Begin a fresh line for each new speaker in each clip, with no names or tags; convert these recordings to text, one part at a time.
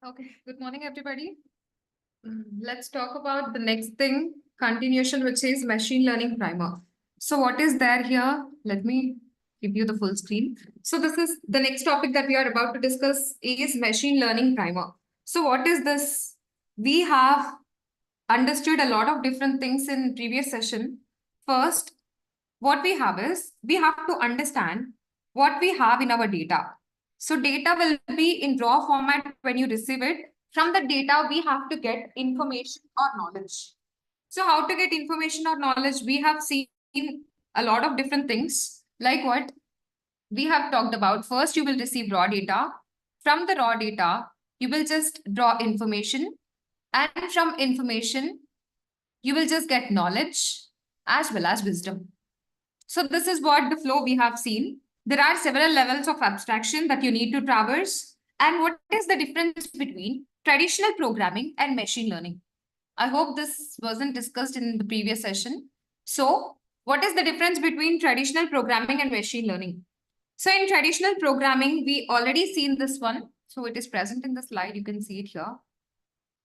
Okay, good morning, everybody. Let's talk about the next thing, continuation, which is machine learning primer. So what is there here? Let me give you the full screen. So this is the next topic that we are about to discuss is machine learning primer. So what is this? We have understood a lot of different things in previous session. First, what we have is we have to understand what we have in our data. So data will be in raw format when you receive it. From the data, we have to get information or knowledge. So how to get information or knowledge? We have seen a lot of different things, like what we have talked about. First, you will receive raw data. From the raw data, you will just draw information. And from information, you will just get knowledge as well as wisdom. So this is what the flow we have seen. There are several levels of abstraction that you need to traverse. And what is the difference between traditional programming and machine learning? I hope this wasn't discussed in the previous session. So what is the difference between traditional programming and machine learning? So in traditional programming, we already seen this one. So it is present in the slide. You can see it here.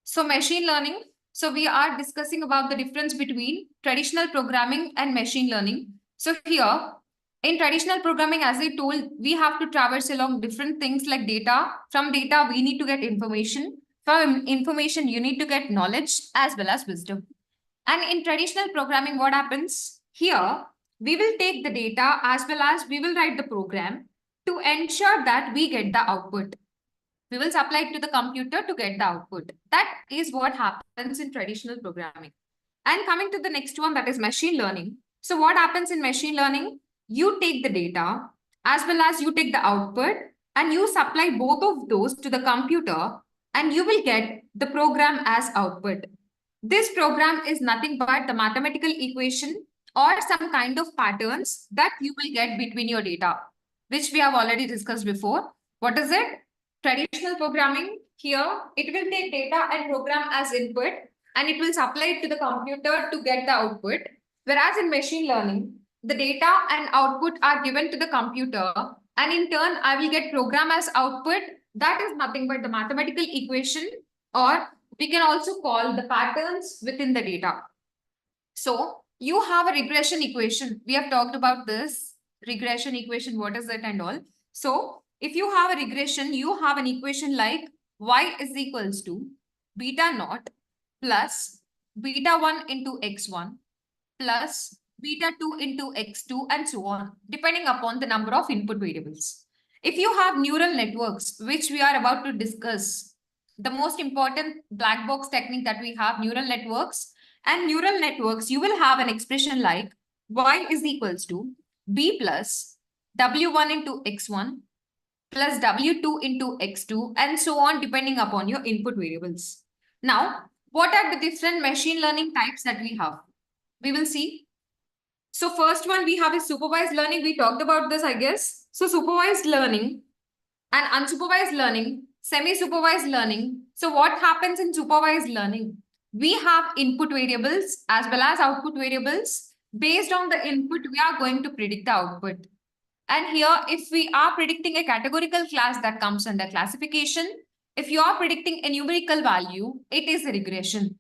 So machine learning. So we are discussing about the difference between traditional programming and machine learning. So here, in traditional programming, as I told, we have to traverse along different things like data. From data, we need to get information. From information, you need to get knowledge as well as wisdom. And in traditional programming, what happens? Here, we will take the data as well as we will write the program to ensure that we get the output. We will supply it to the computer to get the output. That is what happens in traditional programming. And coming to the next one, that is machine learning. So what happens in machine learning? You take the data as well as you take the output and you supply both of those to the computer and you will get the program as output. This program is nothing but the mathematical equation or some kind of patterns that you will get between your data, which we have already discussed before. What is it? Traditional programming, here, it will take data and program as input and it will supply it to the computer to get the output. Whereas in machine learning, the data and output are given to the computer and in turn, I will get program as output. That is nothing but the mathematical equation, or we can also call the patterns within the data. So you have a regression equation. We have talked about this regression equation, what is it and all. So if you have a regression, you have an equation like y is equals to beta naught plus beta 1 into x1 plus beta 2 into x2 and so on, depending upon the number of input variables. If you have neural networks, which we are about to discuss, the most important black box technique that we have, neural networks, and neural networks, you will have an expression like y is equals to b plus w1 into x1 plus w2 into x2 and so on, depending upon your input variables. Now, what are the different machine learning types that we have? We will see. So first one we have is supervised learning. We talked about this, I guess. So supervised learning and unsupervised learning, semi-supervised learning. So what happens in supervised learning? We have input variables as well as output variables. Based on the input, we are going to predict the output. And here, if we are predicting a categorical class that comes under classification, if you are predicting a numerical value, it is a regression.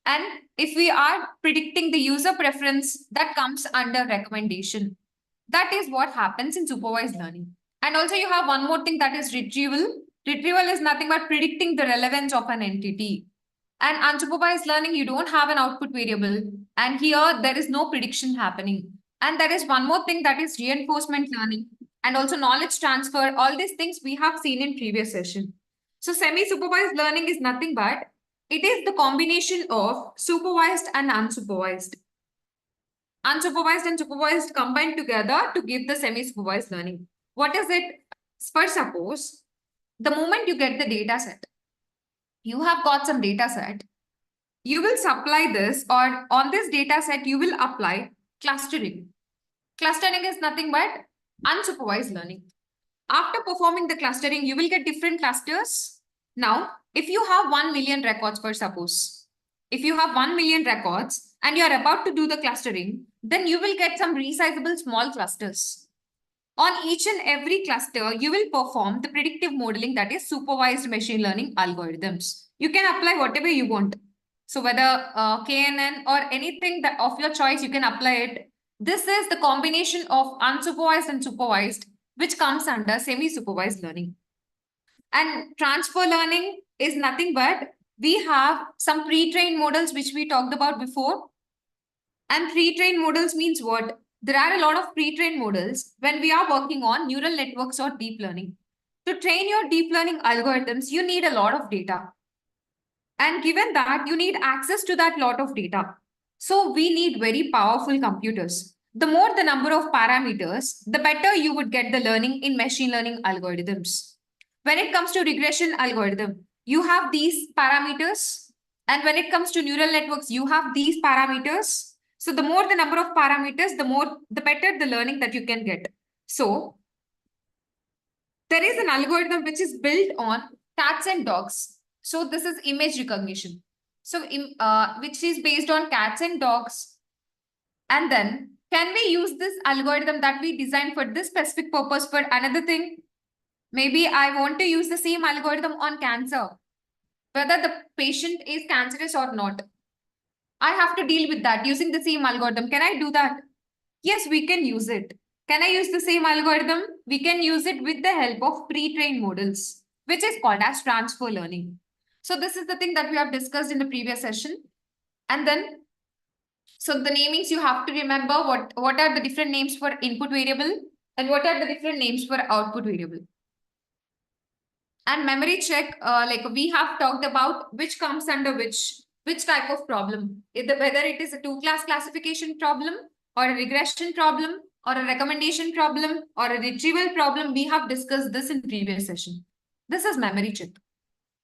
And if we are predicting the user preference, that comes under recommendation. That is what happens in supervised learning. And also you have one more thing, that is retrieval. Retrieval is nothing but predicting the relevance of an entity. And unsupervised learning, you don't have an output variable. And here there is no prediction happening. And there is one more thing, that is reinforcement learning and also knowledge transfer. All these things we have seen in previous session. So semi-supervised learning is nothing but it is the combination of supervised and unsupervised. Unsupervised and supervised combined together to give the semi-supervised learning. What is it? For suppose, the moment you get the data set, you have got some data set, you will supply this, or on this data set, you will apply clustering. Clustering is nothing but unsupervised learning. After performing the clustering, you will get different clusters. Now, if you have 1 million records, for suppose, if you have 1 million records and you are about to do the clustering, then you will get some resizable small clusters. On each and every cluster, you will perform the predictive modeling, that is supervised machine learning algorithms. You can apply whatever you want. So whether KNN or anything that of your choice, you can apply it. This is the combination of unsupervised and supervised, which comes under semi-supervised learning. And transfer learning is nothing but we have some pre-trained models which we talked about before. And pre-trained models means what? There are a lot of pre-trained models when we are working on neural networks or deep learning. To train your deep learning algorithms, you need a lot of data. And given that, you need access to that lot of data. So we need very powerful computers. The more the number of parameters, the better you would get the learning in machine learning algorithms. When it comes to regression algorithm, you have these parameters. And when it comes to neural networks, you have these parameters. So the more the number of parameters, the better the learning that you can get. So there is an algorithm which is built on cats and dogs. So this is image recognition. So which is based on cats and dogs. And then can we use this algorithm that we designed for this specific purpose for another thing? Maybe I want to use the same algorithm on cancer, whether the patient is cancerous or not. I have to deal with that using the same algorithm. Can I do that? Yes, we can use it. Can I use the same algorithm? We can use it with the help of pre-trained models, which is called as transfer learning. So this is the thing that we have discussed in the previous session. And then, so the namings you have to remember what are the different names for input variable and what are the different names for output variable. And memory check, like we have talked about which comes under which type of problem, whether it is a two-class classification problem or a regression problem or a recommendation problem or a retrieval problem. We have discussed this in previous session. This is memory check.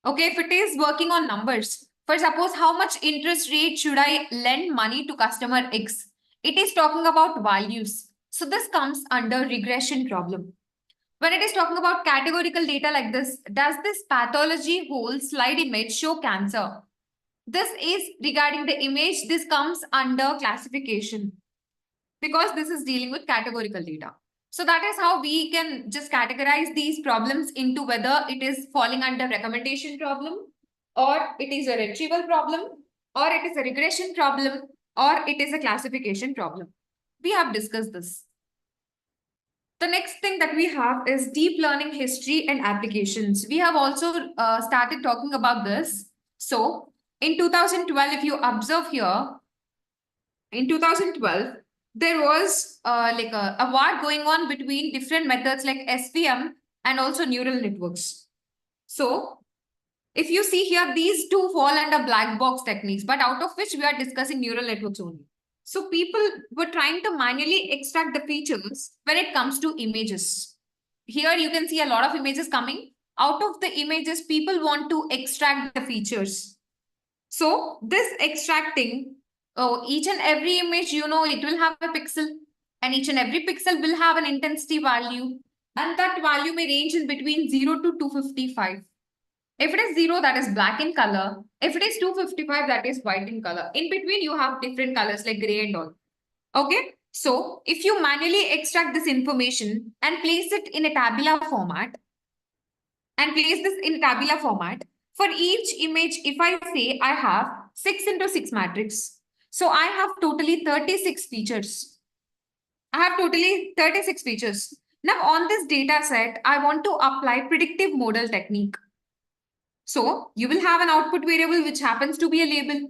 Okay, if it is working on numbers, for suppose how much interest rate should I lend money to customer X? It is talking about values. So this comes under regression problem. When it is talking about categorical data like this, does this pathology whole slide image show cancer? This is regarding the image. This comes under classification because this is dealing with categorical data. So that is how we can just categorize these problems into whether it is falling under recommendation problem or it is a retrieval problem or it is a regression problem or it is a classification problem. We have discussed this. The next thing that we have is deep learning history and applications. We have also started talking about this. So in 2012, if you observe here, in 2012, there was like a war going on between different methods like SVM and also neural networks. So if you see here, these two fall under black box techniques, but out of which we are discussing neural networks only. So people were trying to manually extract the features when it comes to images. Here you can see a lot of images coming. Out of the images, people want to extract the features. So this extracting, each and every image, you know, it will have a pixel and each and every pixel will have an intensity value. And that value may range in between 0 to 255. If it is 0, that is black in color. If it is 255, that is white in color. In between, you have different colors like gray and all. Okay. So if you manually extract this information and place it in a tabular format, for each image, if I say I have 6 into 6 matrix, so I have totally 36 features. Now on this data set, I want to apply predictive model technique. So you will have an output variable which happens to be a label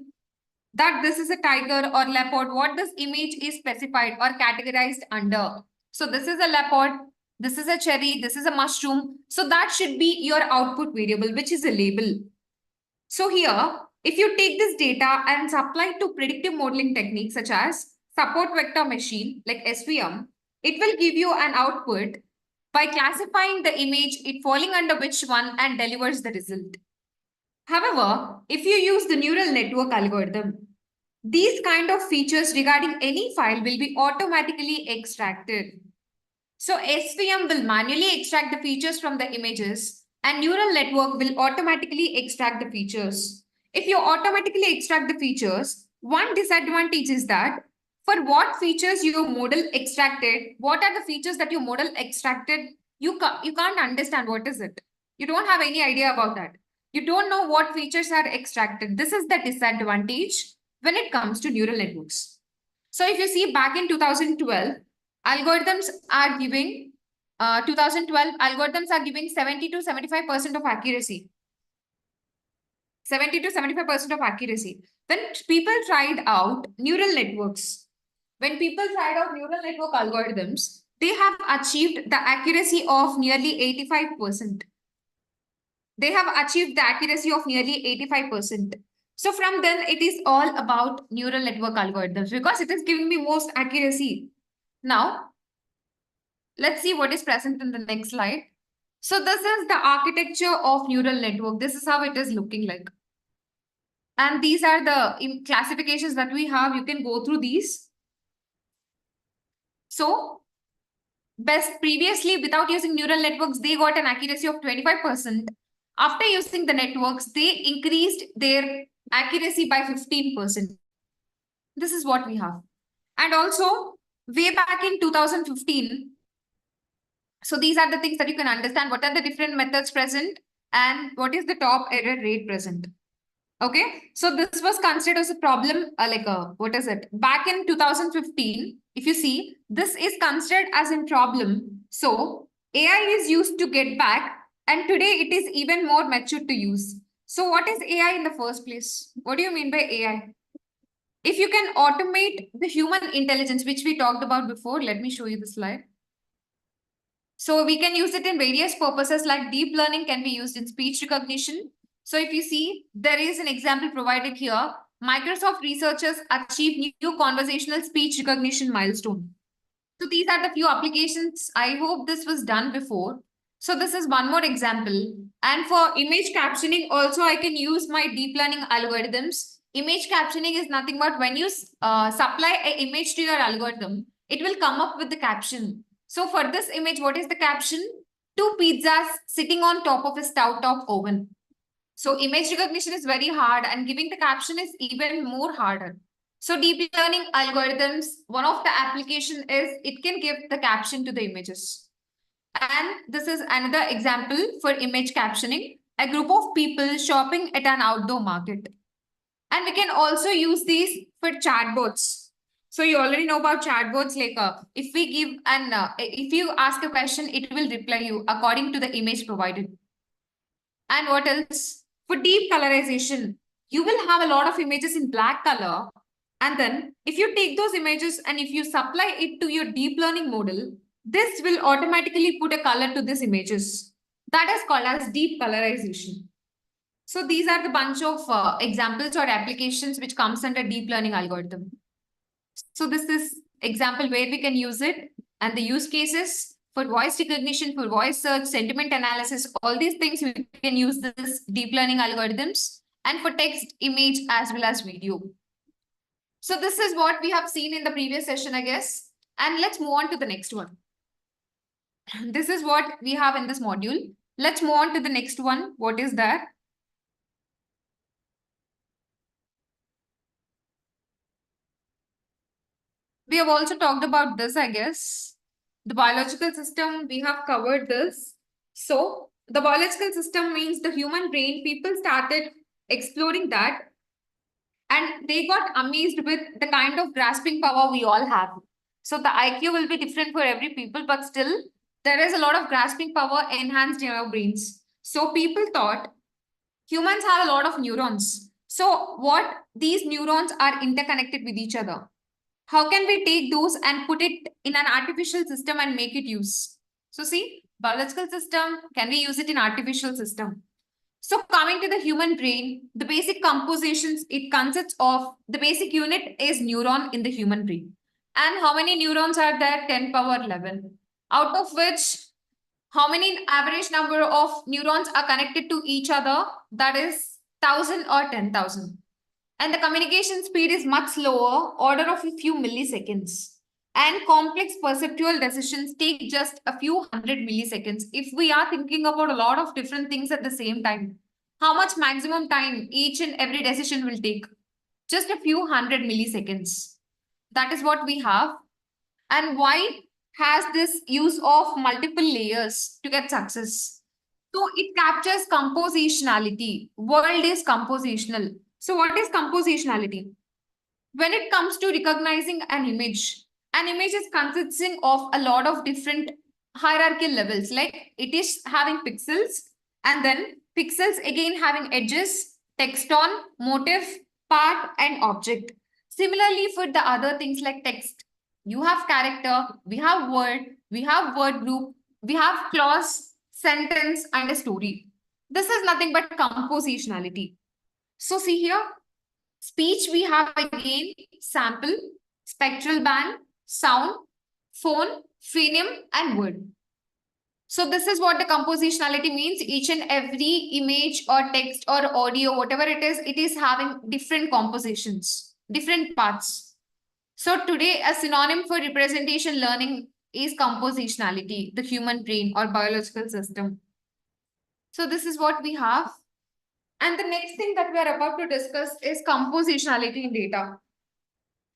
that this is a tiger or leopard, what this image is specified or categorized under. So this is a leopard, this is a cherry, this is a mushroom. So that should be your output variable, which is a label. So here, if you take this data and apply it to predictive modeling techniques such as support vector machine like SVM, it will give you an output by classifying the image, it falling under which one and delivers the result. However, if you use the neural network algorithm, these kind of features regarding any file will be automatically extracted. So SVM will manually extract the features from the images and neural network will automatically extract the features. If you automatically extract the features, one disadvantage is that for what features your model extracted, what are the features that your model extracted, you can't understand what is it. You don't have any idea about that. You don't know what features are extracted. This is the disadvantage when it comes to neural networks. So if you see back in 2012, algorithms are giving 2012 algorithms are giving 70 to 75% of accuracy. 70 to 75% of accuracy. When people tried out neural networks, when people tried out neural network algorithms, they have achieved the accuracy of nearly 85%. They have achieved the accuracy of nearly 85%. So from then, it is all about neural network algorithms because it is giving me most accuracy. Now, let's see what is present in the next slide. So this is the architecture of neural network. This is how it is looking like. And these are the classifications that we have. You can go through these. So best previously, without using neural networks, they got an accuracy of 25%. After using the networks, they increased their accuracy by 15%. This is what we have. And also, way back in 2015, so these are the things that you can understand. What are the different methods present and what is the top error rate present? Okay, so this was considered as a problem, what is it? Back in 2015, if you see, this is considered as a problem. So AI is used to get back, and today it is even more mature to use. So what is AI in the first place? What do you mean by AI? If you can automate the human intelligence, which we talked about before, let me show you the slide. So we can use it in various purposes, like deep learning can be used in speech recognition. So if you see, there is an example provided here. Microsoft researchers achieved new conversational speech recognition milestone. So these are the few applications. I hope this was done before. So this is one more example. And for image captioning, also I can use my deep learning algorithms. Image captioning is nothing but when you supply an image to your algorithm, it will come up with the caption. So for this image, what is the caption? Two pizzas sitting on top of a stove top oven. So image recognition is very hard and giving the caption is even more harder. So deep learning algorithms, one of the application is it can give the caption to the images. And this is another example for image captioning, a group of people shopping at an outdoor market. And we can also use these for chatbots. So you already know about chatbots, like if we give if you ask a question, it will reply you according to the image provided. And what else? For deep colorization, you will have a lot of images in black color. And then if you take those images and if you supply it to your deep learning model, this will automatically put a color to these images. That is called as deep colorization. So these are the bunch of examples or applications which comes under deep learning algorithm. So this is example where we can use it and the use cases for voice recognition, for voice search, sentiment analysis, all these things we can use this deep learning algorithms, and for text, image, as well as video. So this is what we have seen in the previous session, I guess. And let's move on to the next one. This is what we have in this module. Let's move on to the next one. What is that? We have also talked about this, I guess. The biological system, we have covered this. So the biological system means the human brain. People started exploring that and they got amazed with the kind of grasping power we all have. So the IQ will be different for every people, but still there is a lot of grasping power enhanced in our brains. So people thought humans have a lot of neurons. So what these neurons are interconnected with each other. How can we take those and put it in an artificial system and make it use? So see, biological system, can we use it in artificial system? So coming to the human brain, the basic compositions, it consists of, the basic unit is neuron in the human brain. And how many neurons are there? 10 power 11. Out of which, how many average number of neurons are connected to each other? That is 1000 or 10,000. And the communication speed is much slower, order of a few milliseconds. And complex perceptual decisions take just a few hundred milliseconds. If we are thinking about a lot of different things at the same time, how much maximum time each and every decision will take? Just a few hundred milliseconds. That is what we have. And why has this use of multiple layers to get success? So it captures compositionality. World is compositional. So what is compositionality? When it comes to recognizing an image is consisting of a lot of different hierarchical levels. Like it is having pixels, and then pixels again having edges, text on, motif, part, and object. Similarly, for the other things like text, you have character, we have word group, we have clause, sentence, and a story. This is nothing but compositionality. So see here, speech we have again sample, spectral band, sound, phone, phoneme, and word. So this is what the compositionality means. Each and every image or text or audio, whatever it is having different compositions, different parts. So today a synonym for representation learning is compositionality, the human brain or biological system. So this is what we have. And the next thing that we are about to discuss is compositionality in data.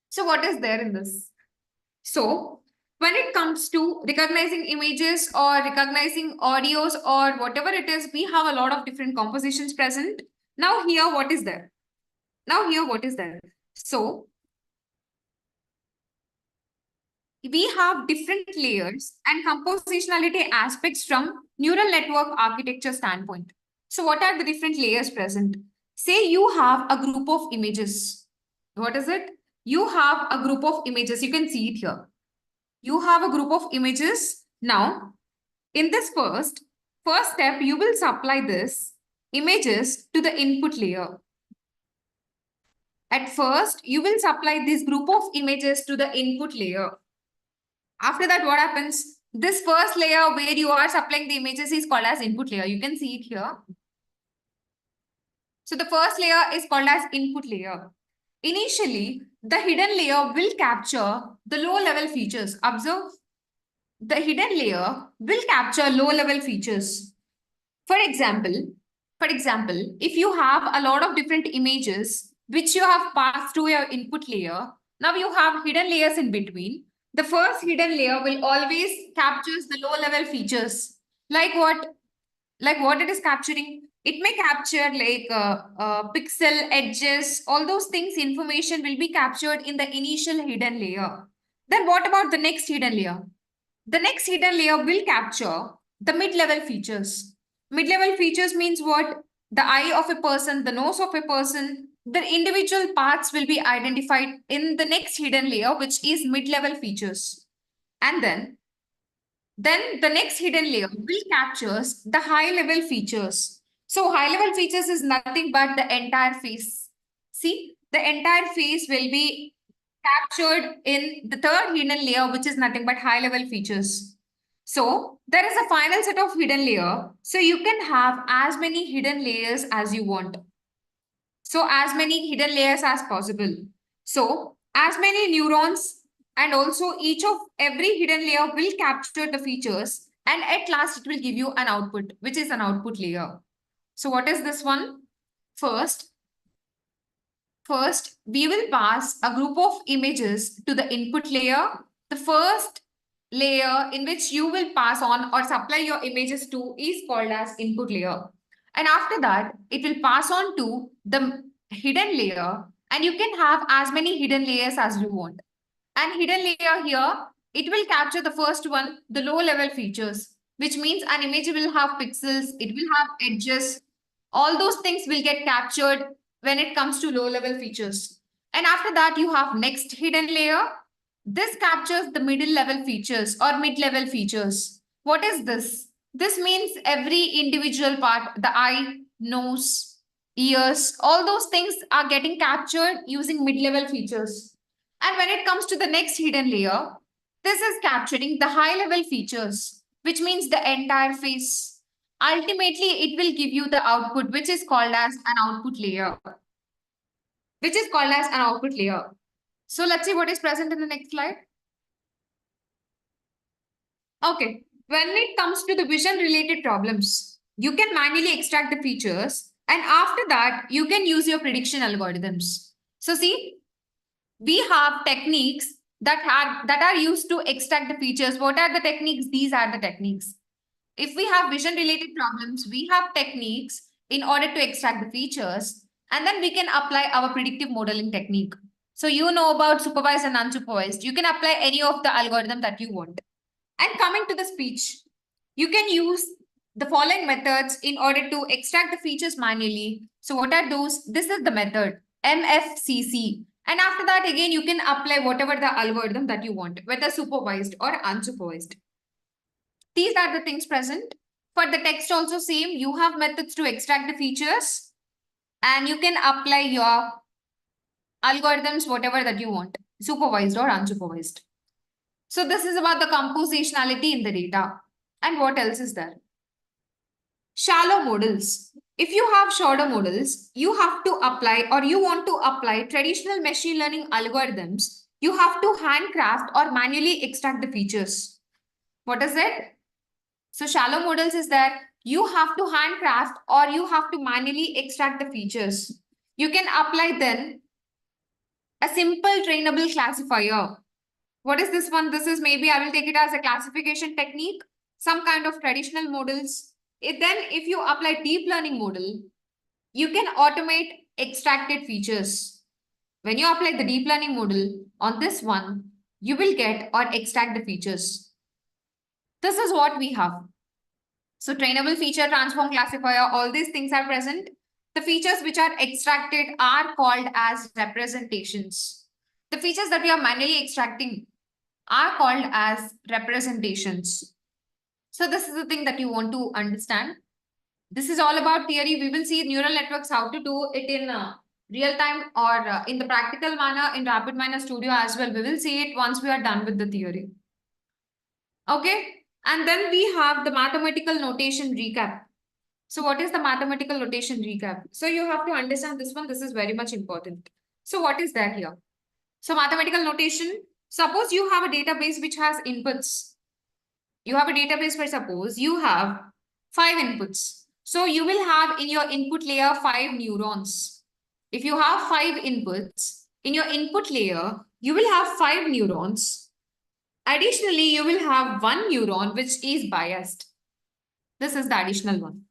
So what is there in this? So when it comes to recognizing images or recognizing audios or whatever it is, we have a lot of different compositions present. Now here, what is there? So we have different layers and compositionality aspects from neural network architecture standpoint. So what are the different layers present? Say you have a group of images. What is it? You have a group of images. You can see it here. You have a group of images. Now, in this first step, you will supply this images to the input layer. At first, you will supply this group of images to the input layer. After that, what happens? This first layer where you are supplying the images is called as input layer. You can see it here. So the first layer is called as input layer. Initially, the hidden layer will capture the low-level features. Observe, the hidden layer will capture low-level features. For example, if you have a lot of different images which you have passed through your input layer, now you have hidden layers in between. The first hidden layer will always captures the low-level features. Like what? Like what it is capturing? It may capture like pixel, edges, all those things, information will be captured in the initial hidden layer. Then what about the next hidden layer? The next hidden layer will capture the mid-level features. Mid-level features means what? The eye of a person, the nose of a person, the individual parts will be identified in the next hidden layer, which is mid-level features. And then the next hidden layer will captures the high-level features. So high-level features is nothing but the entire face. See, the entire face will be captured in the third hidden layer, which is nothing but high-level features. So there is a final set of hidden layer. So you can have as many hidden layers as you want. So as many hidden layers as possible. So as many neurons, and also each of every hidden layer will capture the features, and at last it will give you an output, which is an output layer. So what is this one? First, we will pass a group of images to the input layer. The first layer in which you will pass on or supply your images to is called as input layer. And after that, it will pass on to the hidden layer, and you can have as many hidden layers as you want. And hidden layer here, it will capture the first one, the low level features, which means an image will have pixels, it will have edges, all those things will get captured when it comes to low level features. And after that, you have next hidden layer. This captures the middle level features or mid level features. What is this? This means every individual part, the eye, nose, ears, all those things are getting captured using mid level features. And when it comes to the next hidden layer, this is capturing the high level features, which means the entire face. Ultimately, it will give you the output, which is called as an output layer. So let's see what is present in the next slide. Okay, when it comes to the vision related problems, you can manually extract the features, and after that, you can use your prediction algorithms. So see, we have techniques that are used to extract the features. What are the techniques? These are the techniques. If we have vision related problems, we have techniques in order to extract the features, and then we can apply our predictive modeling technique. So you know about supervised and unsupervised. You can apply any of the algorithm that you want. And coming to the speech, you can use the following methods in order to extract the features manually. So what are those? This is the method, MFCC. And after that, again, you can apply whatever the algorithm that you want, whether supervised or unsupervised. These are the things present. For the text also same, you have methods to extract the features and you can apply your algorithms, whatever that you want, supervised or unsupervised. So this is about the compositionality in the data. And what else is there? Shallow models. If you have shorter models, you have to apply or you want to apply traditional machine learning algorithms. You have to handcraft or manually extract the features. What is it? So shallow models is that you have to handcraft or you have to manually extract the features. You can apply then a simple trainable classifier. What is this one? This is maybe I will take it as a classification technique, some kind of traditional models. Then if you apply deep learning model, you can automate extracted features. When you apply the deep learning model on this one, you will get or extract the features. This is what we have. So trainable feature, transform classifier, all these things are present. The features which are extracted are called as representations. The features that we are manually extracting are called as representations. So this is the thing that you want to understand. This is all about theory. We will see neural networks, how to do it in real time or in the practical manner in RapidMiner Studio as well. We will see it once we are done with the theory. Okay. And then we have the mathematical notation recap. So what is the mathematical notation recap? So you have to understand this one. This is very much important. So what is that here? So mathematical notation, suppose you have a database which has inputs. You have a database where suppose you have 5 inputs. So you will have in your input layer 5 neurons. If you have 5 inputs, in your input layer, you will have 5 neurons. Additionally, you will have 1 neuron which is biased. This is the additional one.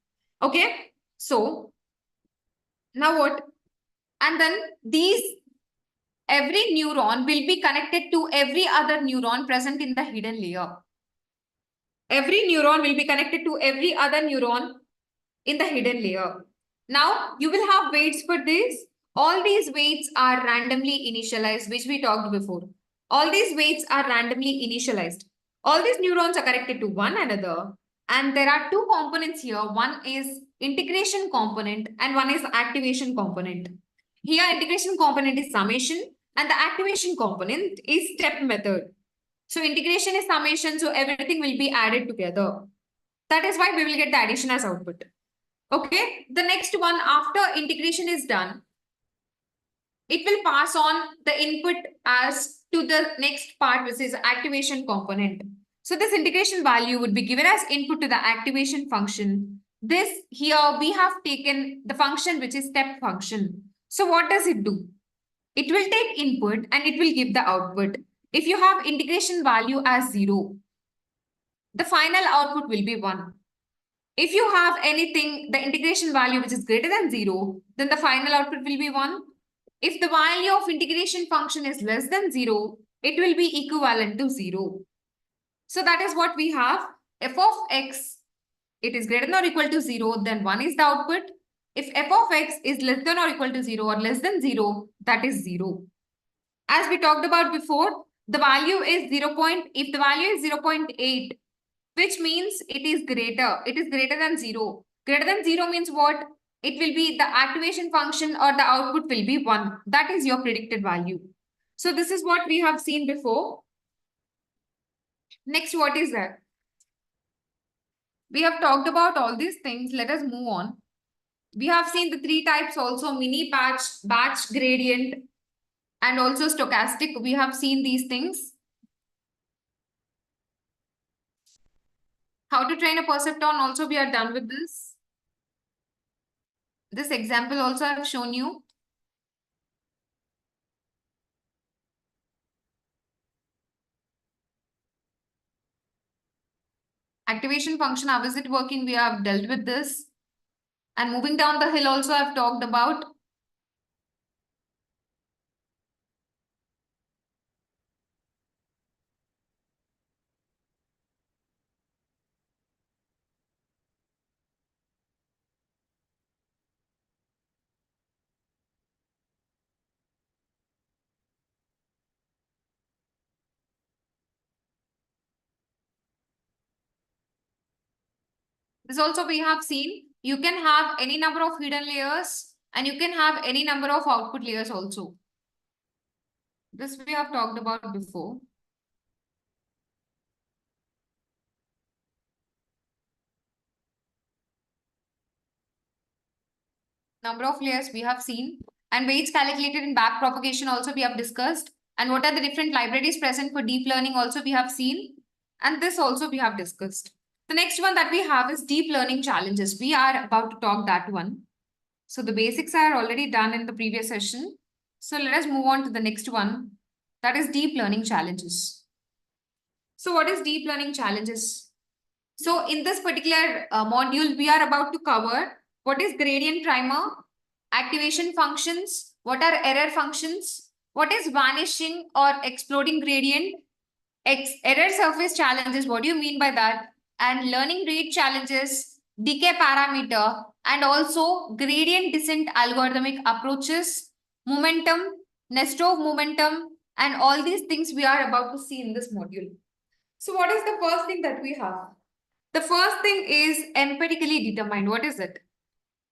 Okay. So now what? And then every neuron will be connected to every other neuron present in the hidden layer. Every neuron will be connected to every other neuron in the hidden layer. Now you will have weights for this. All these weights are randomly initialized, which we talked before. All these weights are randomly initialized. All these neurons are connected to one another. And there are 2 components here. One is integration component and one is activation component. Here integration component is summation and the activation component is step method. So integration is summation, so everything will be added together. That is why we will get the addition as output. Okay, the next one after integration is done, it will pass on the input as to the next part, which is activation component. So this integration value would be given as input to the activation function. This here we have taken the function which is step function. So what does it do? It will take input and it will give the output. If you have integration value as 0, the final output will be 1. If you have anything, the integration value which is greater than 0, then the final output will be 1. If the value of integration function is less than 0, it will be equivalent to 0. So that is what we have. F of x, it is greater than or equal to 0, then 1 is the output. If f of x is less than or equal to 0 or less than 0, that is 0. As we talked about before, the value is 0. If the value is 0.8, which means it is greater than 0. Greater than 0 means what? It will be the activation function or the output will be 1. That is your predicted value. So this is what we have seen before. Next, what is that? We have talked about all these things. Let us move on. We have seen the 3 types also, mini batch, batch gradient, and also stochastic. We have seen these things. How to train a perceptron also we are done with this. This example also I have shown you. Activation function, how is it working? We have dealt with this. And moving down the hill also I've talked about. This also we have seen. You can have any number of hidden layers and you can have any number of output layers also. This we have talked about before. Number of layers we have seen, and weights calculated in back propagation also we have discussed, and what are the different libraries present for deep learning also we have seen, and this also we have discussed. The next one that we have is deep learning challenges. We are about to talk that one. So the basics are already done in the previous session. So let us move on to the next one, that is deep learning challenges. So what is deep learning challenges? So in this particular module, we are about to cover what is gradient primer, activation functions, what are error functions, what is vanishing or exploding gradient, error surface challenges, what do you mean by that, and learning rate challenges, decay parameter, and also gradient descent algorithmic approaches, momentum, Nesterov momentum, and all these things we are about to see in this module. So what is the first thing that we have? The first thing is empirically determined. What is it?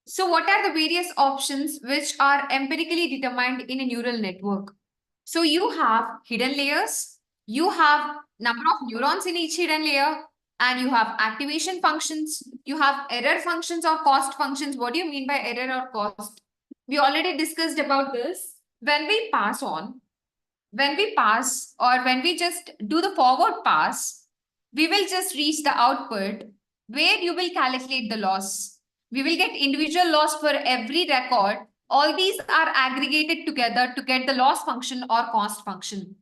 So what are the various options which are empirically determined in a neural network? So you have hidden layers, you have number of neurons in each hidden layer, and you have activation functions, you have error functions or cost functions. What do you mean by error or cost? We already discussed about this. When we pass or when we just do the forward pass, we will just reach the output where you will calculate the loss. We will get individual loss for every record. All these are aggregated together to get the loss function or cost function.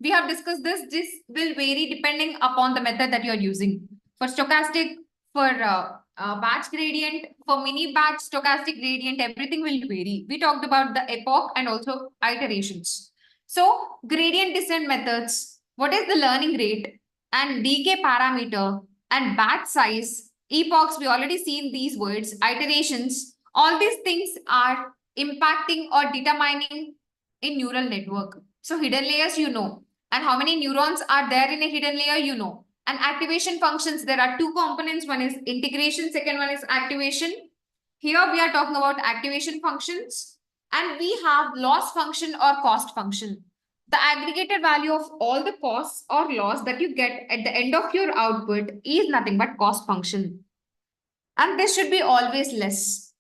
We have discussed this. This will vary depending upon the method that you are using. For stochastic, for batch gradient, for mini batch stochastic gradient, everything will vary. We talked about the epoch and also iterations. So gradient descent methods, what is the learning rate and decay parameter and batch size, epochs, we already seen these words, iterations, all these things are impacting or determining in neural network. So hidden layers, you know, and how many neurons are there in a hidden layer, you know. And activation functions, there are two components. One is integration, second one is activation. Here we are talking about activation functions, and we have loss function or cost function. The aggregated value of all the costs or loss that you get at the end of your output is nothing but cost function. And this should be always less.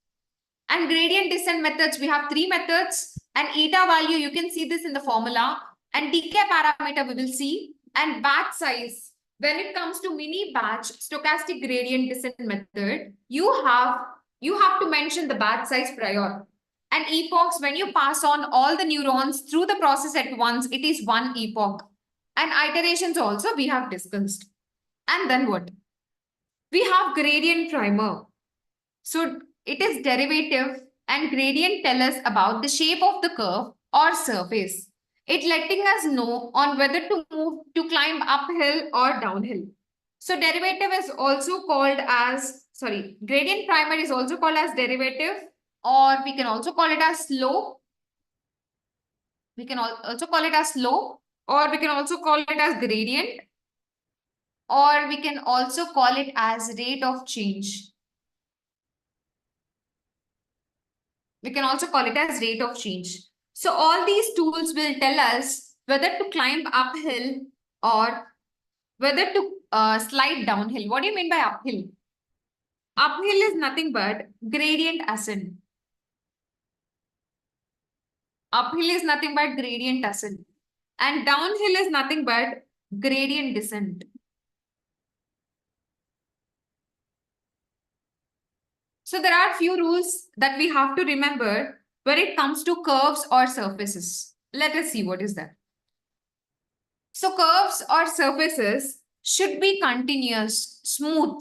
And gradient descent methods, we have three methods. And eta value, you can see this in the formula. And decay parameter, we will see. And batch size. When it comes to mini batch stochastic gradient descent method, you have to mention the batch size prior. And epochs, when you pass on all the neurons through the process at once, it is one epoch. And iterations also we have discussed. And then what? We have gradient primer. So it is derivative, and gradient tell us about the shape of the curve or surface. It letting us know on whether to move to climb uphill or downhill. So derivative is also called as, gradient primer is also called as derivative, or we can also call it as slope. We can also call it as slope, or we can also call it as gradient, or we can also call it as rate of change. We can also call it as rate of change. So all these tools will tell us whether to climb uphill or whether to slide downhill. What do you mean by uphill? Uphill is nothing but gradient ascent. Uphill is nothing but gradient ascent. And downhill is nothing but gradient descent. So there are few rules that we have to remember when it comes to curves or surfaces. Let us see what is that. So curves or surfaces, should be continuous, smooth,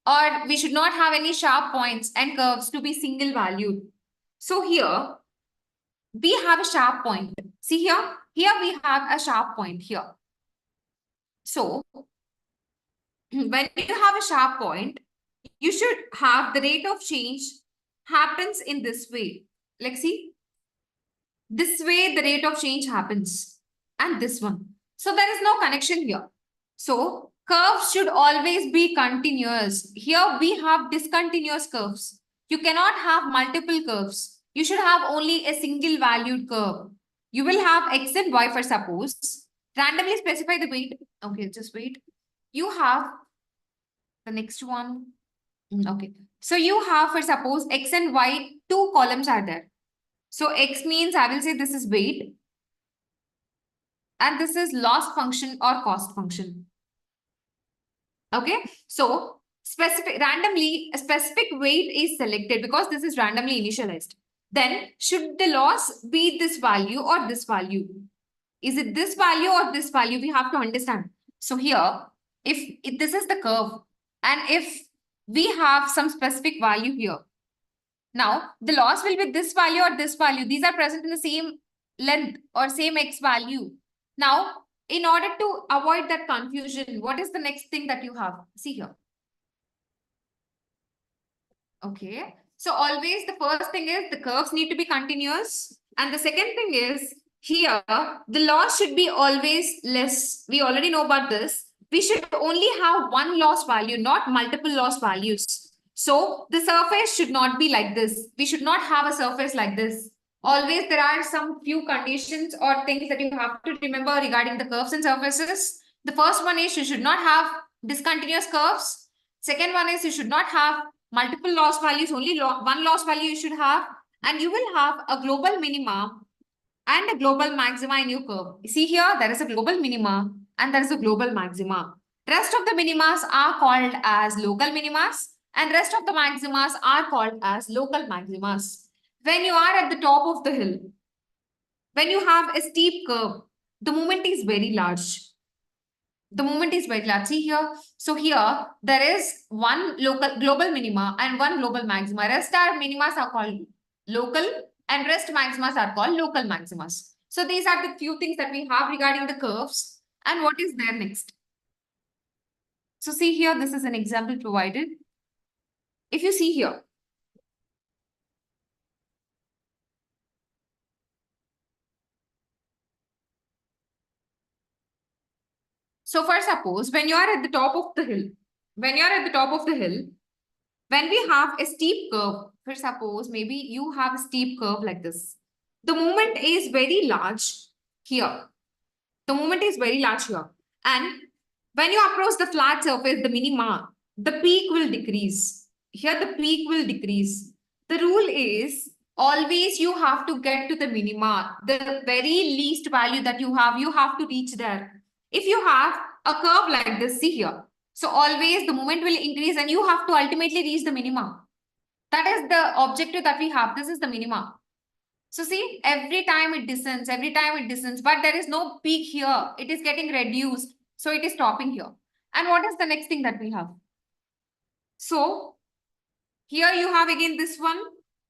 or we should not have any sharp points and curves to be single valued. So here we have a sharp point. See here we have a sharp point here. So when you have a sharp point, you should have the rate of change happens in this way. Like see, this way the rate of change happens, and this one. So there is no connection here. So curves should always be continuous. Here we have discontinuous curves. You cannot have multiple curves. You should have only a single valued curve. You will have x and y for suppose. Randomly specify the weight. Okay, just wait. You have the next one. Okay. So you have for suppose x and y, two columns are there. So x means I will say this is weight and this is loss function or cost function. Okay. So randomly a specific weight is selected because this is randomly initialized. Then should the loss be this value or this value? Is it this value or this value? We have to understand. So here, if this is the curve and if we have some specific value here, now the loss will be this value or this value. These are present in the same length or same x value. Now, in order to avoid that confusion, what is the next thing that you have? See here. Okay. So always the first thing is the curves need to be continuous. And the second thing is here, the loss should be always less. We already know about this. We should only have one loss value, not multiple loss values. So the surface should not be like this. We should not have a surface like this. Always there are some few conditions or things that you have to remember regarding the curves and surfaces. The first one is you should not have discontinuous curves. Second one is you should not have multiple loss values, only one loss value you should have. And you will have a global minima and a global maxima in your curve. See here, there is a global minima and there is a global maxima. Rest of the minimas are called as local minimas and rest of the maximas are called as local maximas. When you are at the top of the hill, when you have a steep curve, the movement is very large. The movement is very large. See here. So here, there is one global minima and one global maxima. Rest are minimas are called local and rest maximas are called local maximas. So these are the few things that we have regarding the curves. And what is there next? So see here, this is an example provided. If you see here, so for suppose when you are at the top of the hill, when we have a steep curve, for suppose maybe you have a steep curve like this. The movement is very large here. The movement is very large here. And when you approach the flat surface, the minima, the peak will decrease. Here the peak will decrease. The rule is always you have to get to the minima. The very least value that you have to reach there. If you have a curve like this, see here. So always the movement will increase and you have to ultimately reach the minima. That is the objective that we have. This is the minima. So see, every time it descends, but there is no peak here. It is getting reduced. So it is stopping here. And what is the next thing that we have? So here you have again this one.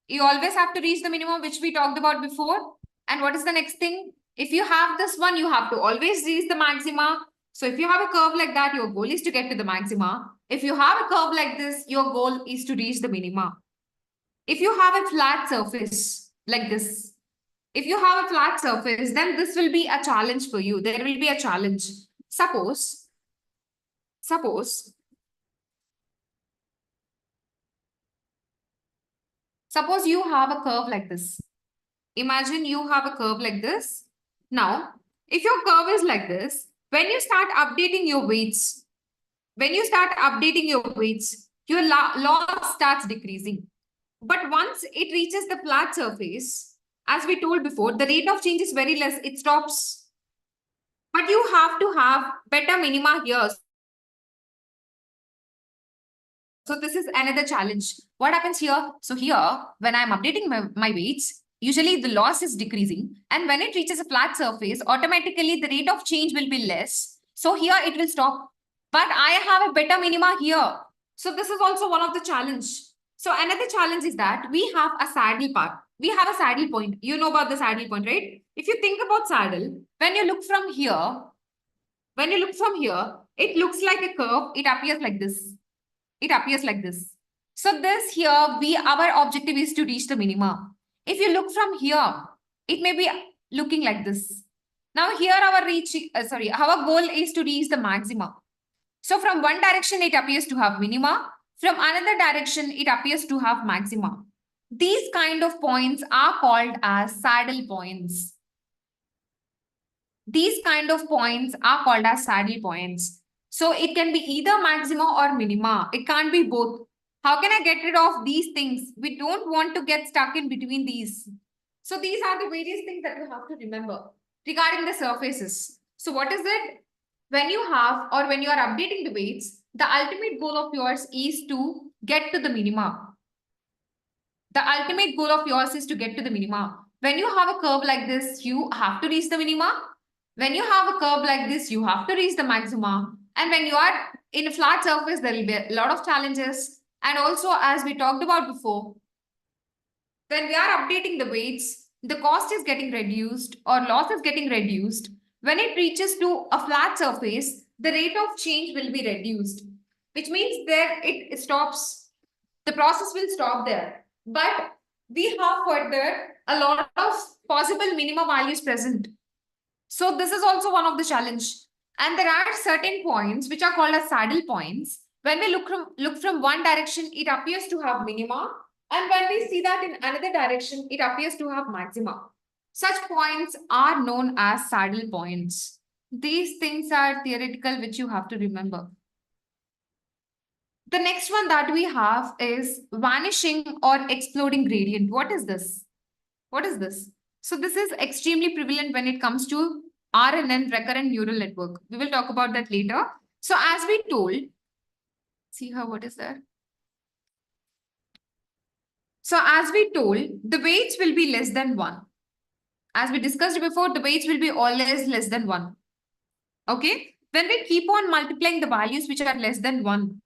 You always have to reach the minimum, which we talked about before. And what is the next thing? If you have this one, you have to always reach the maxima. So if you have a curve like that, your goal is to get to the maxima. If you have a curve like this, your goal is to reach the minima. If you have a flat surface like this, if you have a flat surface, then this will be a challenge for you. There will be a challenge. Suppose you have a curve like this. Imagine you have a curve like this. Now, if your curve is like this, when you start updating your weights, your loss starts decreasing. But once it reaches the flat surface, as we told before, the rate of change is very less. It stops. But you have to have better minima here. So this is another challenge. What happens here? So here, when I'm updating my weights, usually the loss is decreasing. And when it reaches a flat surface, automatically the rate of change will be less. So here it will stop. but I have a better minima here. So this is also one of the challenge. So another challenge is that we have a saddle part. We have a saddle point. You know about the saddle point, right? If you think about saddle, when you look from here, it looks like a curve. It appears like this. It appears like this. So this here, our objective is to reach the minima. If you look from here, it may be looking like this. Now here our goal is to reach the maxima. So from one direction, it appears to have minima. From another direction, it appears to have maxima. These kind of points are called as saddle points. These kind of points are called as saddle points. So it can be either maxima or minima. It can't be both. How can I get rid of these things? We don't want to get stuck in between these. So these are the various things that you have to remember regarding the surfaces. So what is it? When you have or when you are updating the weights, the ultimate goal of yours is to get to the minima. The ultimate goal of yours is to get to the minima. When you have a curve like this, you have to reach the minima. When you have a curve like this, you have to reach the maxima. And when you are in a flat surface, there will be a lot of challenges. And also, as we talked about before, when we are updating the weights, the cost is getting reduced or loss is getting reduced. When it reaches to a flat surface, the rate of change will be reduced, which means there it stops. The process will stop there. But we have further a lot of possible minimum values present. So this is also one of the challenge. And there are certain points which are called as saddle points. When we look from one direction, it appears to have minima. And when we see that in another direction, it appears to have maxima. Such points are known as saddle points. These things are theoretical, which you have to remember. The next one that we have is vanishing or exploding gradient. What is this? What is this? So this is extremely prevalent when it comes to RNN, recurrent neural network. We will talk about that later. So as we told, see here, what is there? So as we told, the weights will be less than 1. As we discussed before, the weights will be always less than 1. Okay? When we keep on multiplying the values which are less than 1,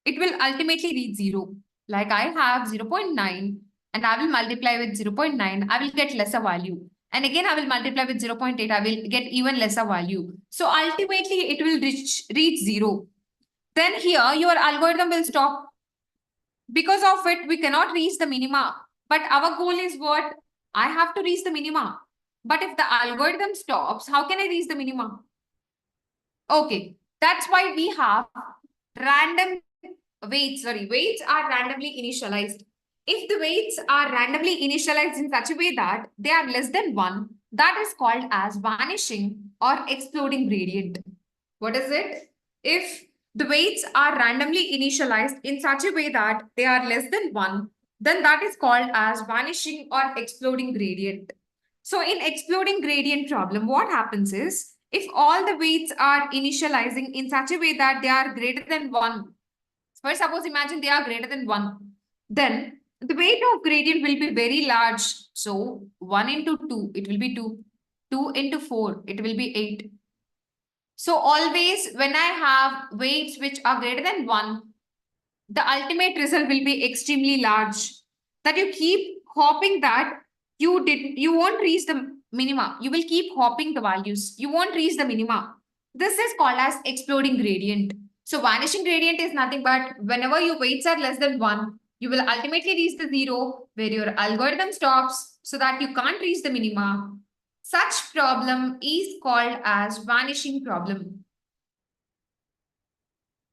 it will ultimately reach 0. Like I have 0.9 and I will multiply with 0.9, I will get lesser value. And again, I will multiply with 0.8, I will get even lesser value. So ultimately, it will reach 0. Then here, your algorithm will stop. Because of it, we cannot reach the minima. But our goal is what? I have to reach the minima. But if the algorithm stops, how can I reach the minima? Okay, that's why we have random weights are randomly initialized. If the weights are randomly initialized in such a way that they are less than 1, that is called as vanishing or exploding gradient. What is it? If the weights are randomly initialized in such a way that they are less than 1, then that is called as vanishing or exploding gradient. So in exploding gradient problem, what happens is, if all the weights are initializing in such a way that they are greater than 1, first, suppose imagine they are greater than 1. Then the weight of gradient will be very large. So 1 into 2, it will be 2. 2 into 4, it will be 8. So always when I have weights which are greater than 1, the ultimate result will be extremely large. That you keep hopping that you won't reach the minima. You will keep hopping the values. You won't reach the minima. This is called as exploding gradient. So vanishing gradient is nothing but whenever your weights are less than 1, you will ultimately reach the 0 where your algorithm stops so that you can't reach the minima. Such problem is called as vanishing problem.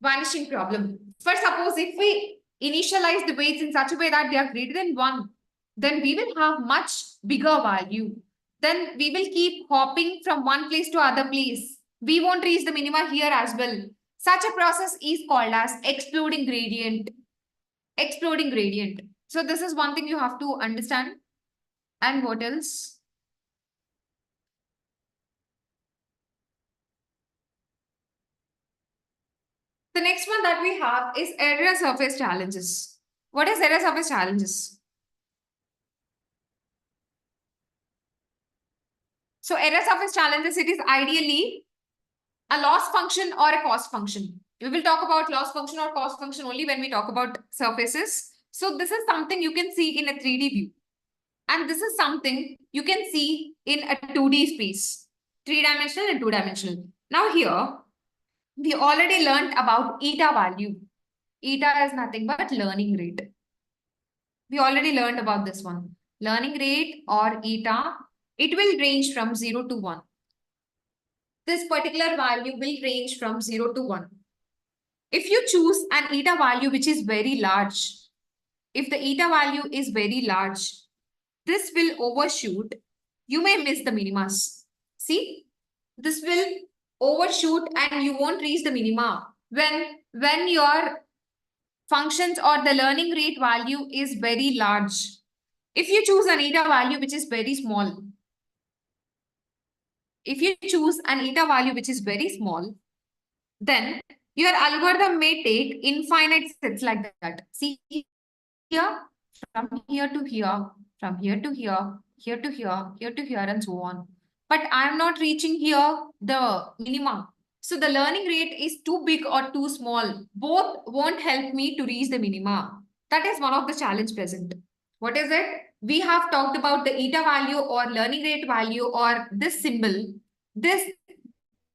Vanishing problem. First, suppose if we initialize the weights in such a way that they are greater than 1, then we will have much bigger value. Then we will keep hopping from one place to other place. We won't reach the minima here as well. Such a process is called as exploding gradient. Exploding gradient. So this is one thing you have to understand. And what else? The next one that we have is area surface challenges. What is area surface challenges? So area surface challenges, it is ideally a loss function or a cost function. We will talk about loss function or cost function only when we talk about surfaces. So this is something you can see in a 3D view. And this is something you can see in a 2D space, 3-dimensional and 2-dimensional. Now here, we already learned about eta value. Eta is nothing but learning rate. We already learned about this one. Learning rate or eta, it will range from 0 to 1. This particular value will range from 0 to 1. If you choose an eta value which is very large, if the eta value is very large, this will overshoot. You may miss the minimas. See, this will overshoot and you won't reach the minima. When your functions or the learning rate value is very large. If you choose an eta value which is very small, then your algorithm may take infinite steps like that. See here, from here to here, from here to here, here to here, here to here, and so on. But I am not reaching here the minimum. So the learning rate is too big or too small. Both won't help me to reach the minima. That is one of the challenge present. What is it? We have talked about the eta value or learning rate value or this symbol. This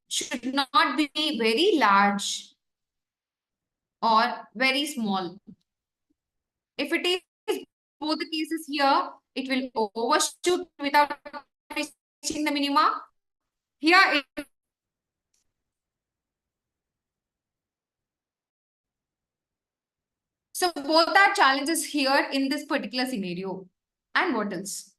should not be very large or very small. If it is both the cases here, it will overshoot without reaching the minima. Here so both are challenges here in this particular scenario. And what else?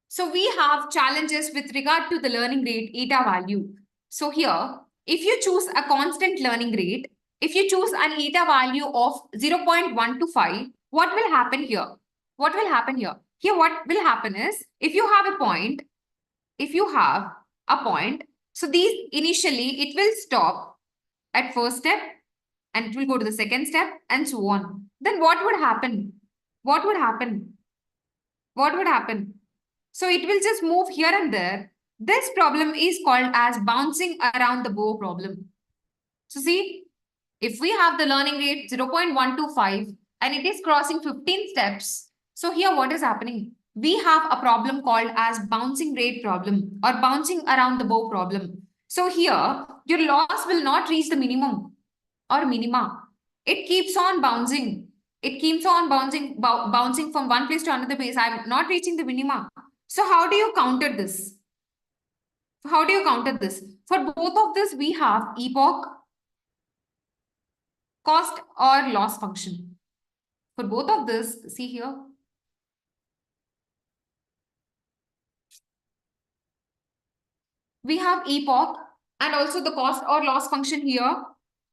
So we have challenges with regard to the learning rate eta value. So here, if you choose a constant learning rate, if you choose an eta value of 0.125, what will happen here? What will happen here? Here, what will happen is, if you have a point, so these initially, it will stop at first step and it will go to the second step and so on. Then what would happen? What would happen? What would happen? So it will just move here and there. This problem is called as bouncing around the bow problem. So see, if we have the learning rate 0.125 and it is crossing 15 steps, so here what is happening? We have a problem called as bouncing rate problem or bouncing around the bow problem. So here, your loss will not reach the minimum or minima. It keeps on bouncing. It keeps on bouncing from one place to another place. I'm not reaching the minima. So how do you counter this? How do you counter this? For both of this, we have epoch, cost or loss function. For both of this, see here. We have epoch and also the cost or loss function here.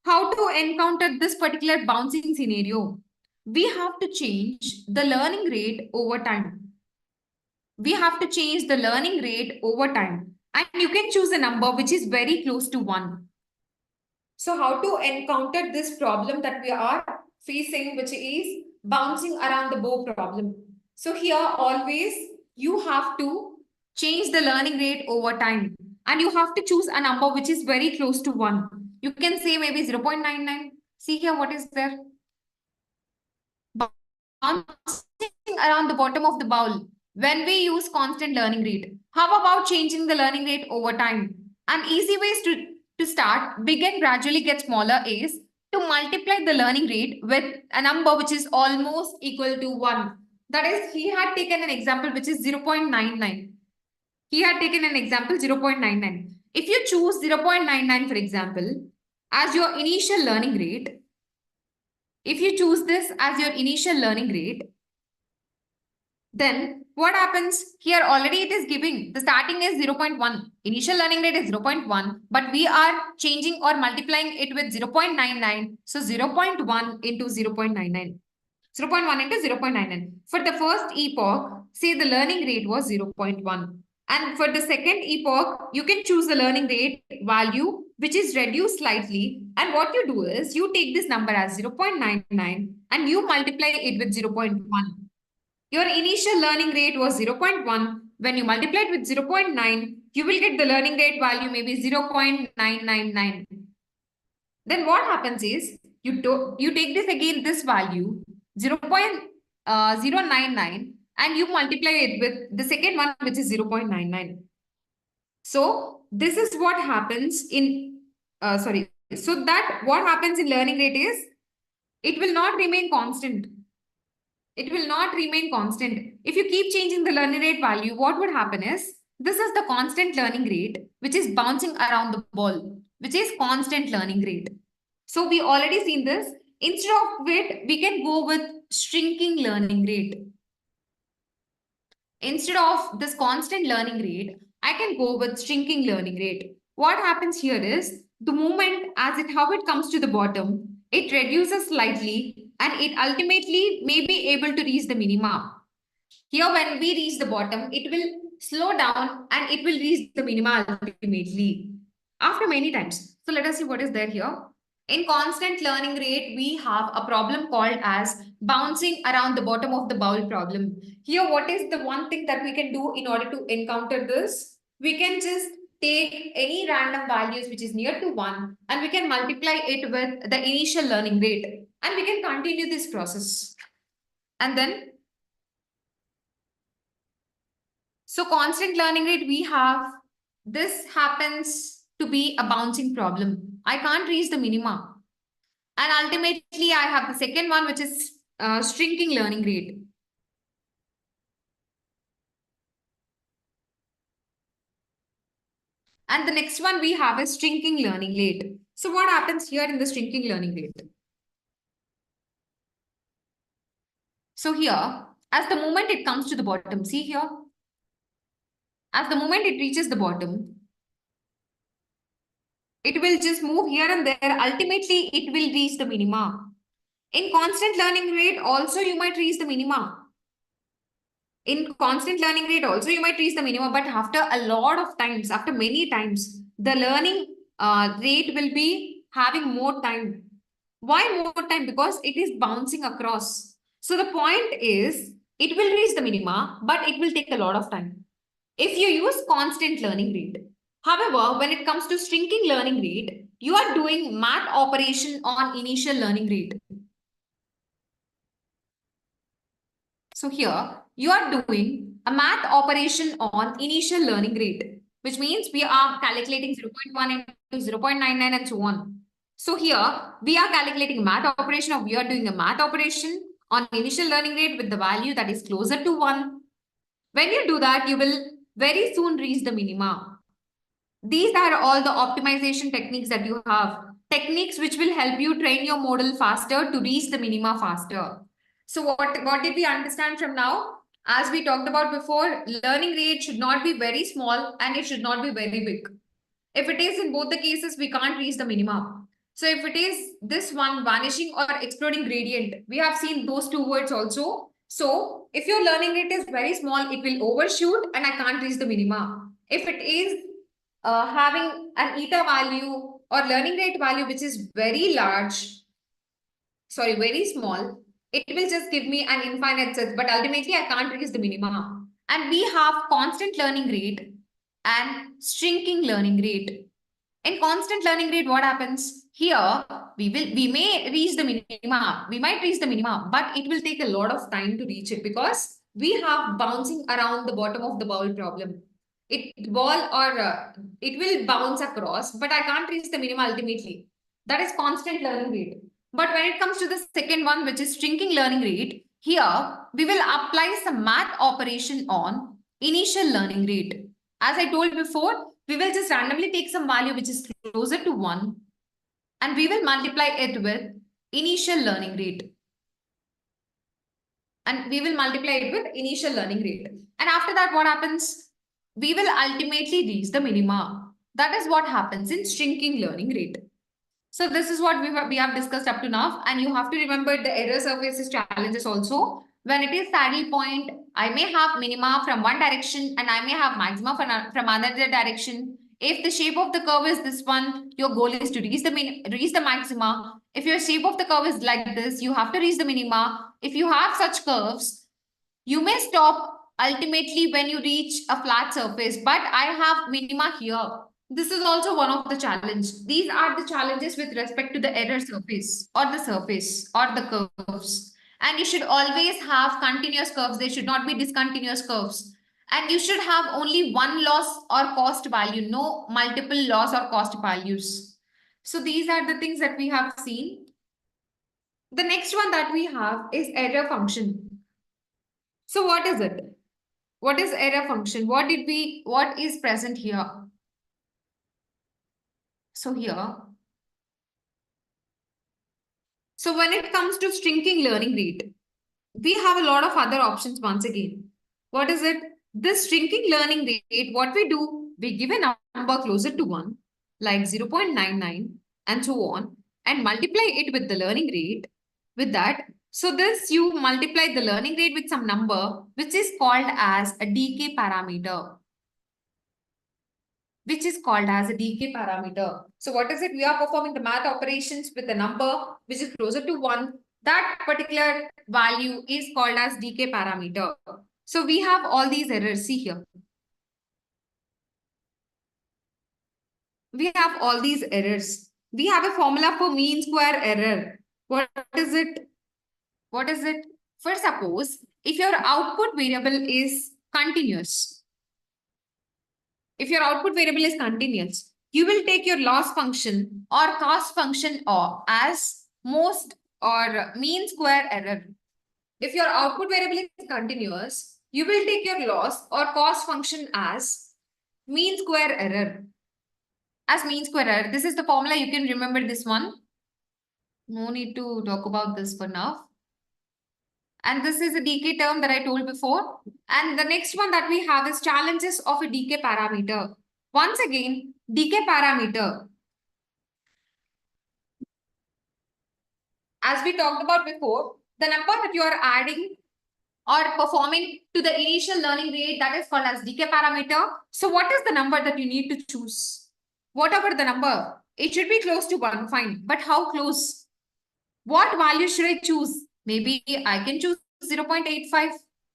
How to encounter this particular bouncing scenario? We have to change the learning rate over time. We have to change the learning rate over time. And you can choose a number which is very close to 1. So how to encounter this problem that we are facing, which is bouncing around the bow problem. So here always you have to change the learning rate over time. And you have to choose a number which is very close to 1. You can say maybe 0.99. See here what is there. Bouncing around the bottom of the bowl when we use constant learning rate. How about changing the learning rate over time? An easy ways to start, big and gradually get smaller is to multiply the learning rate with a number which is almost equal to 1. That is, he had taken an example which is 0.99. He had taken an example 0.99. If you choose 0.99, for example, as your initial learning rate, if you choose this as your initial learning rate, then what happens? Here already it is giving, the starting is 0.1. Initial learning rate is 0.1, but we are changing or multiplying it with 0.99. So 0.1 into 0.99. 0.1 into 0.99. For the first epoch, say the learning rate was 0.1. And for the second epoch, you can choose the learning rate value, which is reduced slightly. And what you do is you take this number as 0.99 and you multiply it with 0.1. Your initial learning rate was 0.1. When you multiply it with 0.9, you will get the learning rate value maybe 0.999. Then what happens is you take this again, this value 0.099, and you multiply it with the second one, which is 0.99. So this is what happens in sorry. So that what happens in learning rate is it will not remain constant. It will not remain constant. If you keep changing the learning rate value, what would happen is this is the constant learning rate, which is bouncing around the ball, which is constant learning rate. So we already seen this. Instead of it, we can go with shrinking learning rate. Instead of this constant learning rate, I can go with shrinking learning rate. What happens here is the moment as it how it comes to the bottom, it reduces slightly and it ultimately may be able to reach the minima. Here when we reach the bottom, it will slow down and it will reach the minima ultimately after many times. So let us see what is there here. In constant learning rate, we have a problem called as bouncing around the bottom of the bowl problem. Here, what is the one thing that we can do in order to encounter this? We can just take any random values which is near to 1 and we can multiply it with the initial learning rate and we can continue this process. And then, so constant learning rate we have, this happens to be a bouncing problem. I can't reach the minima. And ultimately, I have the second one, which is shrinking learning rate. And the next one we have is shrinking learning rate. So what happens here in the shrinking learning rate? So here, as the moment it comes to the bottom, see here, as the moment it reaches the bottom, it will just move here and there. Ultimately, it will reach the minima. In constant learning rate, also you might reach the minima. In constant learning rate also you might reach the minimum, but after a lot of times, after many times, the learning rate will be having more time. Why more time? Because it is bouncing across. So the point is it will reach the minima, but it will take a lot of time if you use constant learning rate. However, when it comes to shrinking learning rate, you are doing math operation on initial learning rate. So here you are doing a math operation on initial learning rate, which means we are calculating 0.1 into 0.99 and so on. So here we are calculating math operation, or we are doing a math operation on initial learning rate with the value that is closer to 1. When you do that, you will very soon reach the minima. These are all the optimization techniques that you have. Techniques which will help you train your model faster to reach the minima faster. So what did we understand from now? As we talked about before, learning rate should not be very small and it should not be very big. If it is in both the cases, we can't reach the minimum. So if it is this one, vanishing or exploding gradient, we have seen those two words also. So if your learning rate is very small, it will overshoot and I can't reach the minima. If it is having an eta value or learning rate value which is very large, sorry, very small, it will just give me an infinite set, but ultimately I can't reach the minimum. And we have constant learning rate and shrinking learning rate. In constant learning rate, what happens? Here, we may reach the minima. We might reach the minima, but it will take a lot of time to reach it because we have bouncing around the bottom of the bowl problem. It will bounce across, but I can't reach the minima ultimately. That is constant learning rate. But when it comes to the second one, which is shrinking learning rate, here we will apply some math operation on initial learning rate. As I told before, we will just randomly take some value which is closer to 1 and we will multiply it with initial learning rate. And we will multiply it with initial learning rate. And after that, what happens? We will ultimately reach the minima. That is what happens in shrinking learning rate. So this is what we have discussed up to now. And you have to remember the error surfaces challenges also. When it is saddle point, I may have minima from one direction and I may have maxima from another direction. If the shape of the curve is this one, your goal is to reach the maxima. If your shape of the curve is like this, you have to reach the minima. If you have such curves, you may stop ultimately when you reach a flat surface, but I have minima here. This is also one of the challenge. These are the challenges with respect to the error surface or the curves. And you should always have continuous curves. They should not be discontinuous curves. And you should have only one loss or cost value, no multiple loss or cost values. So these are the things that we have seen. The next one that we have is error function. So what is it? What is error function? What is present here? So here, so when it comes to shrinking learning rate, we have a lot of other options once again. What is it? This shrinking learning rate, what we do, we give a number closer to 1, like 0.99 and so on, and multiply it with the learning rate with that. So this you multiply the learning rate with some number, which is called as a decay parameter. Which is called as a decay parameter. So what is it? We are performing the math operations with a number which is closer to 1. That particular value is called as decay parameter. So we have all these errors. See here. We have all these errors. We have a formula for mean square error. What is it? What is it? For suppose if your output variable is continuous, if your output variable is continuous, you will take your loss function or cost function or as most or mean square error. If your output variable is continuous, you will take your loss or cost function as mean square error. As mean square error. This is the formula. You can remember this one. No need to talk about this for now. And this is a decay term that I told before. And the next one that we have is challenges of a decay parameter. Once again, decay parameter. As we talked about before, the number that you are adding or performing to the initial learning rate, that is called as decay parameter. So what is the number that you need to choose? Whatever the number, it should be close to 1, fine. But how close? What value should I choose? Maybe I can choose 0.85,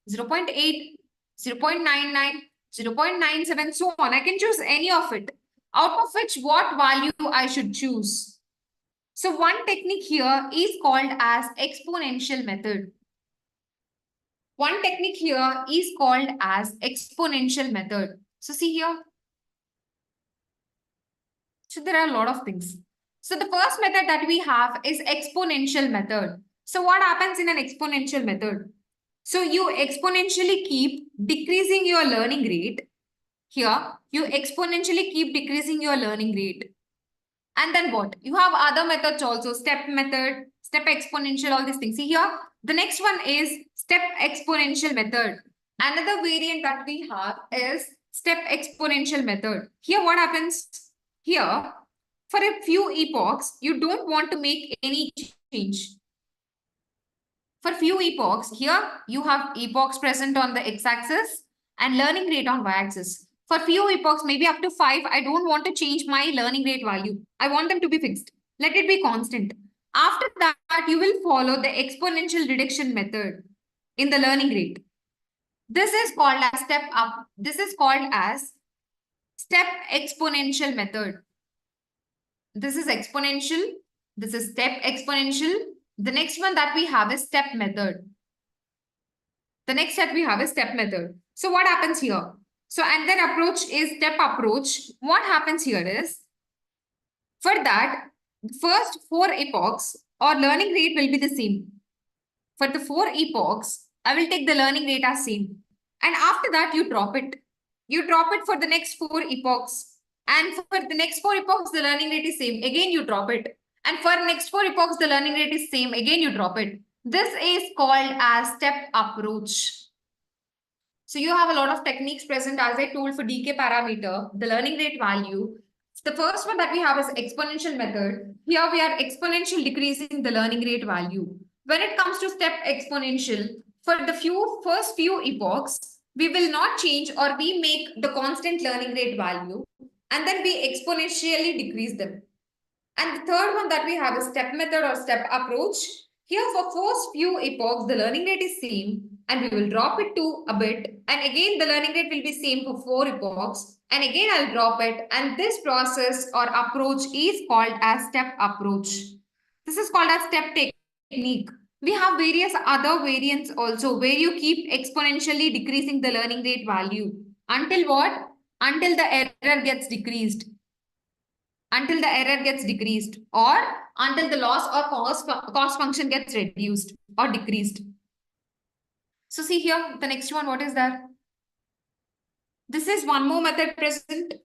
0.8, 0.99, 0.97, so on. I can choose any of it. Out of which, what value I should choose? So one technique here is called as exponential method. One technique here is called as exponential method. So see here. So there are a lot of things. So the first method that we have is exponential method. So what happens in an exponential method? So you exponentially keep decreasing your learning rate. Here, you exponentially keep decreasing your learning rate. And then what? You have other methods also, step method, step exponential, all these things. See here, the next one is step exponential method. Another variant that we have is step exponential method. Here, what happens? Here, for a few epochs, you don't want to make any change. For few epochs, here you have epochs present on the x-axis and learning rate on y-axis. For few epochs, maybe up to 5, I don't want to change my learning rate value. I want them to be fixed. Let it be constant. After that, you will follow the exponential reduction method in the learning rate. This is called as step up. This is called as step exponential method. This is exponential. This is step exponential. The next one that we have is step method. The next step we have is step method. So what happens here? So and then approach is step approach. What happens here is, for that, first 4 epochs or learning rate will be the same. For the 4 epochs, I will take the learning rate as same. And after that, you drop it. You drop it for the next 4 epochs. And for the next 4 epochs, the learning rate is same. Again, you drop it. And for next 4 epochs, the learning rate is same. Again, you drop it. This is called as step approach. So you have a lot of techniques present, as I told, for decay parameter, the learning rate value. The first one that we have is exponential method. Here we are exponential decreasing the learning rate value. When it comes to step exponential, for the first few epochs, we will not change or we make the constant learning rate value, and then we exponentially decrease them. And the third one that we have is step method or step approach. Here for first few epochs, the learning rate is same and we will drop it to a bit. And again, the learning rate will be same for 4 epochs. and again I'll drop it. And this process or approach is called as step approach. This is called as step technique. We have various other variants also where you keep exponentially decreasing the learning rate value. Until what? Until the error gets decreased. Until the error gets decreased or until the loss or cost function gets reduced or decreased. So see here, the next one, what is that? This is one more method present.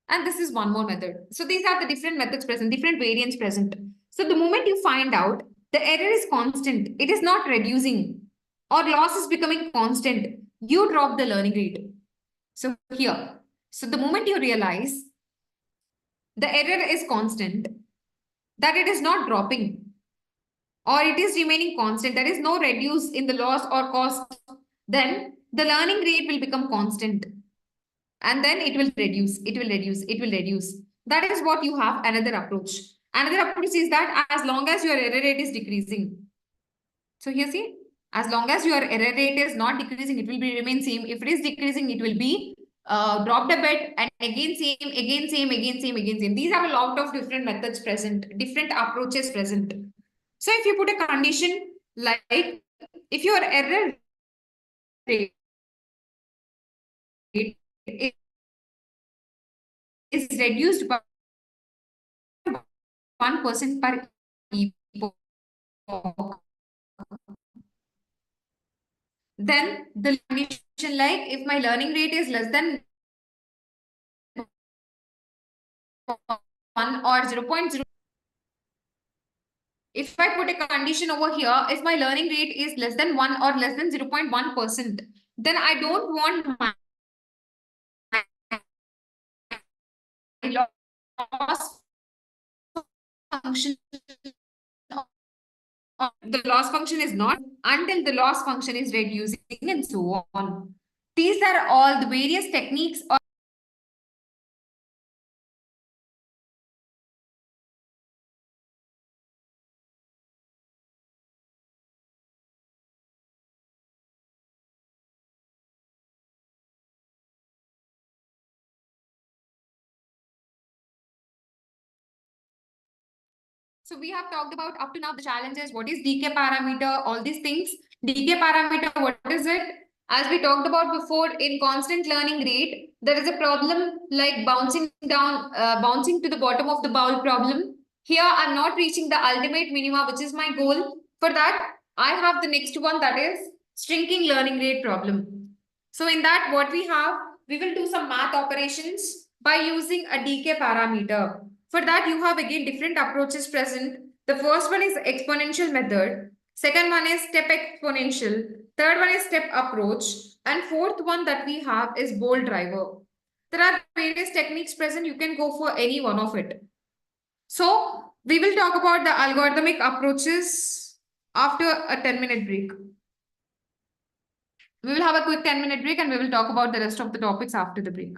And this is one more method. So these are the different methods present, different variants present. So the moment you find out the error is constant, it is not reducing or loss is becoming constant, you drop the learning rate. So here, so the moment you realize the error is constant, that it is not dropping or it is remaining constant, there is no reduce in the loss or cost, then the learning rate will become constant. And then it will reduce, it will reduce, it will reduce. That is what you have another approach. Another approach is that as long as your error rate is decreasing. So here see, as long as your error rate is not decreasing, it will be remain same. If it is decreasing, it will be dropped a bit and again same, again same, again same, again same. These have a lot of different methods present, different approaches present. So if you put a condition like if your error rate is reduced by 1% per epoch, then the condition like if my learning rate is less than 1 or 0.0, if I put a condition over here, if my learning rate is less than 1 or less than 0.1%, then I don't want my loss function, the loss function is not until the loss function is reducing and so on. These are all the various techniques or so we have talked about up to now the challenges. What is DK parameter? All these things. DK parameter, what is it? As we talked about before, in constant learning rate, there is a problem like bouncing down, bouncing to the bottom of the bowl problem. Here, I'm not reaching the ultimate minima, which is my goal. For that, I have the next one that is shrinking learning rate problem. So in that, what we will do some math operations by using a DK parameter. For that, you have again different approaches present. The first one is exponential method. Second one is step exponential. Third one is step approach. And fourth one that we have is bold driver. There are various techniques present. You can go for any one of it. So we will talk about the algorithmic approaches after a 10-minute break. We will have a quick 10-minute break and we will talk about the rest of the topics after the break.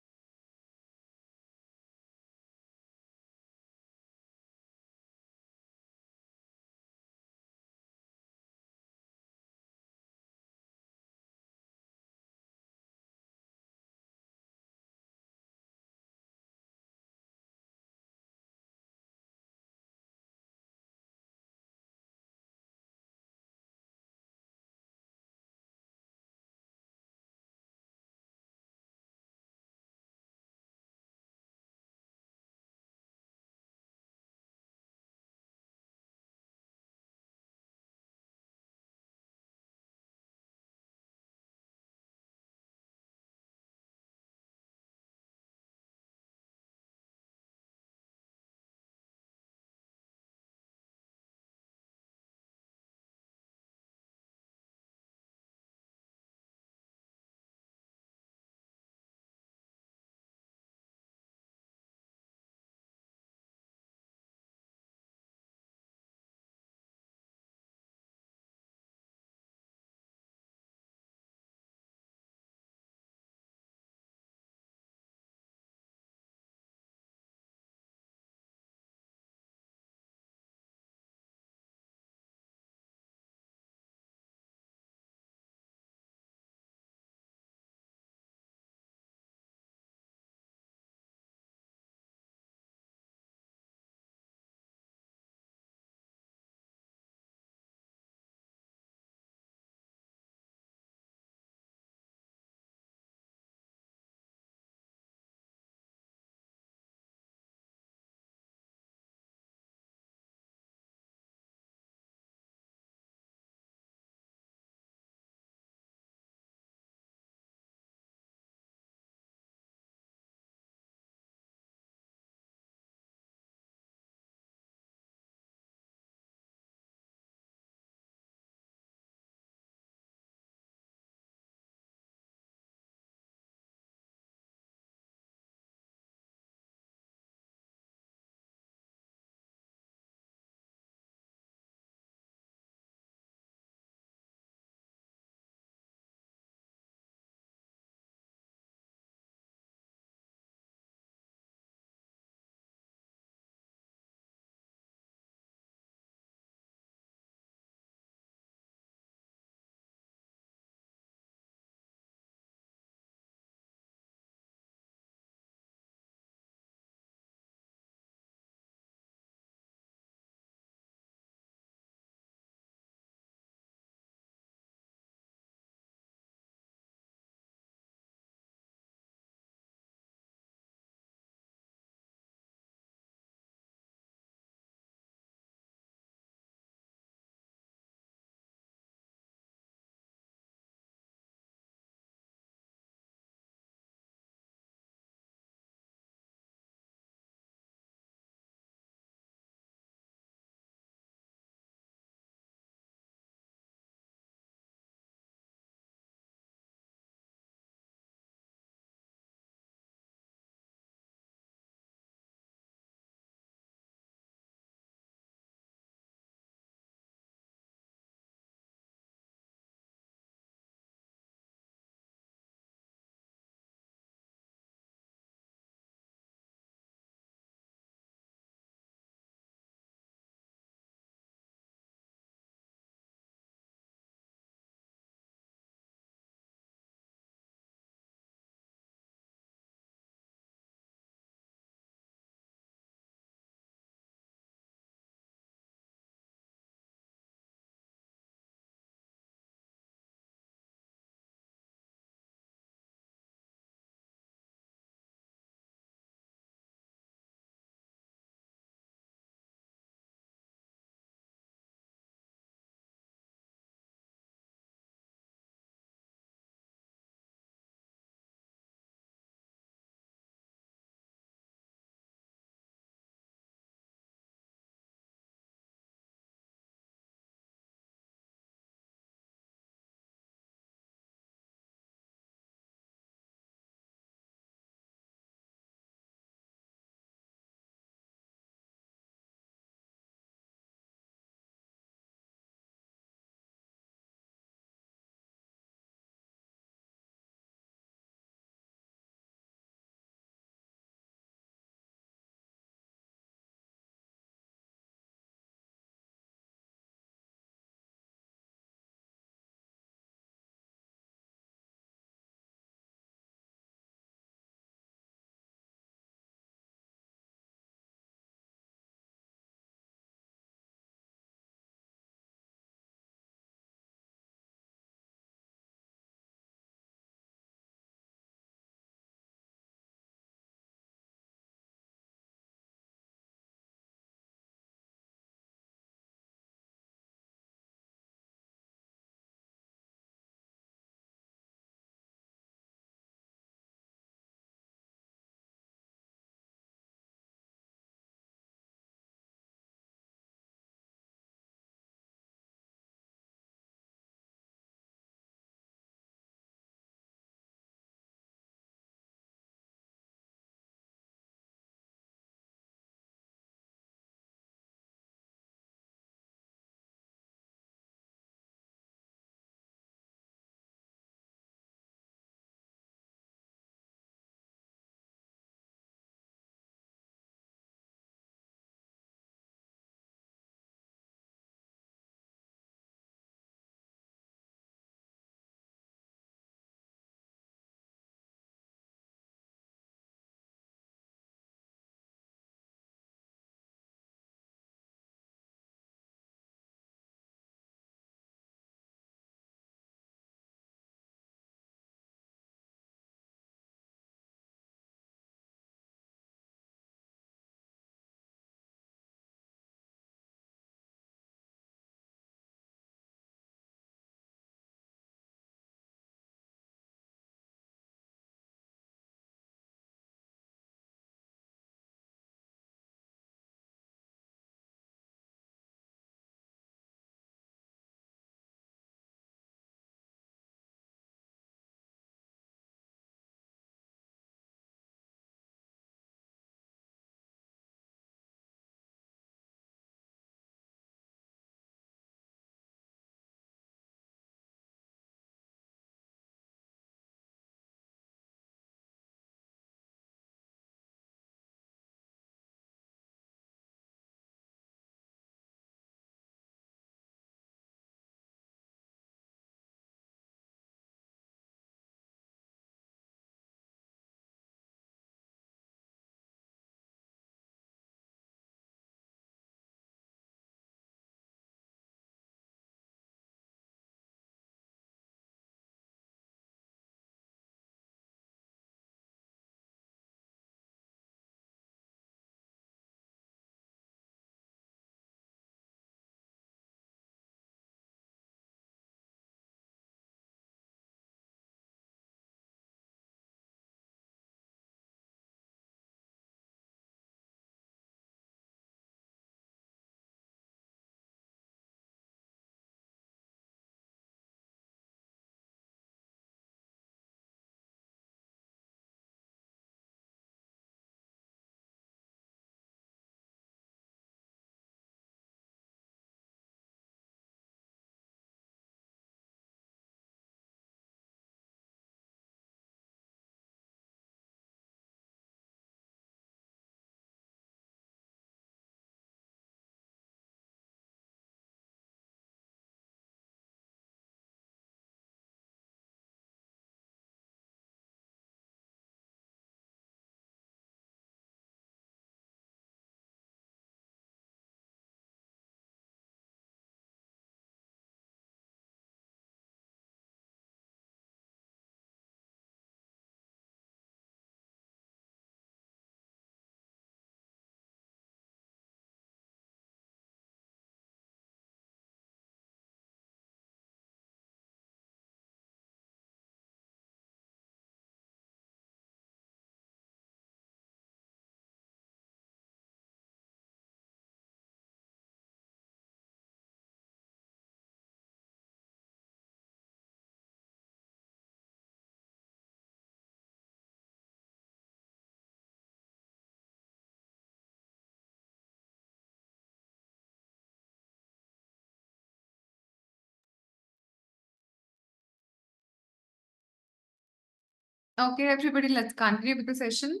Okay, everybody, let's continue with the session.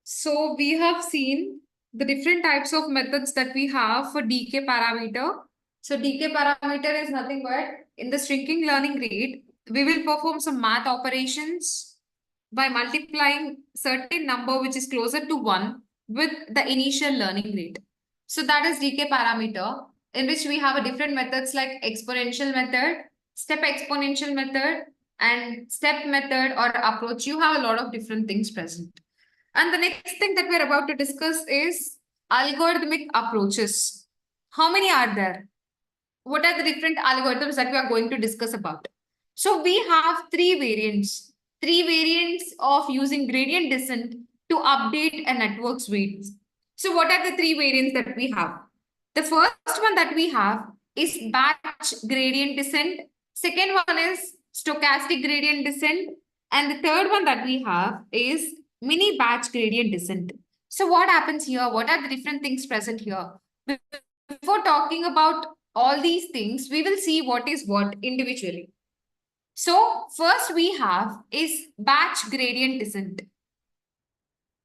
So we have seen the different types of methods that we have for decay parameter. So decay parameter is nothing but in the shrinking learning rate, we will perform some math operations by multiplying certain number which is closer to 1 with the initial learning rate. So that is decay parameter, in which we have a different methods like exponential method, step exponential method, and step method or approach. You have a lot of different things present. And the next thing that we're about to discuss is algorithmic approaches. How many are there? What are the different algorithms that we are going to discuss about? So we have three variants of using gradient descent to update a network's weights. So what are the three variants that we have? The first one that we have is batch gradient descent. Second one is stochastic gradient descent. And the third one that we have is mini batch gradient descent. So what happens here? What are the different things present here? Before talking about all these things, we will see what is what individually. So first we have is batch gradient descent.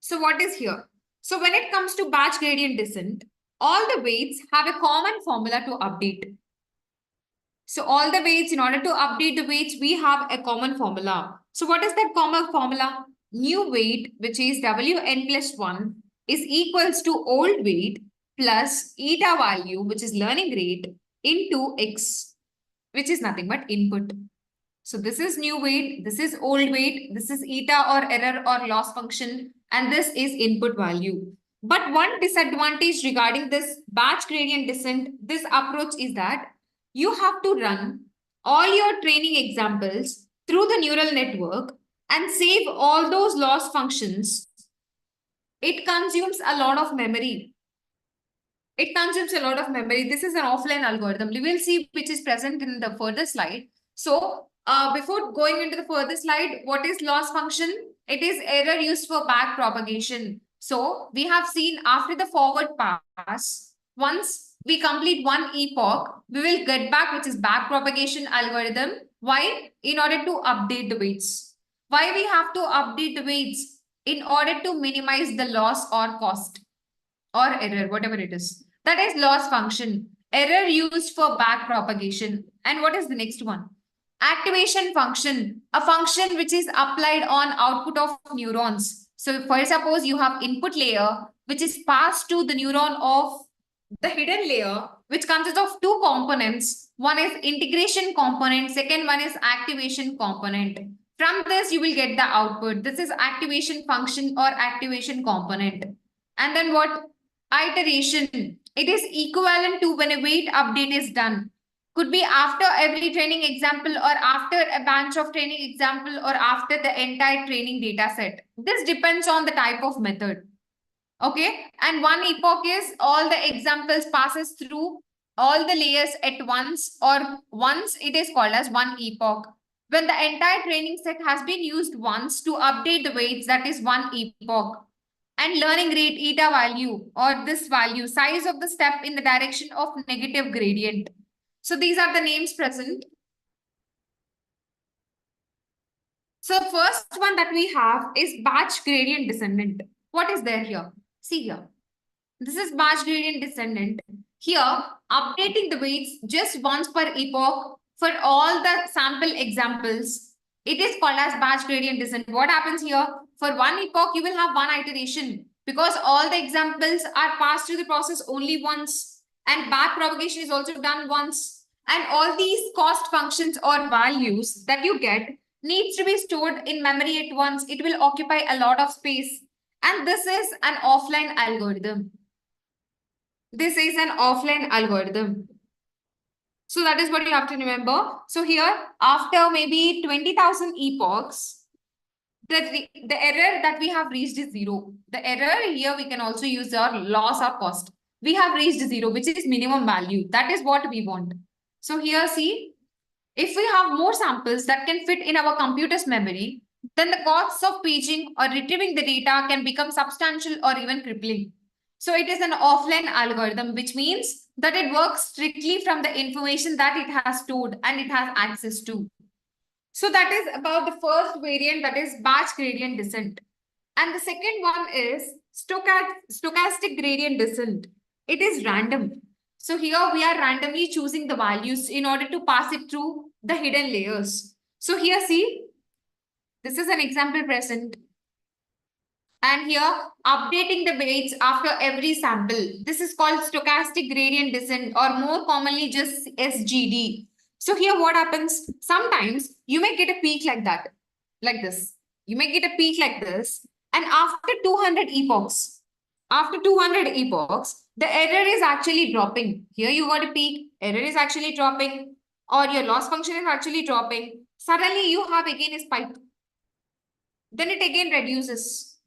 So what is here? So when it comes to batch gradient descent, all the weights have a common formula to update. So all the weights, in order to update the weights, we have a common formula. So what is that common formula? New weight, which is Wn plus 1, is equals to old weight plus eta value, which is learning rate, into x, which is nothing but input. So this is new weight, this is old weight, this is eta or error or loss function, and this is input value. But one disadvantage regarding this batch gradient descent, this approach is that you have to run all your training examples through the neural network and save all those loss functions. It consumes a lot of memory. This is an offline algorithm. We will see which is present in the further slide. So before going into the further slide, what is loss function? It is error used for back propagation. So we have seen after the forward pass, once we complete one epoch, we will get back, which is back propagation algorithm. Why? In order to update the weights. Why we have to update the weights? In order to minimize the loss or cost or error, whatever it is. That is loss function. Error used for back propagation. And what is the next one? Activation function, a function which is applied on output of neurons. So for suppose you have input layer, which is passed to the neuron of the hidden layer, which consists of two components. One is integration component, second one is activation component. From this, you will get the output. This is activation function or activation component. And then what? Iteration. It is equivalent to when a weight update is done. Could be after every training example or after a bunch of training example or after the entire training data set. This depends on the type of method. Okay. And one epoch is all the examples passes through all the layers at once, or once it is called as one epoch. When the entire training set has been used once to update the weights, that is one epoch. And learning rate eta value or this value, size of the step in the direction of negative gradient. So these are the names present. So first one that we have is batch gradient descendant. What is there here? See here. This is batch gradient descendant. Here, updating the weights just once per epoch for all the sample examples. It is called as batch gradient descent. What happens here? For one epoch, you will have one iteration because all the examples are passed through the process only once, and back propagation is also done once. And all these cost functions or values that you get needs to be stored in memory at once. It will occupy a lot of space. And this is an offline algorithm. This is an offline algorithm. So that is what you have to remember. So here, after maybe 20,000 epochs, the error that we have reached is 0. The error here, we can also use our loss or cost. We have reached 0, which is minimum value. That is what we want. So here, see, if we have more samples that can fit in our computer's memory, then the costs of paging or retrieving the data can become substantial or even crippling. So it is an offline algorithm, which means that it works strictly from the information that it has stored and it has access to. So that is about the first variant, that is batch gradient descent. And the second one is stochastic gradient descent. It is random. So here we are randomly choosing the values in order to pass it through the hidden layers. So here see, this is an example present. And here updating the weights after every sample. This is called stochastic gradient descent, or more commonly just SGD. So here what happens? Sometimes you may get a peak like that, like this. You may get a peak like this. And after 200 epochs, the error is actually dropping. Here you got a peak, error is actually dropping, or your loss function is actually dropping. Suddenly you have again a spike. Then it again reduces.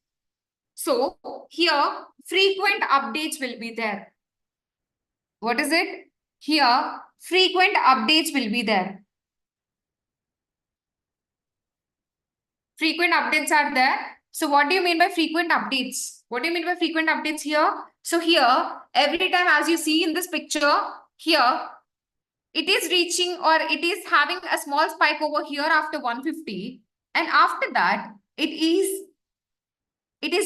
So here frequent updates will be there. What is it? Here frequent updates will be there. Frequent updates are there. So what do you mean by frequent updates? What do you mean by frequent updates here? So here, every time as you see in this picture, here, it is reaching or it is having a small spike over here after 150. And after that, it is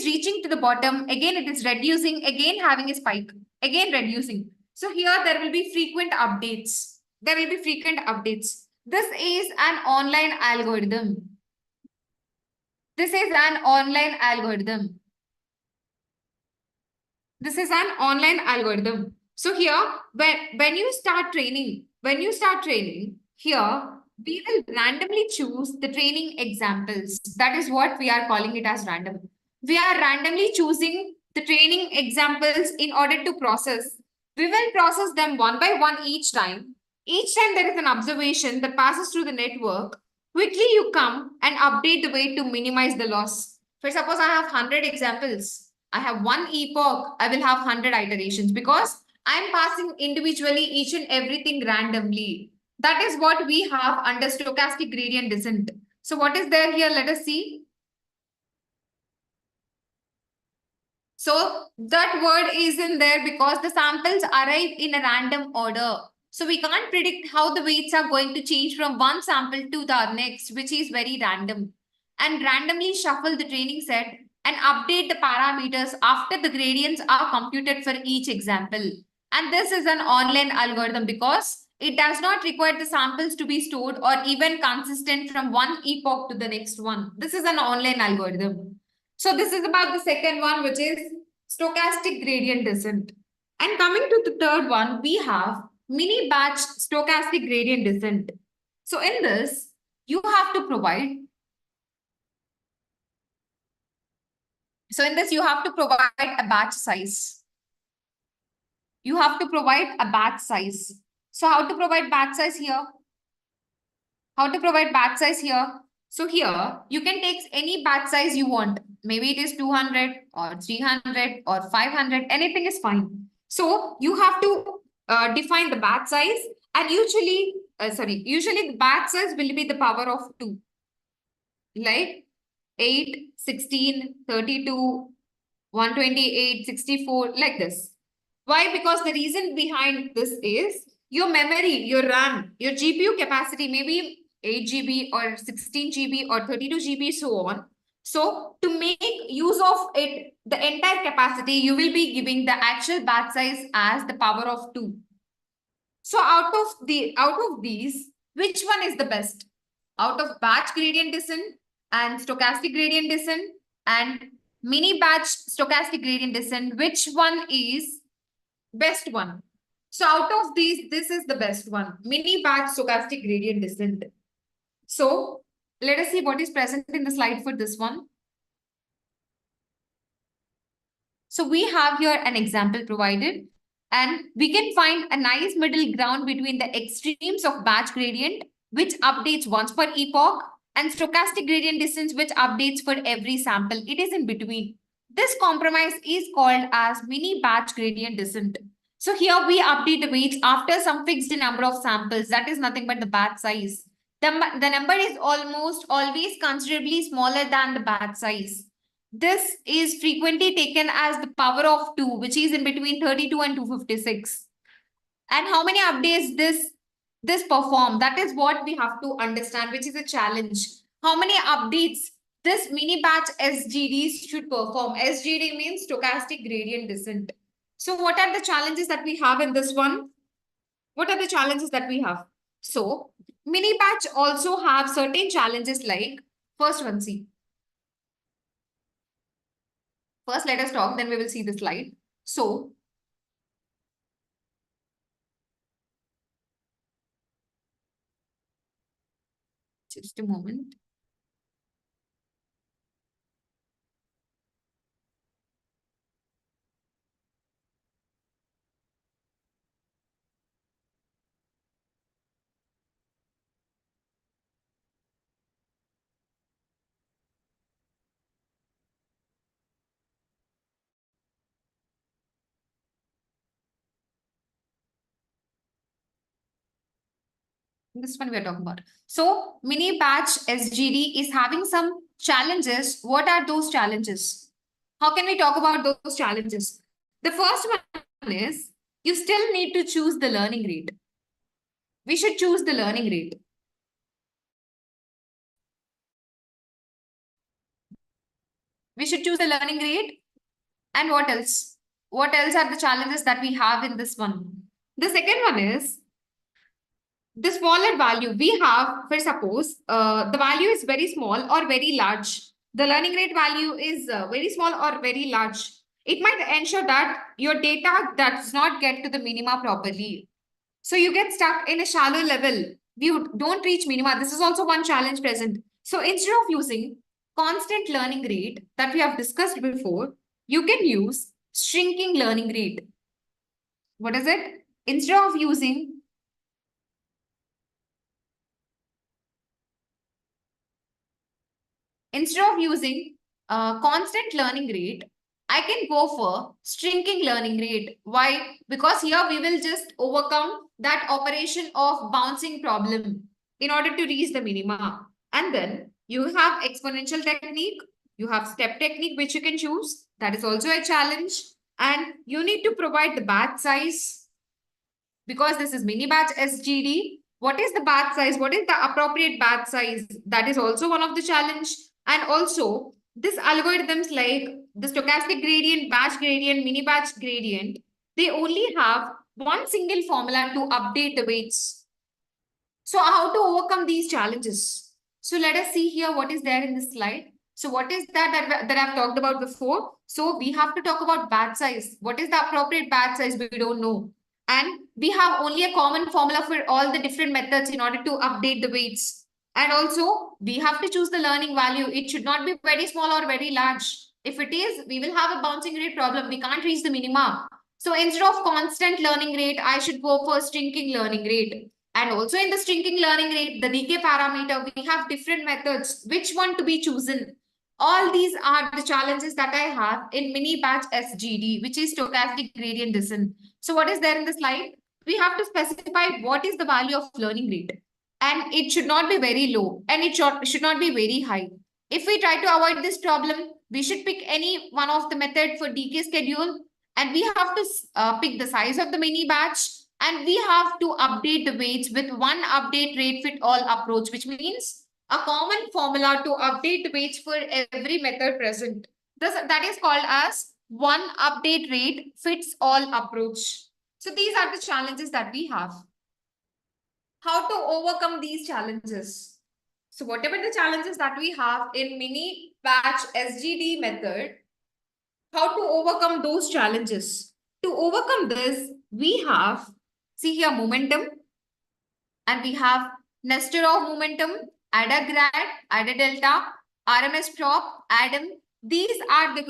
reaching to the bottom. Again, it is reducing, again having a spike, again reducing. So here there will be frequent updates. There will be frequent updates. This is an online algorithm. This is an online algorithm. This is an online algorithm. So here, when you start training, here, we will randomly choose the training examples. That is what we are calling it as random. We are randomly choosing the training examples in order to process. We will process them one by one each time. Each time there is an observation that passes through the network, quickly you come and update the weight to minimize the loss. For suppose I have 100 examples. I have one epoch, I will have 100 iterations because I am passing individually each and everything randomly. That is what we have under stochastic gradient descent. So what is there here? Let us see. So that word is in there because the samples arrive in a random order. So we can't predict how the weights are going to change from one sample to the next, which is very random. And randomly shuffle the training set and update the parameters after the gradients are computed for each example. And this is an online algorithm because it does not require the samples to be stored or even consistent from one epoch to the next one. This is an online algorithm. So this is about the second one, which is stochastic gradient descent. And coming to the third one, we have mini batch stochastic gradient descent. So in this, you have to provide. So in this, you have to provide a batch size. You have to provide a batch size. So how to provide batch size here? How to provide batch size here? So here, you can take any batch size you want. Maybe it is 200 or 300 or 500. Anything is fine. So you have to define the batch size. And usually the batch size will be the power of 2. Like 8, 16, 32, 128, 64, like this. Why? Because the reason behind this is your memory, your RAM, your GPU capacity, maybe 8 GB or 16 GB or 32 GB, so on. So to make use of it, the entire capacity, you will be giving the actual batch size as the power of 2. So out of these, which one is the best? Out of batch gradient descent and stochastic gradient descent and mini batch stochastic gradient descent, which one is best one? So out of these, this is the best one, mini batch stochastic gradient descent. So let us see what is present in the slide for this one. So we have here an example provided, and we can find a nice middle ground between the extremes of batch gradient, which updates once per epoch, and stochastic gradient descent, which updates for every sample. It is in between. This compromise is called as mini batch gradient descent. So here we update the weights after some fixed number of samples. That is nothing but the batch size. The number is almost always considerably smaller than the batch size. This is frequently taken as the power of 2, which is in between 32 and 256. And how many updates this this perform? That is what we have to understand, which is a challenge. How many updates this mini batch SGDs should perform? SGD means stochastic gradient descent. So what are the challenges that we have in this one? What are the challenges that we have? So mini batch also have certain challenges like, first one, see. First, let us talk, then we will see the slide. So just a moment. This one we are talking about. So mini batch SGD is having some challenges. What are those challenges? How can we talk about those challenges? The first one is you still need to choose the learning rate. We should choose the learning rate. We should choose the learning rate. And what else? What else are the challenges that we have in this one? The second one is the smaller value we have, for suppose the value is very small or very large. The learning rate value is very small or very large. It might ensure that your data does not get to the minima properly. So you get stuck in a shallow level. You don't reach minima. This is also one challenge present. So instead of using constant learning rate that we have discussed before, you can use shrinking learning rate. What is it? Instead of using constant learning rate, I can go for shrinking learning rate. Why? Because here we will just overcome that operation of bouncing problem in order to reach the minima. And then you have exponential technique, you have step technique, which you can choose. That is also a challenge. And you need to provide the batch size because this is mini batch SGD. What is the batch size? What is the appropriate batch size? That is also one of the challenge. And also this algorithms like the stochastic gradient, batch gradient, mini batch gradient, they only have one single formula to update the weights. So how to overcome these challenges? So let us see here what is there in this slide. So what is that I've talked about before? So we have to talk about batch size. What is the appropriate batch size? We don't know. And we have only a common formula for all the different methods in order to update the weights. And also, we have to choose the learning value. It should not be very small or very large. If it is, we will have a bouncing rate problem. We can't reach the minima. So instead of constant learning rate, I should go for shrinking learning rate. And also in the shrinking learning rate, the decay parameter, we have different methods. Which one to be chosen? All these are the challenges that I have in mini batch SGD, which is stochastic gradient descent. So what is there in the slide? We have to specify what is the value of learning rate. And it should not be very low and it should not be very high. If we try to avoid this problem, we should pick any one of the method for decay schedule. And we have to pick the size of the mini batch. And we have to update the weights with one update rate fit all approach, which means a common formula to update the weights for every method present. That is called as one update rate fits all approach. So these are the challenges that we have. How to overcome these challenges? So whatever the challenges that we have in mini batch SGD method, how to overcome those challenges? To overcome this, we have, see here, momentum, and we have nested of momentum, ADA grad, ADA delta, RMS prop, ADAM. These are the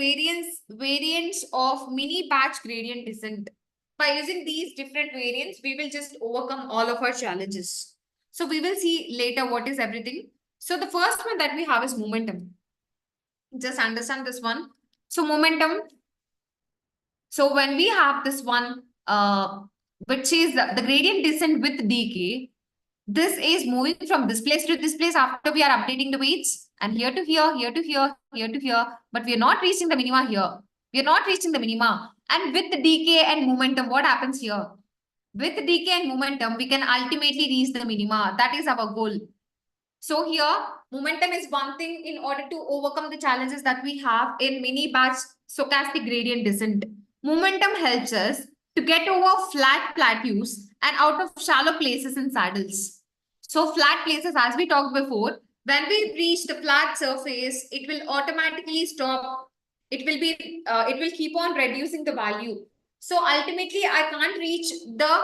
variants of mini batch gradient descent. By using these different variants, we will just overcome all of our challenges. So we will see later what is everything. So the first one that we have is momentum. Just understand this one. So momentum. So when we have this one, which is the gradient descent with decay, this is moving from this place to this place after we are updating the weights, and here to here, here to here, here to here, but we are not reaching the minima here. We are not reaching the minima. And with the decay and momentum, what happens here? with decay and momentum, we can ultimately reach the minima. That is our goal. So here, momentum is one thing in order to overcome the challenges that we have in mini batch stochastic gradient descent. Momentum helps us to get over flat plateaus and out of shallow places in saddles. So flat places, as we talked before, when we reach the flat surface, it will automatically stop. It will keep on reducing the value. So ultimately, I can't reach the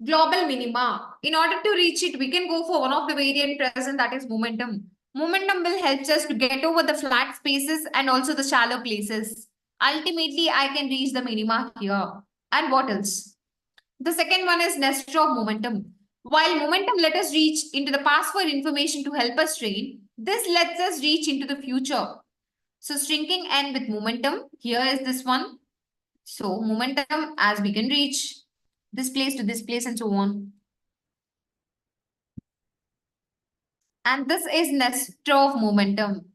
global minima. In order to reach it, we can go for one of the variant present, that is momentum. Momentum will help us to get over the flat spaces and also the shallow places. Ultimately, I can reach the minima here. And what else? The second one is nest of momentum. While momentum let us reach into the past for information to help us train, this lets us reach into the future. So shrinking n with momentum, here is this one. So momentum as we can reach this place to this place and so on. And this is nest of momentum.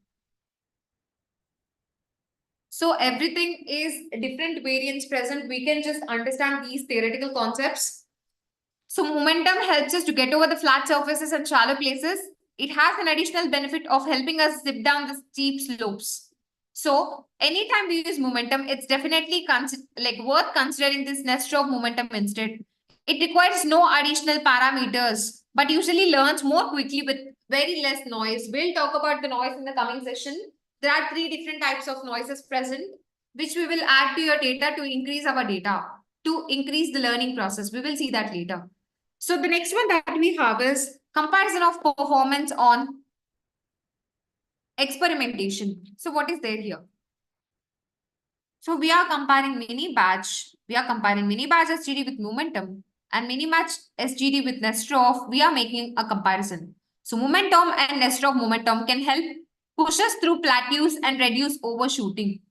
So everything is different variants present. We can just understand these theoretical concepts. So momentum helps us to get over the flat surfaces and shallow places. It has an additional benefit of helping us zip down the steep slopes. So anytime we use momentum, it's definitely worth considering this nest of momentum instead. It requires no additional parameters, but usually learns more quickly with very less noise. We'll talk about the noise in the coming session. There are 3 different types of noises present, which we will add to your data to increase our data, to increase the learning process. We will see that later. So the next one that we have is comparison of performance on experimentation. So what is there here? So we are comparing mini batch. We are comparing mini batch SGD with momentum and mini batch SGD with Nesterov. We are making a comparison. So momentum and Nesterov momentum can help push us through plateaus and reduce overshooting.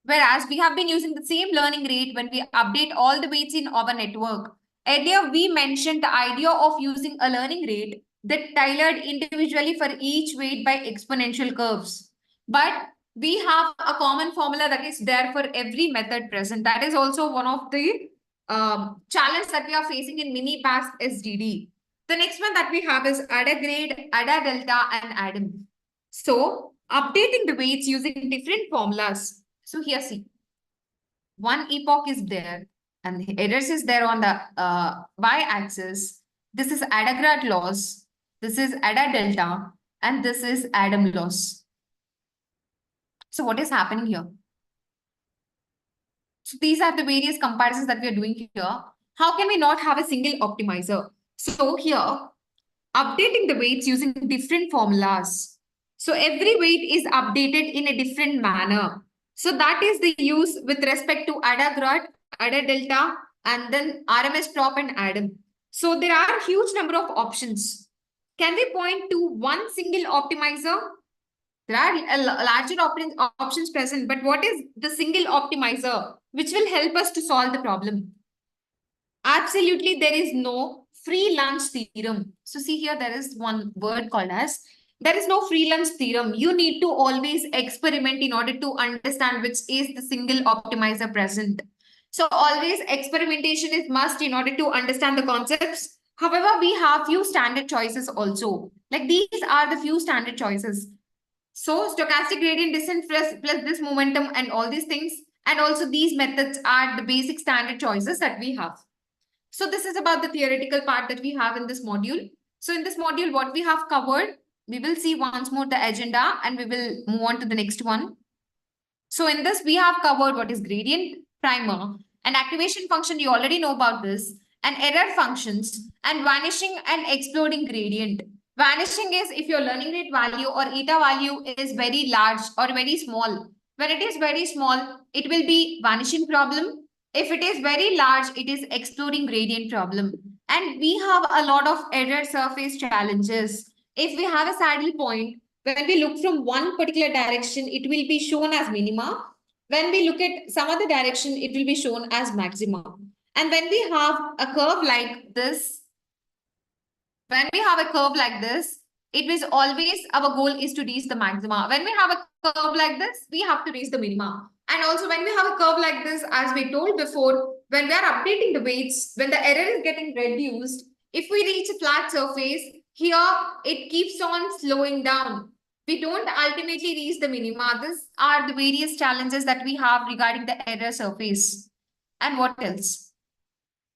Whereas we have been using the same learning rate when we update all the weights in our network. Earlier, we mentioned the idea of using a learning rate that tailored individually for each weight by exponential curves. But we have a common formula that is there for every method present. That is also one of the challenge that we are facing in mini batch SGD. The next one that we have is ADA grade, ADA delta, and ADAM. So updating the weights using different formulas. So here, see, one epoch is there and the errors is there on the y-axis. This is ADA-grad loss, this is ADA delta, and this is ADAM loss. So what is happening here? So these are the various comparisons that we are doing here. How can we not have a single optimizer? So here, updating the weights using different formulas. So every weight is updated in a different manner. So that is the use with respect to ADA grad, ADA delta, and then RMS prop and ADAM. So there are a huge number of options. Can we point to one single optimizer? There are larger options present, but what is the single optimizer which will help us to solve the problem? Absolutely, there is no free lunch theorem. So see here, there is one word called as, there is no free lunch theorem. You need to always experiment in order to understand which is the single optimizer present. So always experimentation is must in order to understand the concepts. However, we have few standard choices also. Like these are the few standard choices. So stochastic gradient descent plus this momentum and all these things. And also these methods are the basic standard choices that we have. So this is about the theoretical part that we have in this module. So in this module, what we have covered, we will see once more the agenda and we will move on to the next one. So in this, we have covered what is gradient primer, an activation function, you already know about this, and error functions, and vanishing and exploding gradient. Vanishing is if your learning rate value or eta value is very large or very small. When it is very small, it will be vanishing problem. If it is very large, it is exploding gradient problem. And we have a lot of error surface challenges. If we have a saddle point, when we look from one particular direction, it will be shown as minima. When we look at some other direction, it will be shown as maxima. And when we have a curve like this, it is always our goal is to reach the maxima. When we have a curve like this, we have to reach the minima. And also when we have a curve like this, as we told before, when we are updating the weights, when the error is getting reduced, if we reach a flat surface, here it keeps on slowing down. We don't ultimately reach the minima. These are the various challenges that we have regarding the error surface. And what else?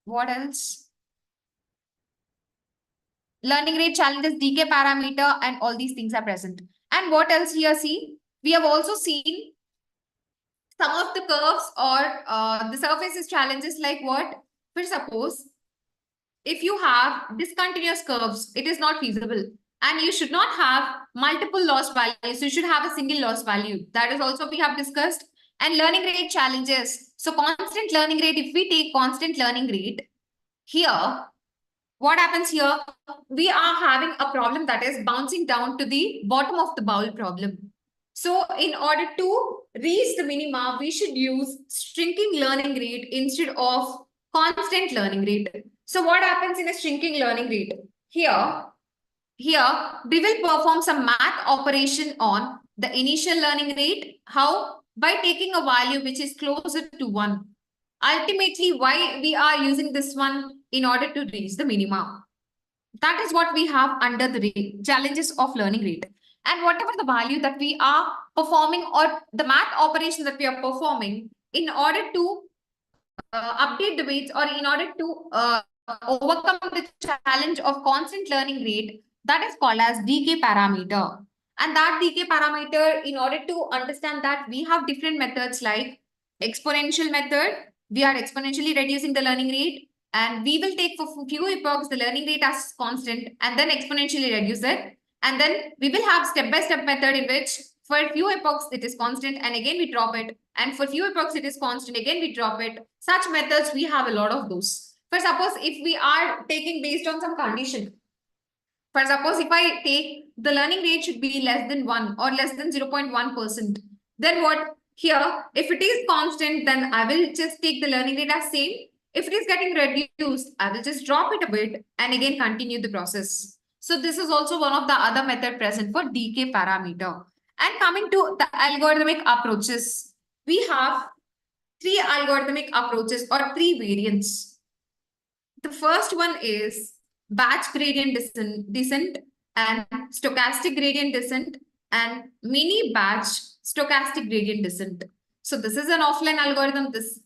What else? Learning rate challenges, decay parameter, and all these things are present. And what else here? See, we have also seen some of the curves or the surfaces challenges like what? For suppose, if you have discontinuous curves, it is not feasible. And you should not have multiple loss values. You should have a single loss value. That is also we have discussed. And learning rate challenges. So constant learning rate, if we take constant learning rate, here, what happens here? We are having a problem that is bouncing down to the bottom of the bowl problem. So in order to reach the minima, we should use shrinking learning rate instead of constant learning rate. So what happens in a shrinking learning rate? Here, we will perform some math operation on the initial learning rate. How? By taking a value which is closer to 1. Ultimately, why we are using this one? In order to reach the minima. That is what we have under the challenges of learning rate. And whatever the value that we are performing or the math operation that we are performing in order to update the weights or in order to overcome the challenge of constant learning rate, that is called as decay parameter. And that decay parameter, in order to understand that, we have different methods like exponential method. We are exponentially reducing the learning rate, and we will take for few epochs the learning rate as constant and then exponentially reduce it. And then we will have step-by-step method in which for a few epochs it is constant and again we drop it. And for few epochs it is constant, again we drop it. Such methods, we have a lot of those. For suppose if we are taking based on some condition, for suppose if I take the learning rate should be less than 1 or less than 0.1%, then what? Here, if it is constant, then I will just take the learning rate as same. If it is getting reduced, I will just drop it a bit and again continue the process. So this is also one of the other method present for decay parameter. And coming to the algorithmic approaches, we have 3 algorithmic approaches or 3 variants. The first one is batch gradient descent and stochastic gradient descent and mini batch stochastic gradient descent. So this is an offline algorithm. This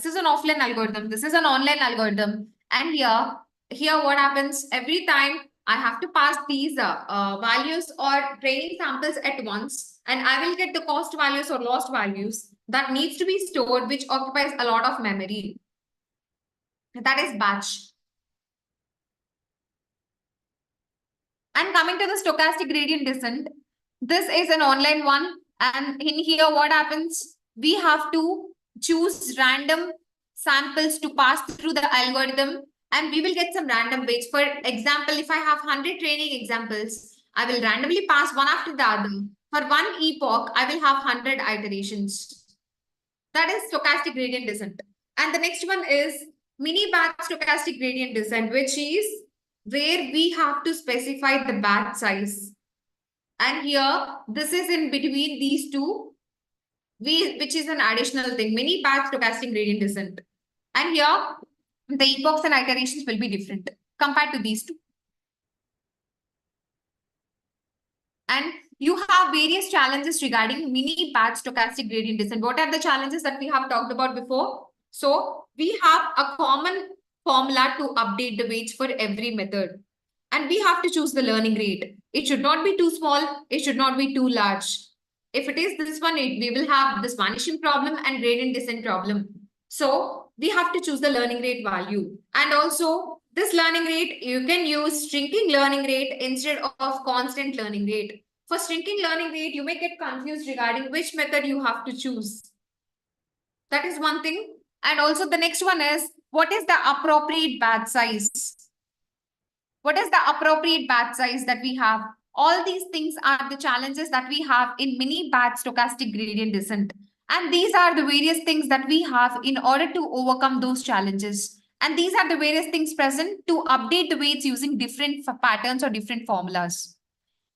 is an offline algorithm. This is an online algorithm. And here what happens every time I have to pass these values or training samples at once, and I will get the cost values or lost values that needs to be stored, which occupies a lot of memory. That is batch. And coming to the stochastic gradient descent, this is an online one. And in here, what happens? We have to choose random samples to pass through the algorithm, and we will get some random weights. For example, if I have 100 training examples, I will randomly pass one after the other. For one epoch, I will have 100 iterations. That is stochastic gradient descent. And the next one is mini batch stochastic gradient descent, which is where we have to specify the batch size. And here, this is in between these two, which is an additional thing, mini batch stochastic gradient descent. And here, the epochs and iterations will be different compared to these two. And you have various challenges regarding mini batch stochastic gradient descent. What are the challenges that we have talked about before? So we have a common formula to update the weights for every method. And we have to choose the learning rate. It should not be too small. It should not be too large. If it is this one, we will have this vanishing problem and gradient descent problem. So we have to choose the learning rate value. And also this learning rate, you can use shrinking learning rate instead of constant learning rate. For shrinking learning rate, you may get confused regarding which method you have to choose. That is one thing. And also the next one is, what is the appropriate batch size? What is the appropriate batch size that we have? All these things are the challenges that we have in mini batch stochastic gradient descent. And these are the various things that we have in order to overcome those challenges. And these are the various things present to update the weights using different patterns or different formulas.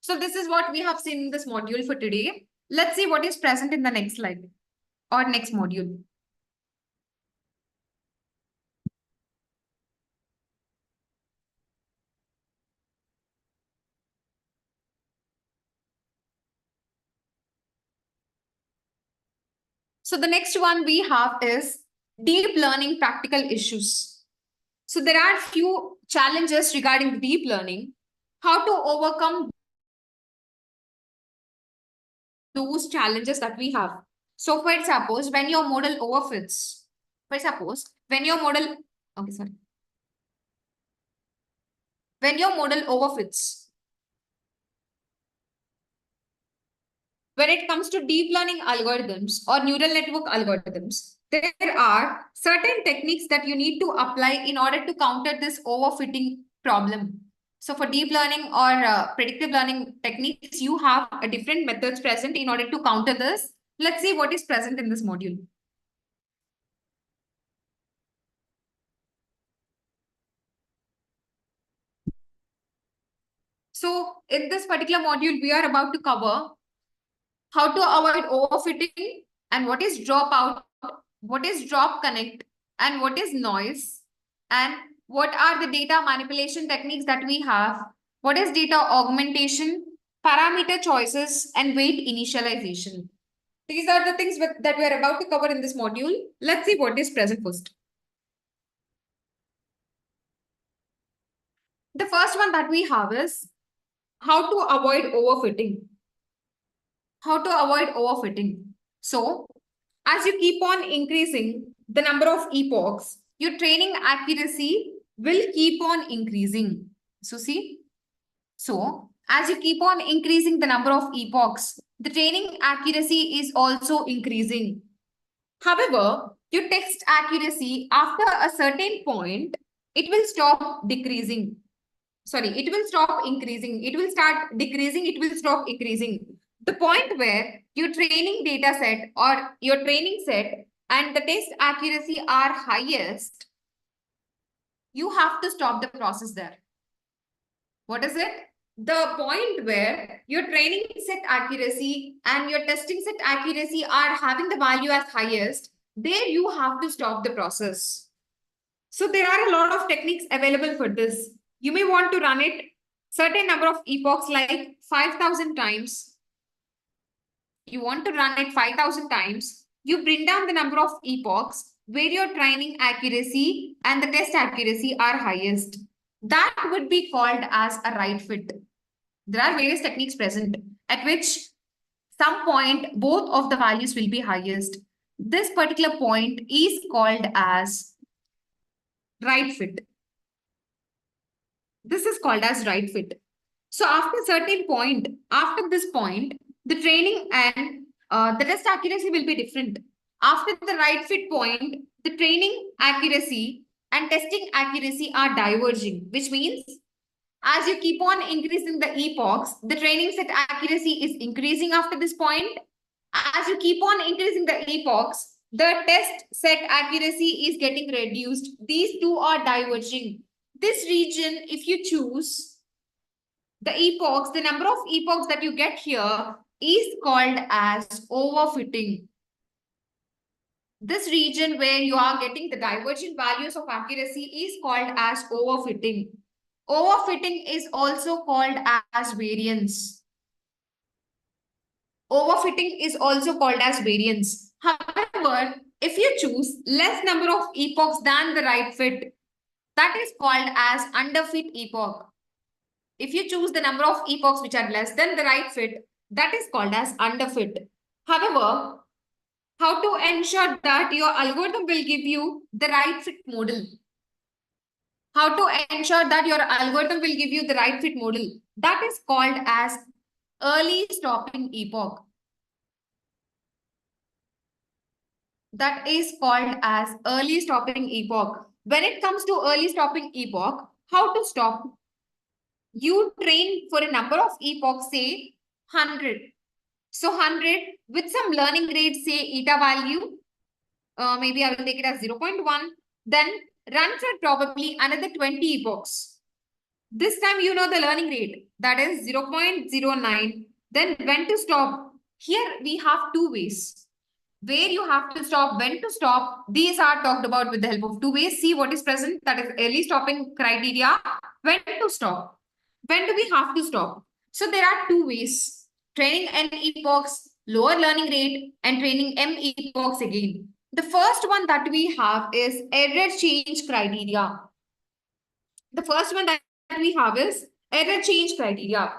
So this is what we have seen in this module for today. Let's see what is present in the next slide or next module. So the next one we have is deep learning practical issues. So there are few challenges regarding deep learning, how to overcome those challenges that we have. So for suppose when your model overfits, for suppose when your model, okay, sorry. When your model overfits, when it comes to deep learning algorithms or neural network algorithms, there are certain techniques that you need to apply in order to counter this overfitting problem. So for deep learning or predictive learning techniques, you have a different methods present in order to counter this. Let's see what is present in this module. So in this particular module, we are about to cover how to avoid overfitting and what is dropout, what is drop connect, and what is noise, and what are the data manipulation techniques that we have, what is data augmentation, parameter choices, and weight initialization. These are the things that we are about to cover in this module. Let's see what is present first. The first one that we have is how to avoid overfitting. How to avoid overfitting. So, as you keep on increasing the number of epochs, your training accuracy will keep on increasing. So, see, so as you keep on increasing the number of epochs, the training accuracy is also increasing. However, your text accuracy after a certain point, it will stop decreasing. Sorry, it will stop increasing. It will start decreasing. It will stop increasing. The point where your training data set or your training set and the test accuracy are highest, you have to stop the process there. What is it? The point where your training set accuracy and your testing set accuracy are having the value as highest, there you have to stop the process. So there are a lot of techniques available for this. You may want to run it certain number of epochs like 5,000 times. You want to run it 5,000 times. You bring down the number of epochs where your training accuracy and the test accuracy are highest. That would be called as a right fit. There are various techniques present at which some point both of the values will be highest. This particular point is called as right fit. This is called as right fit. So after a certain point, after this point, the training and the test accuracy will be different. After the right fit point, the training accuracy and testing accuracy are diverging, which means as you keep on increasing the epochs, the training set accuracy is increasing after this point. As you keep on increasing the epochs, the test set accuracy is getting reduced. These two are diverging. This region, if you choose the epochs, the number of epochs that you get here is called as overfitting. This region where you are getting the divergent values of accuracy is called as overfitting. Overfitting is also called as variance. Overfitting is also called as variance. However, if you choose less number of epochs than the right fit, that is called as underfit epoch. If you choose the number of epochs which are less than the right fit, that is called as underfit. However, how to ensure that your algorithm will give you the right fit model? How to ensure that your algorithm will give you the right fit model? That is called as early stopping epoch. That is called as early stopping epoch. When it comes to early stopping epoch, how to stop? You train for a number of epochs, say 100. So 100 with some learning rate, say eta value, maybe I will take it as 0.1. Then run for probably another 20 epochs. This time you know the learning rate, that is 0.09. Then when to stop? Here we have two ways. Where you have to stop, when to stop, these are talked about with the help of two ways. See what is present, that is early stopping criteria. When to stop? When do we have to stop? So there are two ways. Training n epochs, lower learning rate, and training M epochs again. The first one that we have is error change criteria. The first one that we have is error change criteria.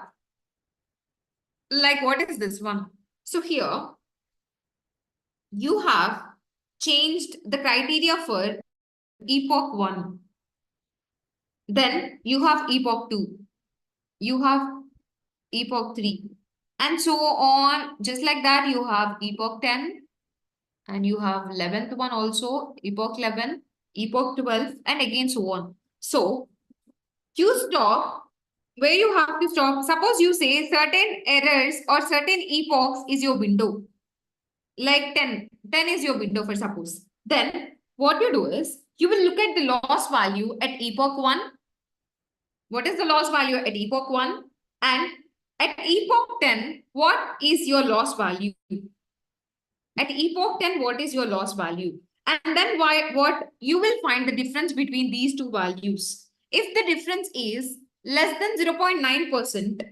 Like, what is this one? So here, you have changed the criteria for epoch 1. Then you have epoch 2. You have epoch 3. And so on. Just like that, you have epoch 10. And you have 11th one also, epoch 11, epoch 12, and again so on. So you stop where you have to stop. Suppose you say certain errors or certain epochs is your window. Like 10 is your window for suppose. Then what you do is you will look at the loss value at epoch 1. What is the loss value at epoch 1? And at epoch 10, what is your loss value? At epoch 10, what is your loss value? And then what you will find the difference between these two values. If the difference is less than 0.9%,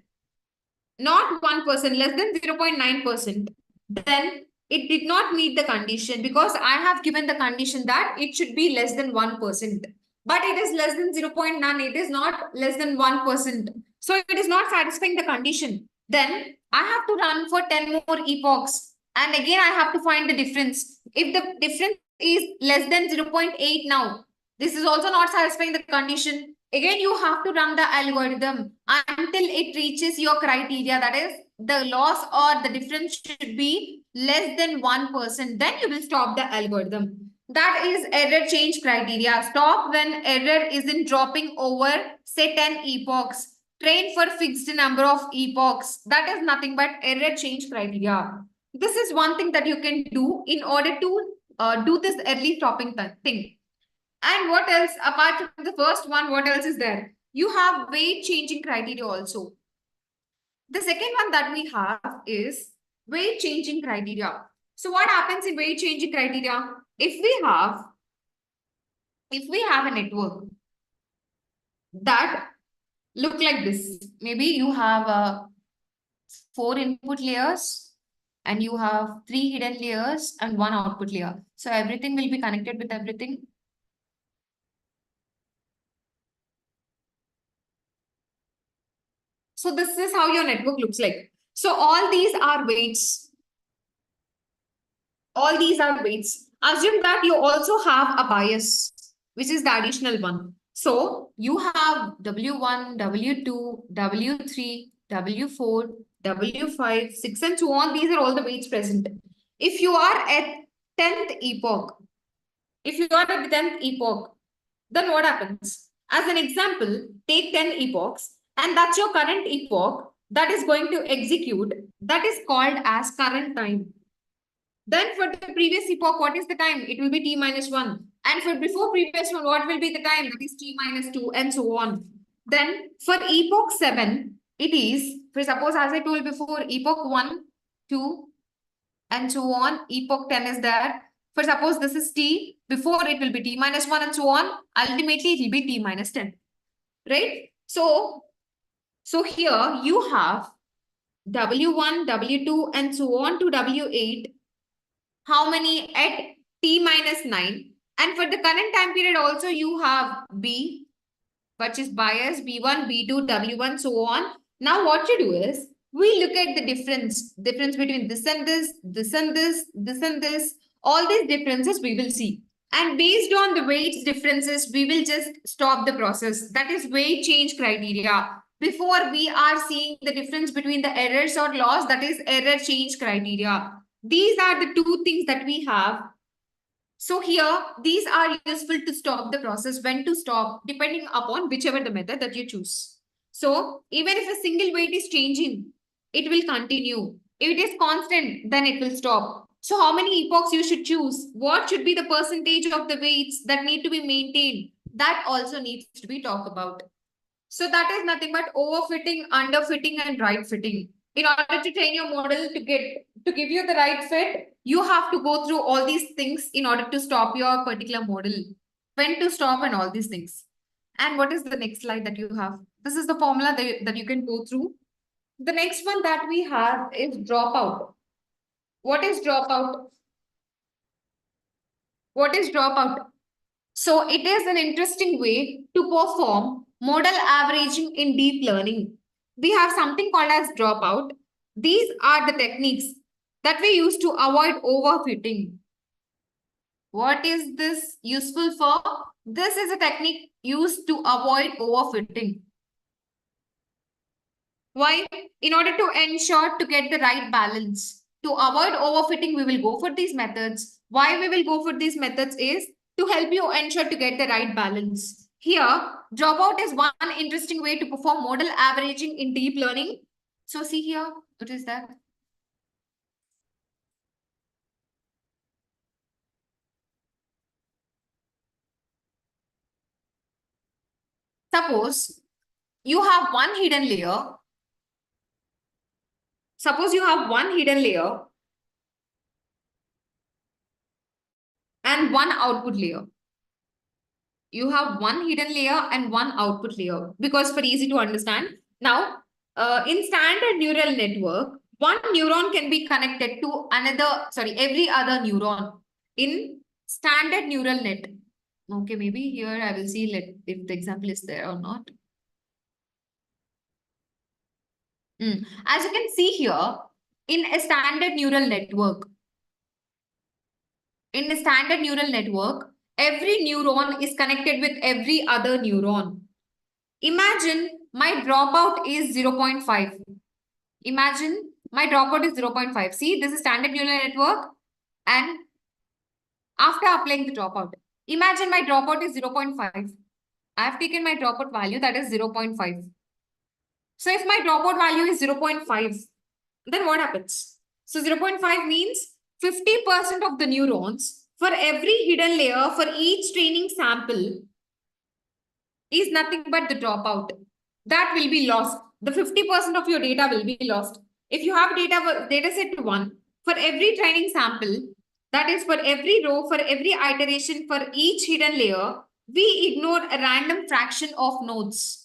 not 1%, less than 0.9%, then it did not meet the condition because I have given the condition that it should be less than 1%. But it is less than 0.9, it is not less than 1%. So it is not satisfying the condition. Then I have to run for 10 more epochs. And again, I have to find the difference. If the difference is less than 0.8 now, this is also not satisfying the condition. Again, you have to run the algorithm until it reaches your criteria. That is, the loss or the difference should be less than 1%. Then you will stop the algorithm. That is error change criteria. Stop when error isn't dropping over, say, 10 epochs. Train for fixed number of epochs. That is nothing but error change criteria. This is one thing that you can do in order to do this early stopping thing. And what else? Apart from the first one, what else is there? You have weight changing criteria also. The second one that we have is weight changing criteria. So what happens in weight changing criteria? If we have a network that look like this, maybe you have 4 input layers and you have 3 hidden layers and 1 output layer. So everything will be connected with everything. So this is how your network looks like. So all these are weights. All these are weights. Assume that you also have a bias, which is the additional one. So you have W1, W2, W3, W4, W5, 6, and so on. These are all the weights present. If you are at 10th epoch, then what happens? As an example, take 10 epochs, and that's your current epoch that is going to execute. That is called as current time. Then for the previous epoch, what is the time? It will be t minus 1. And for before previous one, what will be the time? That is t minus 2 and so on. Then for epoch 7, it is, for suppose as I told before, epoch 1, 2, and so on. Epoch 10 is there. For suppose this is t, before it will be t minus 1 and so on. Ultimately, it will be t minus 10. Right? So here you have W1, W2, and so on to W8. How many at t minus 9? And for the current time period also you have B, which is bias, B1, B2, W1, so on. Now what you do is, we look at the difference between this and this, this and this, this and this. All these differences we will see. And based on the weights differences, we will just stop the process. That is weight change criteria. Before we are seeing the difference between the errors or loss, that is error change criteria. These are the two things that we have. So here, these are useful to stop the process, when to stop, depending upon whichever the method that you choose. So even if a single weight is changing, it will continue. If it is constant, then it will stop. So how many epochs you should choose? What should be the percentage of the weights that need to be maintained? That also needs to be talked about. So that is nothing but overfitting, underfitting, and right fitting. In order to train your model to give you the right fit, you have to go through all these things in order to stop your particular model. When to stop and all these things. And what is the next slide that you have? This is the formula that you can go through. The next one that we have is dropout. What is dropout? What is dropout? So it is an interesting way to perform model averaging in deep learning. We have something called as dropout. These are the techniques that we use to avoid overfitting. What is this useful for? This is a technique used to avoid overfitting. Why? In order to ensure to get the right balance. To avoid overfitting, we will go for these methods. Why we will go for these methods is to help you ensure to get the right balance. Here, dropout is one interesting way to perform model averaging in deep learning. So see here, what is that? Suppose you have one hidden layer. Suppose you have one hidden layer and one output layer. You have one hidden layer and one output layer because for easy to understand. Now, in standard neural network, one neuron can be connected to every other neuron in standard neural net. Okay, maybe here I will see if the example is there or not. As you can see here, in a standard neural network, every neuron is connected with every other neuron. Imagine my dropout is 0.5. Imagine my dropout is 0.5. See, this is standard neural network. And after applying the dropout, imagine my dropout is 0.5. I have taken my dropout value, that is 0.5. So if my dropout value is 0.5, then what happens? So 0.5 means 50% of the neurons for every hidden layer for each training sample is nothing but the dropout. That will be lost. The 50% of your data will be lost. If you have data set 1, for every training sample, that is for every row, for every iteration, for each hidden layer, we ignore a random fraction of nodes.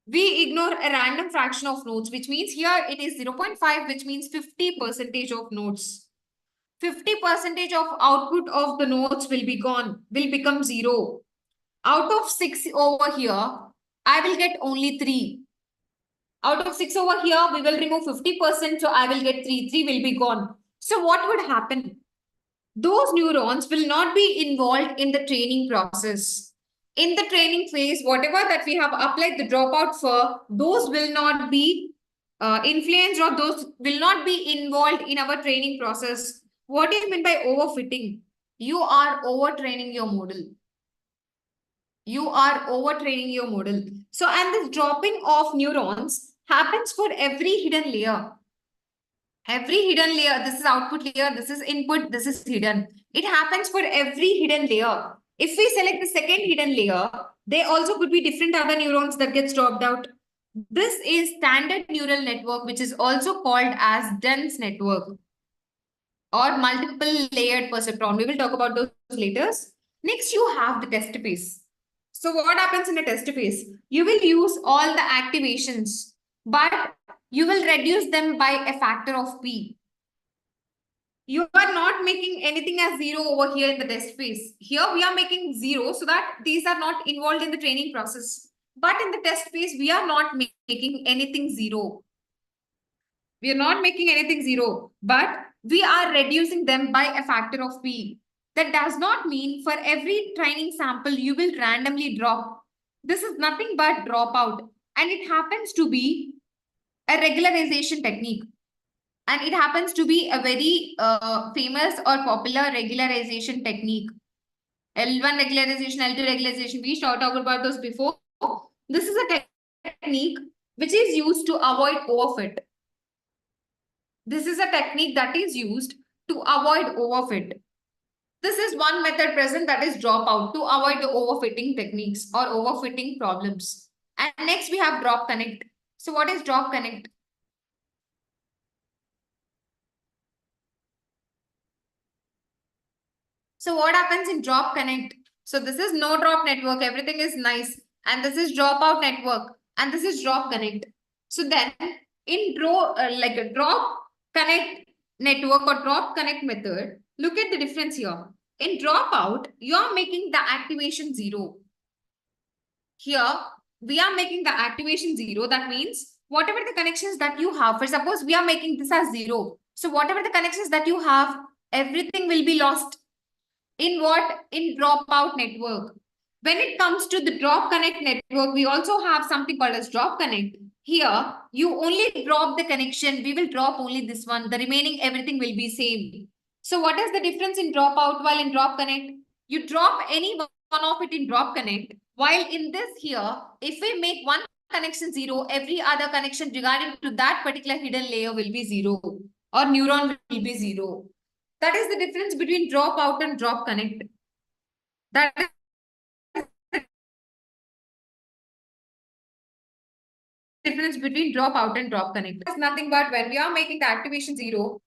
We ignore a random fraction of nodes, which means here it is 0.5, which means 50% of nodes. 50% of output of the nodes will be gone, will become 0. Out of 6 over here, I will get only 3. Out of 6 over here, we will remove 50%, so I will get 3. 3 will be gone. So what would happen? Those neurons will not be involved in the training process. In the training phase, whatever that we have applied the dropout for, those will not be influenced or those will not be involved in our training process. What do you mean by overfitting? You are overtraining your model. You are overtraining your model. So, and this dropping of neurons happens for every hidden layer. Every hidden layer, this is output layer, this is input, this is hidden. It happens for every hidden layer. If we select the second hidden layer, they also could be different other neurons that gets dropped out. This is standard neural network, which is also called as dense network or multiple layered perceptron. We will talk about those later. Next, you have the test phase. So what happens in a test phase? You will use all the activations, but you will reduce them by a factor of P. You are not making anything as 0 over here in the test phase. Here we are making 0 so that these are not involved in the training process. But in the test phase, we are not making anything 0. We are not making anything 0, but we are reducing them by a factor of P. That does not mean for every training sample you will randomly drop. This is nothing but dropout, and it happens to be a regularization technique. And it happens to be a very famous or popular regularization technique. L1 regularization, L2 regularization, we talked about those before. This is a technique which is used to avoid overfit. This is a technique that is used to avoid overfit. This is one method present, that is dropout, to avoid the overfitting techniques or overfitting problems. And next we have drop connect. So what is drop connect? So what happens in drop connect? So this is no drop network, everything is nice. And this is dropout network. And this is drop connect. So then in drop connect, network or drop connect method, look at the difference here. In dropout, you are making the activation 0. Here, we are making the activation 0. That means whatever the connections that you have, for suppose we are making this as 0. So whatever the connections that you have, everything will be lost. In what? In dropout network. When it comes to the drop connect network, we also have something called as drop connect. Here, you only drop the connection. We will drop only this one. The remaining everything will be same. So what is the difference in dropout while in drop connect? You drop any one of it in drop connect. While in this here, if we make one connection 0, every other connection regarding to that particular hidden layer will be 0 or neuron will be 0. That is the difference between drop out and drop connect. That is the difference between drop out and drop connect. It's nothing but when we are making the activation 0,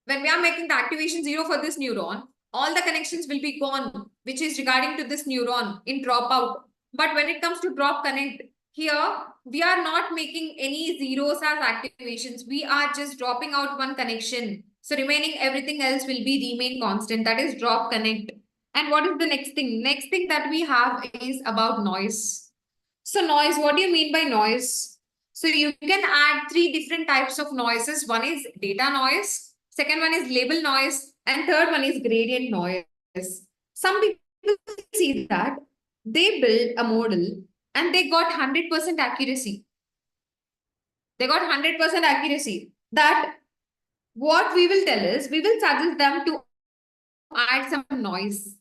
when we are making the activation 0 for this neuron, all the connections will be gone, which is regarding to this neuron in dropout. But when it comes to drop connect, here we are not making any zeros as activations. We are just dropping out one connection. So remaining everything else will be remain constant. That is drop connect. And what is the next thing? Next thing that we have is about noise. So noise, what do you mean by noise? So you can add 3 different types of noises. One is data noise, second one is label noise, and third one is gradient noise. Some people see that they build a model and they got 100% accuracy. They got 100% accuracy. That what we will tell is, we will suggest them to add some noise.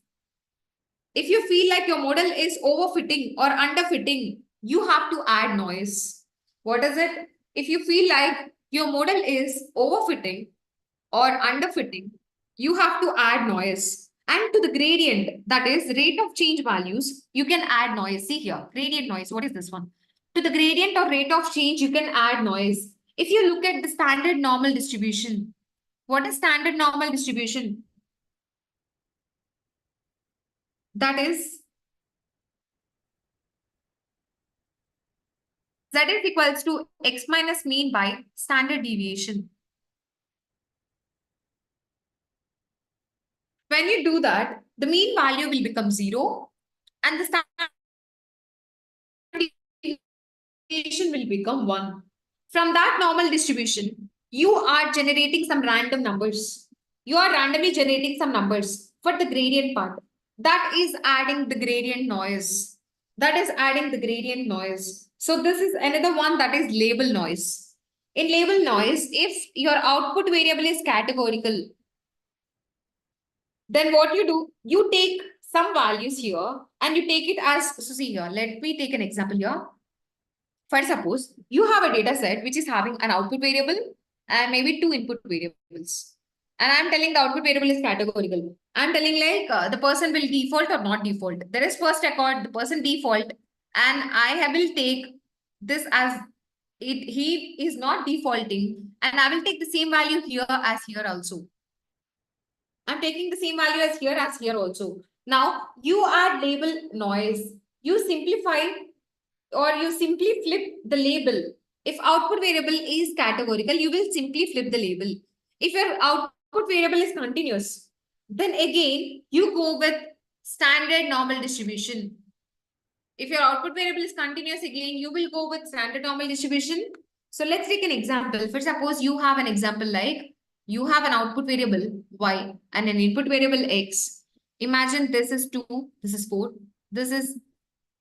If you feel like your model is overfitting or underfitting, you have to add noise. What is it? If you feel like your model is overfitting or underfitting, you have to add noise. And to the gradient, that is rate of change values, you can add noise. See here, gradient noise. What is this one? To the gradient or rate of change, you can add noise. If you look at the standard normal distribution, what is standard normal distribution? That is Z is equals to x minus mean by standard deviation. When you do that, the mean value will become 0 and the standard deviation will become 1. From that normal distribution, you are generating some random numbers. You are randomly generating some numbers for the gradient part. That is adding the gradient noise. That is adding the gradient noise. So this is another one, that is label noise. In label noise, if your output variable is categorical, then what you do, you take some values here and you take it as, so see here, let me take an example here. For suppose you have a data set which is having an output variable and maybe 2 input variables. And I'm telling the output variable is categorical. I'm telling like the person will default or not default. There is first record, the person default, and I will take this as it. He is not defaulting, and I will take the same value here as here also. I'm taking the same value as here also. Now you add label noise. You simplify or you simply flip the label. If output variable is categorical, you will simply flip the label. If your output variable is continuous, then again you go with standard normal distribution. If your output variable is continuous, again you will go with standard normal distribution. So let's take an example. For suppose you have an example like you have an output variable y and an input variable x. Imagine this is 2, this is 4, this is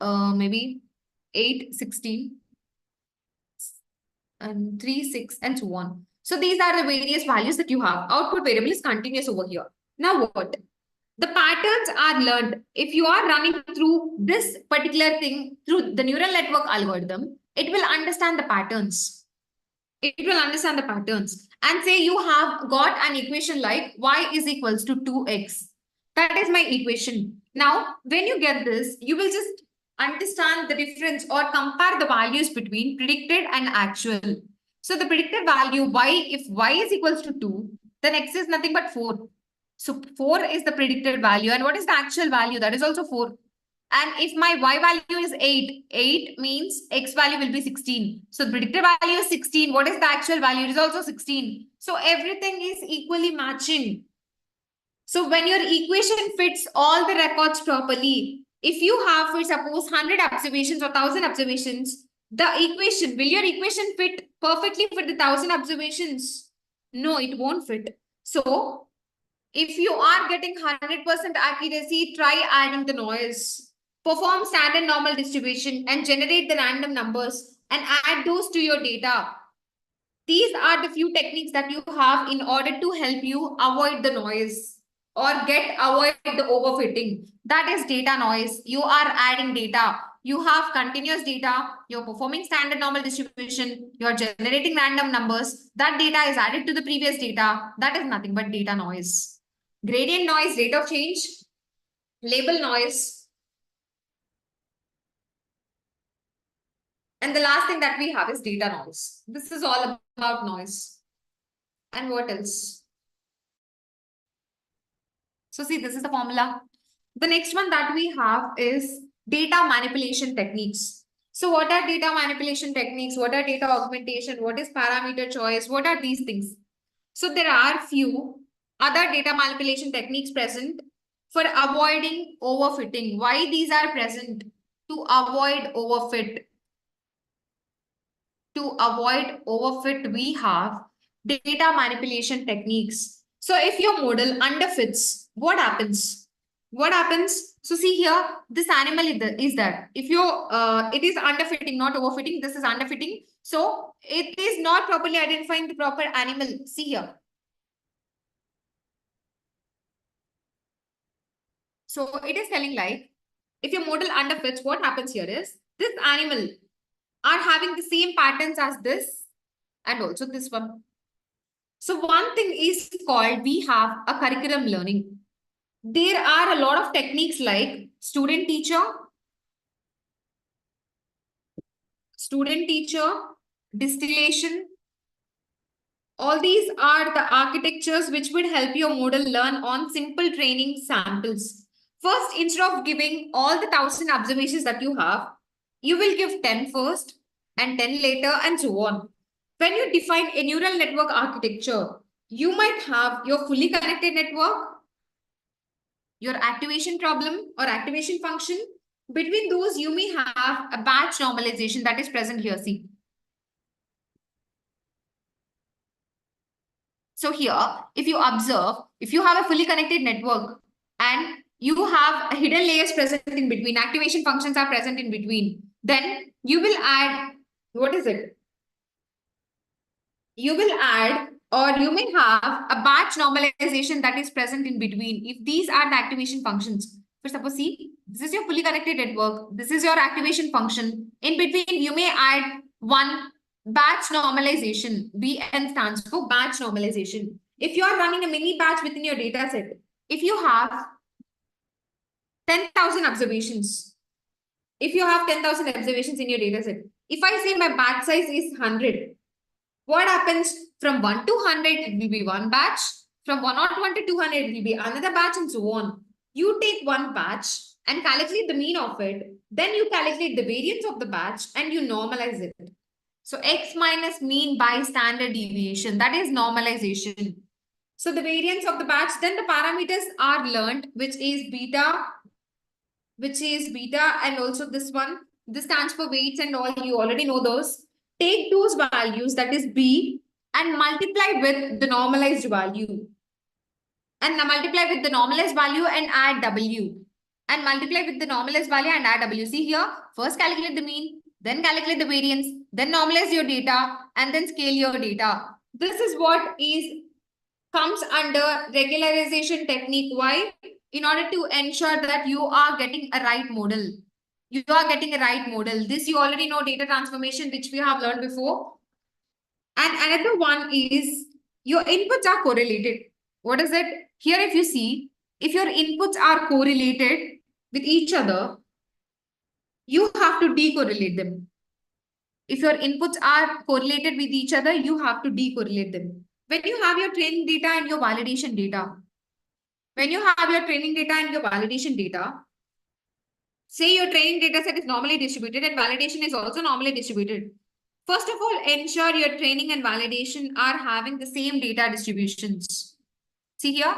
maybe 8, 16, and 3, 6, and so on. So these are the various values that you have. Output variable is continuous over here. Now what? The patterns are learned. If you are running through this particular thing through the neural network algorithm, it will understand the patterns. It will understand the patterns. And say you have got an equation like y is equals to 2x. That is my equation. Now, when you get this, you will just understand the difference or compare the values between predicted and actual. So the predicted value y, if y is equals to 2, then x is nothing but 4. So 4 is the predicted value. And what is the actual value? That is also 4. And if my y value is 8, 8 means x value will be 16. So the predicted value is 16. What is the actual value? It is also 16. So everything is equally matching. So when your equation fits all the records properly, if you have, for suppose, 100 observations or 1000 observations, the equation, will your equation fit perfectly for the 1000 observations? No, it won't fit. So if you are getting 100% accuracy, try adding the noise. Perform standard normal distribution and generate the random numbers and add those to your data. These are the few techniques that you have in order to help you avoid the noise or avoid the overfitting. That is data noise. You are adding data. You have continuous data. You're performing standard normal distribution. You're generating random numbers. That data is added to the previous data. That is nothing but data noise. Gradient noise, rate of change, label noise. And the last thing that we have is data noise. This is all about noise. And what else? So see, this is the formula. The next one that we have is data manipulation techniques. So what are data manipulation techniques? What are data augmentation? What is parameter choice? What are these things? So there are few other data manipulation techniques present for avoiding overfitting. Why these are present? To avoid overfit. To avoid overfit, we have data manipulation techniques. So if your model underfits, what happens? What happens? So see here, this animal is there. If you it is underfitting, not overfitting, this is underfitting. So it is not properly identifying the proper animal. See here. So it is telling like, if your model underfits, what happens here is this animal are having the same patterns as this and also this one. So one thing is called, we have a curriculum learning. There are a lot of techniques like student teacher, distillation. All these are the architectures which would help your model learn on simple training samples. First, instead of giving all the 1000 observations that you have, you will give 10 first and 10 later and so on. When you define a neural network architecture, you might have your fully connected network, your activation problem or activation function. Between those, you may have a batch normalization that is present here. See. So here, if you observe, if you have a fully connected network and you have hidden layers present in between, activation functions are present in between, then you will add, what is it? You will add or you may have a batch normalization that is present in between. If these are the activation functions, for suppose, see, this is your fully connected network. This is your activation function. In between, you may add one batch normalization. BN stands for batch normalization. If you are running a mini batch within your data set, if you have 10,000 observations, if you have 10,000 observations in your data set, if I say my batch size is 100, what happens? From 1 to 100, it will be one batch. From 101 to 200, it will be another batch and so on. You take one batch and calculate the mean of it. Then you calculate the variance of the batch and you normalize it. So x minus mean by standard deviation, that is normalization. So the variance of the batch, then the parameters are learned, which is beta, and also this one. This stands for weights and all. You already know those. Take those values, that is B, and multiply with the normalized value. And multiply with the normalized value and add W. And multiply with the normalized value and add W. See here, first calculate the mean, then calculate the variance, then normalize your data, and then scale your data. This is what comes under regularization technique. Why? In order to ensure that you are getting a right model. You are getting a right model. This you already know, data transformation, which we have learned before. And another one is your inputs are correlated. What is it? Here, if you see, if your inputs are correlated with each other, you have to decorrelate them. If your inputs are correlated with each other, you have to decorrelate them. When you have your training data and your validation data, Say your training data set is normally distributed and validation is also normally distributed. First of all, ensure your training and validation are having the same data distributions. See here,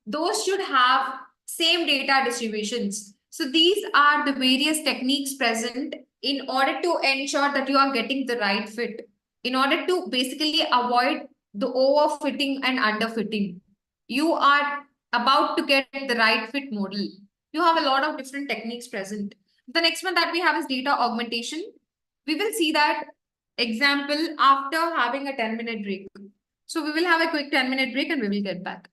those should have same data distributions. So these are the various techniques present in order to ensure that you are getting the right fit, in order to basically avoid the overfitting and underfitting. You are about to get the right fit model. You have a lot of different techniques present. The next one that we have is data augmentation. We will see that example after having a 10-minute break. So we will have a quick 10-minute break and we will get back.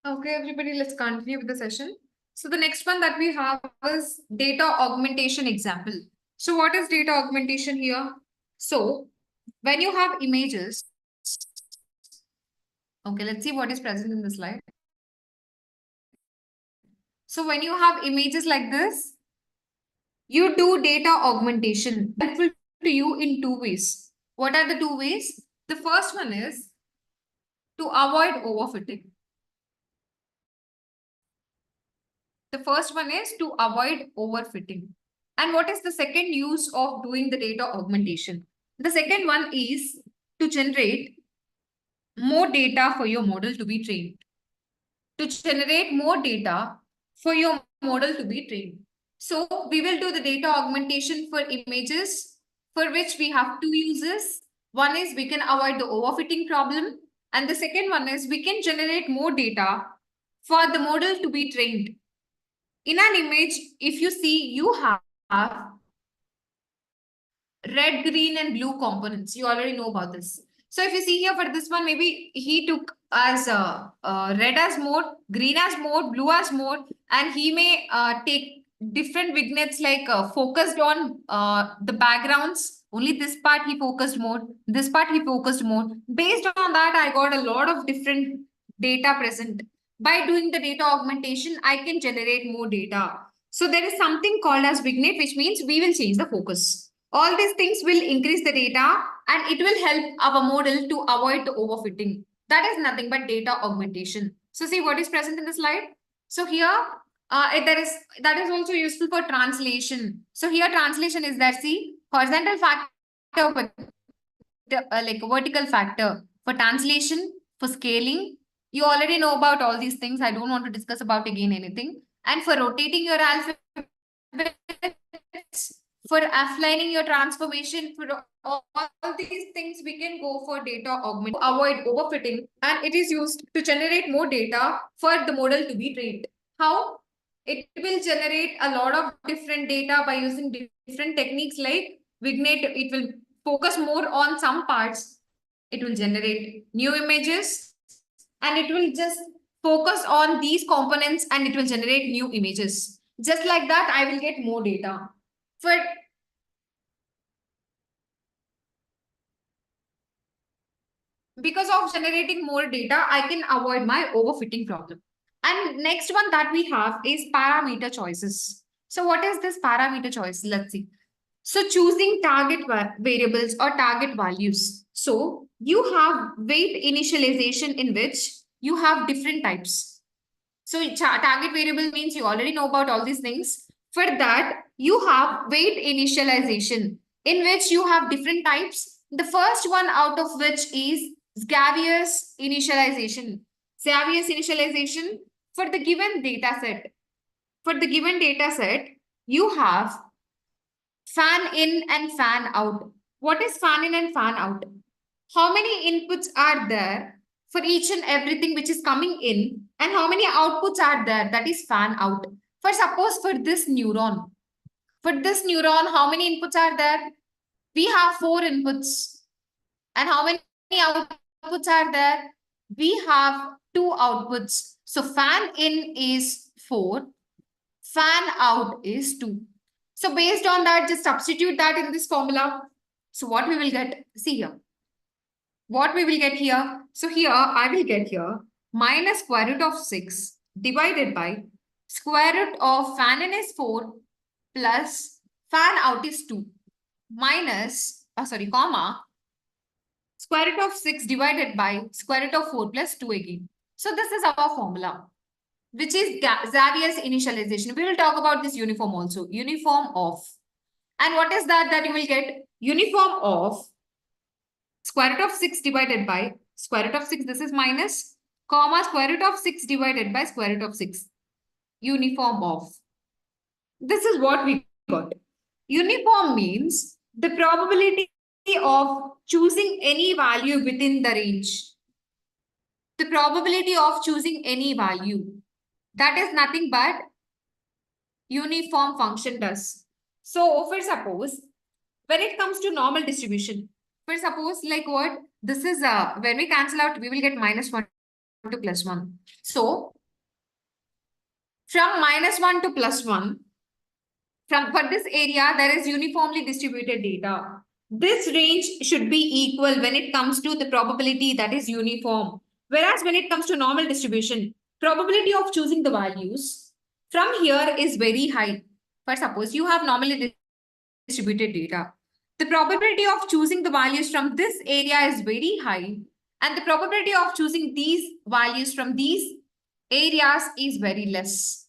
Okay, everybody, let's continue with the session. So the next one that we have is data augmentation example. So what is data augmentation here? So when you have images, okay, let's see what is present in the slide. So when you have images like this, you do data augmentation. Helpful to you in two ways. What are the two ways? The first one is to avoid overfitting. The first one is to avoid overfitting. And what is the second use of doing the data augmentation? The second one is to generate more data for your model to be trained. To generate more data for your model to be trained. So we will do the data augmentation for images, for which we have two uses. One is we can avoid the overfitting problem. And the second one is we can generate more data for the model to be trained. In an image, if you see, you have red, green, and blue components. You already know about this. So if you see here for this one, maybe he took as red as mode, green as mode, blue as mode, and he may take different vignettes like focused on the backgrounds. Only this part he focused mode, this part he focused mode. Based on that, I got a lot of different data present. By doing the data augmentation, I can generate more data. So there is something called as vignette, which means we will change the focus. All these things will increase the data and it will help our model to avoid the overfitting. That is nothing but data augmentation. So see what is present in the slide. So here, that is also useful for translation. So here translation is that, see, horizontal factor, like vertical factor for translation, for scaling. You already know about all these things. I don't want to discuss about again anything. And for rotating your alphabet, for outlining your transformation, for all these things, we can go for data augment to avoid overfitting, and it is used to generate more data for the model to be trained. How? It will generate a lot of different data by using different techniques like vignette. It will focus more on some parts. It will generate new images and it will just focus on these components and it will generate new images. Just like that, I will get more data. For because of generating more data, I can avoid my overfitting problem. And next one that we have is parameter choices. So what is this parameter choice? Let's see. So choosing target variables or target values. So you have weight initialization in which you have different types. So target variable means you already know about all these things. For that, you have weight initialization in which you have different types. The first one out of which is Xavier's initialization. Xavier's initialization for the given data set. For the given data set, you have fan in and fan out. What is fan in and fan out? How many inputs are there for each and everything which is coming in, and how many outputs are there, that is fan out. For suppose for this neuron, how many inputs are there? We have 4 inputs. And how many outputs are there? We have 2 outputs. So fan in is 4, fan out is 2. So based on that, just substitute that in this formula. So what we will get, see here. What we will get here? So here I will get here minus square root of 6 divided by square root of fan in is 4 plus fan out is 2 minus, comma, square root of 6 divided by square root of 4 plus 2 again. So this is our formula, which is Xavier's initialization. We will talk about this uniform also, uniform of. And what is that you will get? Uniform of square root of 6 divided by square root of 6, this is minus, comma, square root of 6 divided by square root of 6. Uniform of. This is what we got. Uniform means the probability of choosing any value within the range. The probability of choosing any value. That is nothing but uniform function does. So for suppose, when it comes to normal distribution, for suppose like what? This is when we cancel out, we will get minus 1 to plus 1. So from -1 to +1. For this area, there is uniformly distributed data. This range should be equal when it comes to the probability that is uniform. Whereas when it comes to normal distribution, probability of choosing the values from here is very high. For suppose you have normally distributed data. The probability of choosing the values from this area is very high, and the probability of choosing these values from these areas is very less.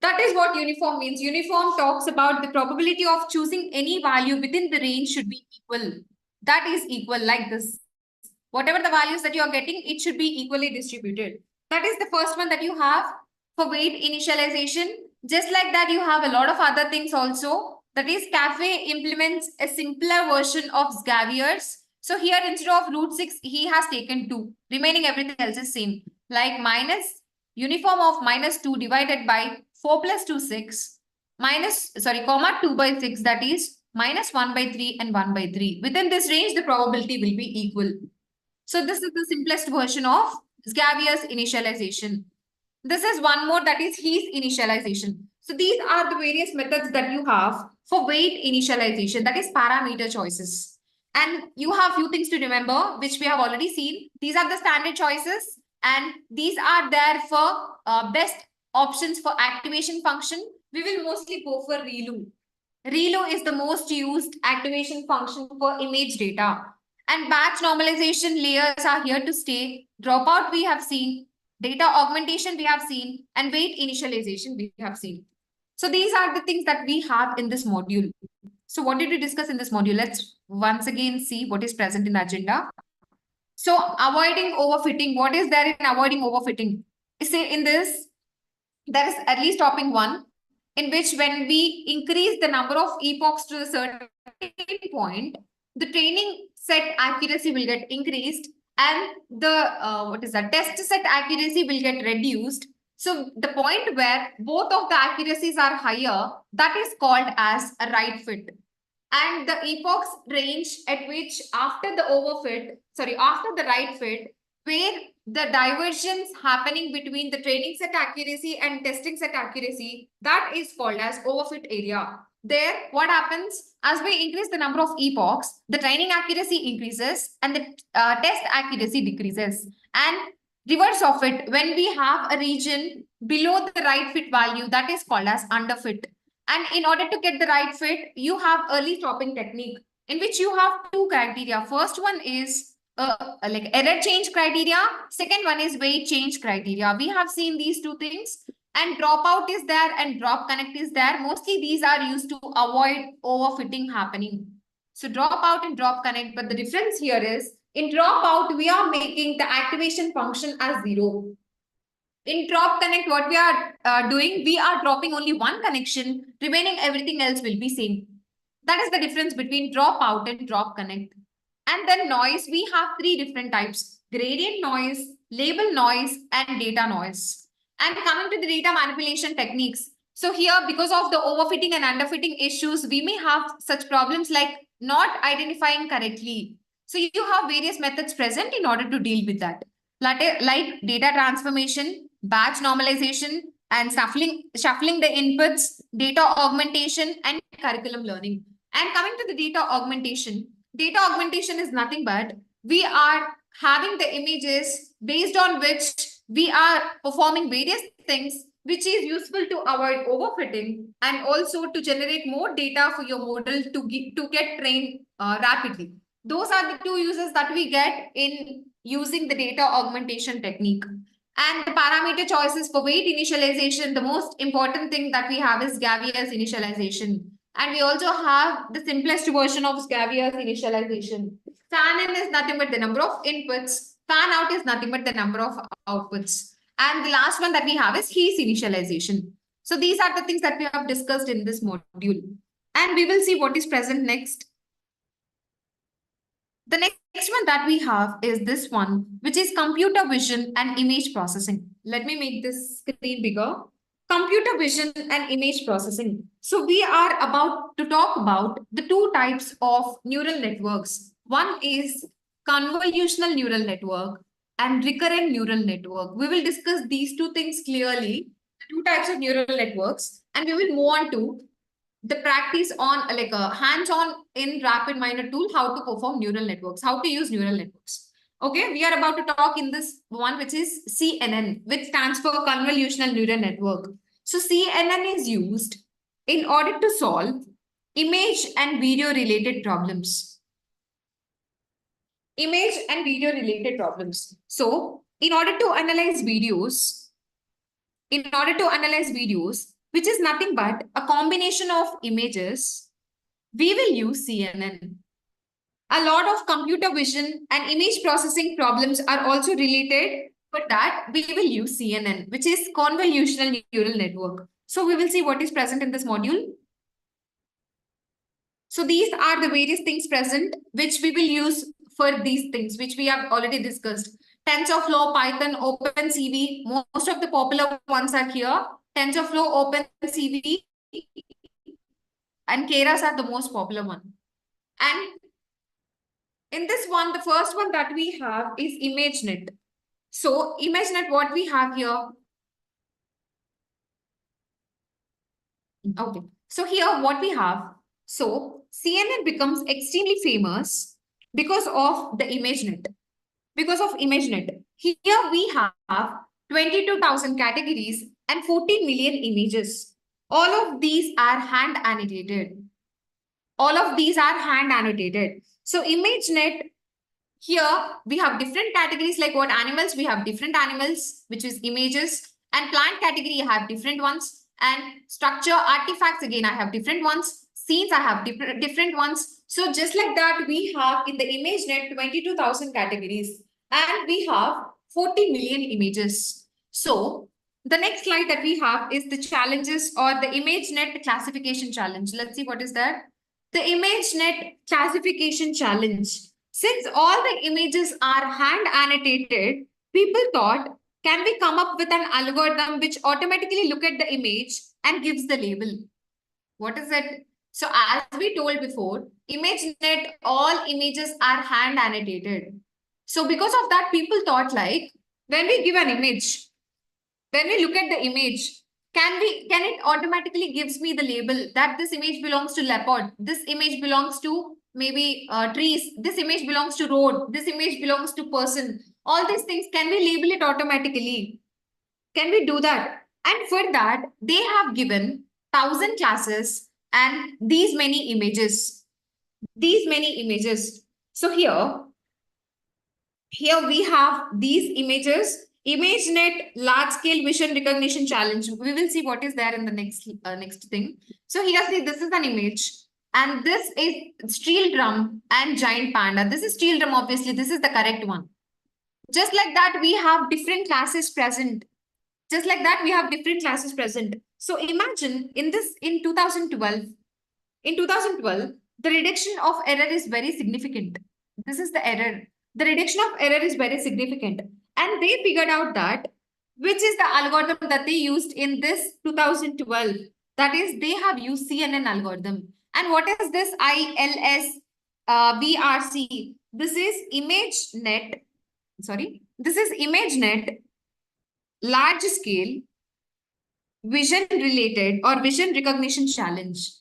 That is what uniform means. Uniform talks about the probability of choosing any value within the range should be equal. That is equal like this. Whatever the values that you are getting, it should be equally distributed. That is the first one that you have for weight initialization. Just like that, you have a lot of other things also. That is, Cafe implements a simpler version of Xavier's. So here, instead of √6, he has taken 2. Remaining everything else is same. Like uniform of -2 divided by 4 plus 2, 6. Comma 2 by 6, that is -1 by 3 and 1 by 3. Within this range, the probability will be equal. So this is the simplest version of Xavier's initialization. This is one more, that is his initialization. So these are the various methods that you have for weight initialization, that is parameter choices. And you have few things to remember, which we have already seen. These are the standard choices, and these are there for best options for activation function. We will mostly go for ReLU. ReLU is the most used activation function for image data. And batch normalization layers are here to stay. Dropout we have seen, data augmentation we have seen, and weight initialization we have seen. So these are the things that we have in this module. So what did we discuss in this module? Let's once again see what is present in the agenda. So avoiding overfitting. What is there in avoiding overfitting? Say in this, there is at least topic 1, in which when we increase the number of epochs to a certain point, the training set accuracy will get increased, and the test set accuracy will get reduced. So the point where both of the accuracies are higher, that is called as a right fit. And the epochs range at which after the right fit, where the divergence happening between the training set accuracy and testing set accuracy, that is called as overfit area. There, what happens, as we increase the number of epochs, the training accuracy increases and the test accuracy decreases. And reverse of it, when we have a region below the right fit value, that is called as underfit. And in order to get the right fit, you have early stopping technique, in which you have 2 criteria. First one is like error change criteria. Second one is weight change criteria. We have seen these 2 things, and dropout is there and drop connect is there. Mostly these are used to avoid overfitting happening. So dropout and drop connect, but the difference here is in dropout, we are making the activation function as 0. In drop connect, what we are doing, we are dropping only one connection, remaining everything else will be same. That is the difference between drop out and drop connect. And then noise, we have 3 different types: gradient noise, label noise, and data noise. And coming to the data manipulation techniques. So here, because of the overfitting and underfitting issues, we may have such problems like not identifying correctly. So you have various methods present in order to deal with that. Like data transformation, batch normalization, and shuffling the inputs, data augmentation, and curriculum learning. And coming to the data augmentation is nothing but we are having the images based on which we are performing various things, which is useful to avoid overfitting and also to generate more data for your model to get trained rapidly. Those are the 2 uses that we get in using the data augmentation technique. And the parameter choices for weight initialization, the most important thing that we have is Xavier's initialization. And we also have the simplest version of Xavier's initialization. Fan in is nothing but the number of inputs. Fan out is nothing but the number of outputs. And the last one that we have is his initialization. So these are the things that we have discussed in this module. And we will see what is present next. The next one that we have is this one, which is computer vision and image processing. Let me make this screen bigger. Computer vision and image processing. So we are about to talk about the 2 types of neural networks. One is convolutional neural network and recurrent neural network. We will discuss these 2 things clearly. two types of neural networks, and we will move on to the practice on like a hands-on in RapidMiner tool, how to perform neural networks, how to use neural networks. Okay, we are about to talk in this one, which is CNN, which stands for Convolutional Neural Network. So CNN is used in order to solve image and video related problems. Image and video related problems. So in order to analyze videos, which is nothing but a combination of images, we will use CNN. A lot of computer vision and image processing problems are also related. For that, we will use CNN, which is convolutional neural network. So we will see what is present in this module. So these are the various things present, which we will use for these things, which we have already discussed. TensorFlow, Python, OpenCV, most of the popular ones are here. TensorFlow, OpenCV, and Keras are the most popular one. And in this one, the first one that we have is ImageNet. So ImageNet, what we have here. Okay. So here what we have. So CNN becomes extremely famous because of the ImageNet. Because of ImageNet. Here we have 22,000 categories and 14 million images. All of these are hand annotated. So ImageNet, here we have different categories like what animals, we have different animals, which is images, and plant category I have different ones, and structure artifacts again I have different ones, scenes I have different ones. So just like that, we have in the ImageNet 22,000 categories and we have 40 million images. So the next slide that we have is the challenges or the ImageNet classification challenge. Let's see what is that. The ImageNet classification challenge. Since all the images are hand annotated, people thought, can we come up with an algorithm which automatically look at the image and gives the label? What is it? So as we told before, ImageNet, all images are hand annotated. So because of that, people thought like, when we give an image, when we look at the image, can it automatically gives me the label that this image belongs to leopard, this image belongs to maybe trees, this image belongs to road, this image belongs to person. All these things, can we label it automatically? Can we do that? And for that, they have given 1,000 classes and these many images. So here we have these images. ImageNet large scale vision recognition challenge. We will see what is there in the next thing. So here, see, this is an image. And this is steel drum and giant panda. This is steel drum, obviously. This is the correct one. Just like that, we have different classes present. So imagine in 2012, the reduction of error is very significant. This is the error. The reduction of error is very significant. And they figured out that, which is the algorithm that they used in this 2012. That is, they have used CNN algorithm. And what is this ILS BRC? This is ImageNet. This is ImageNet large scale vision related or vision recognition challenge.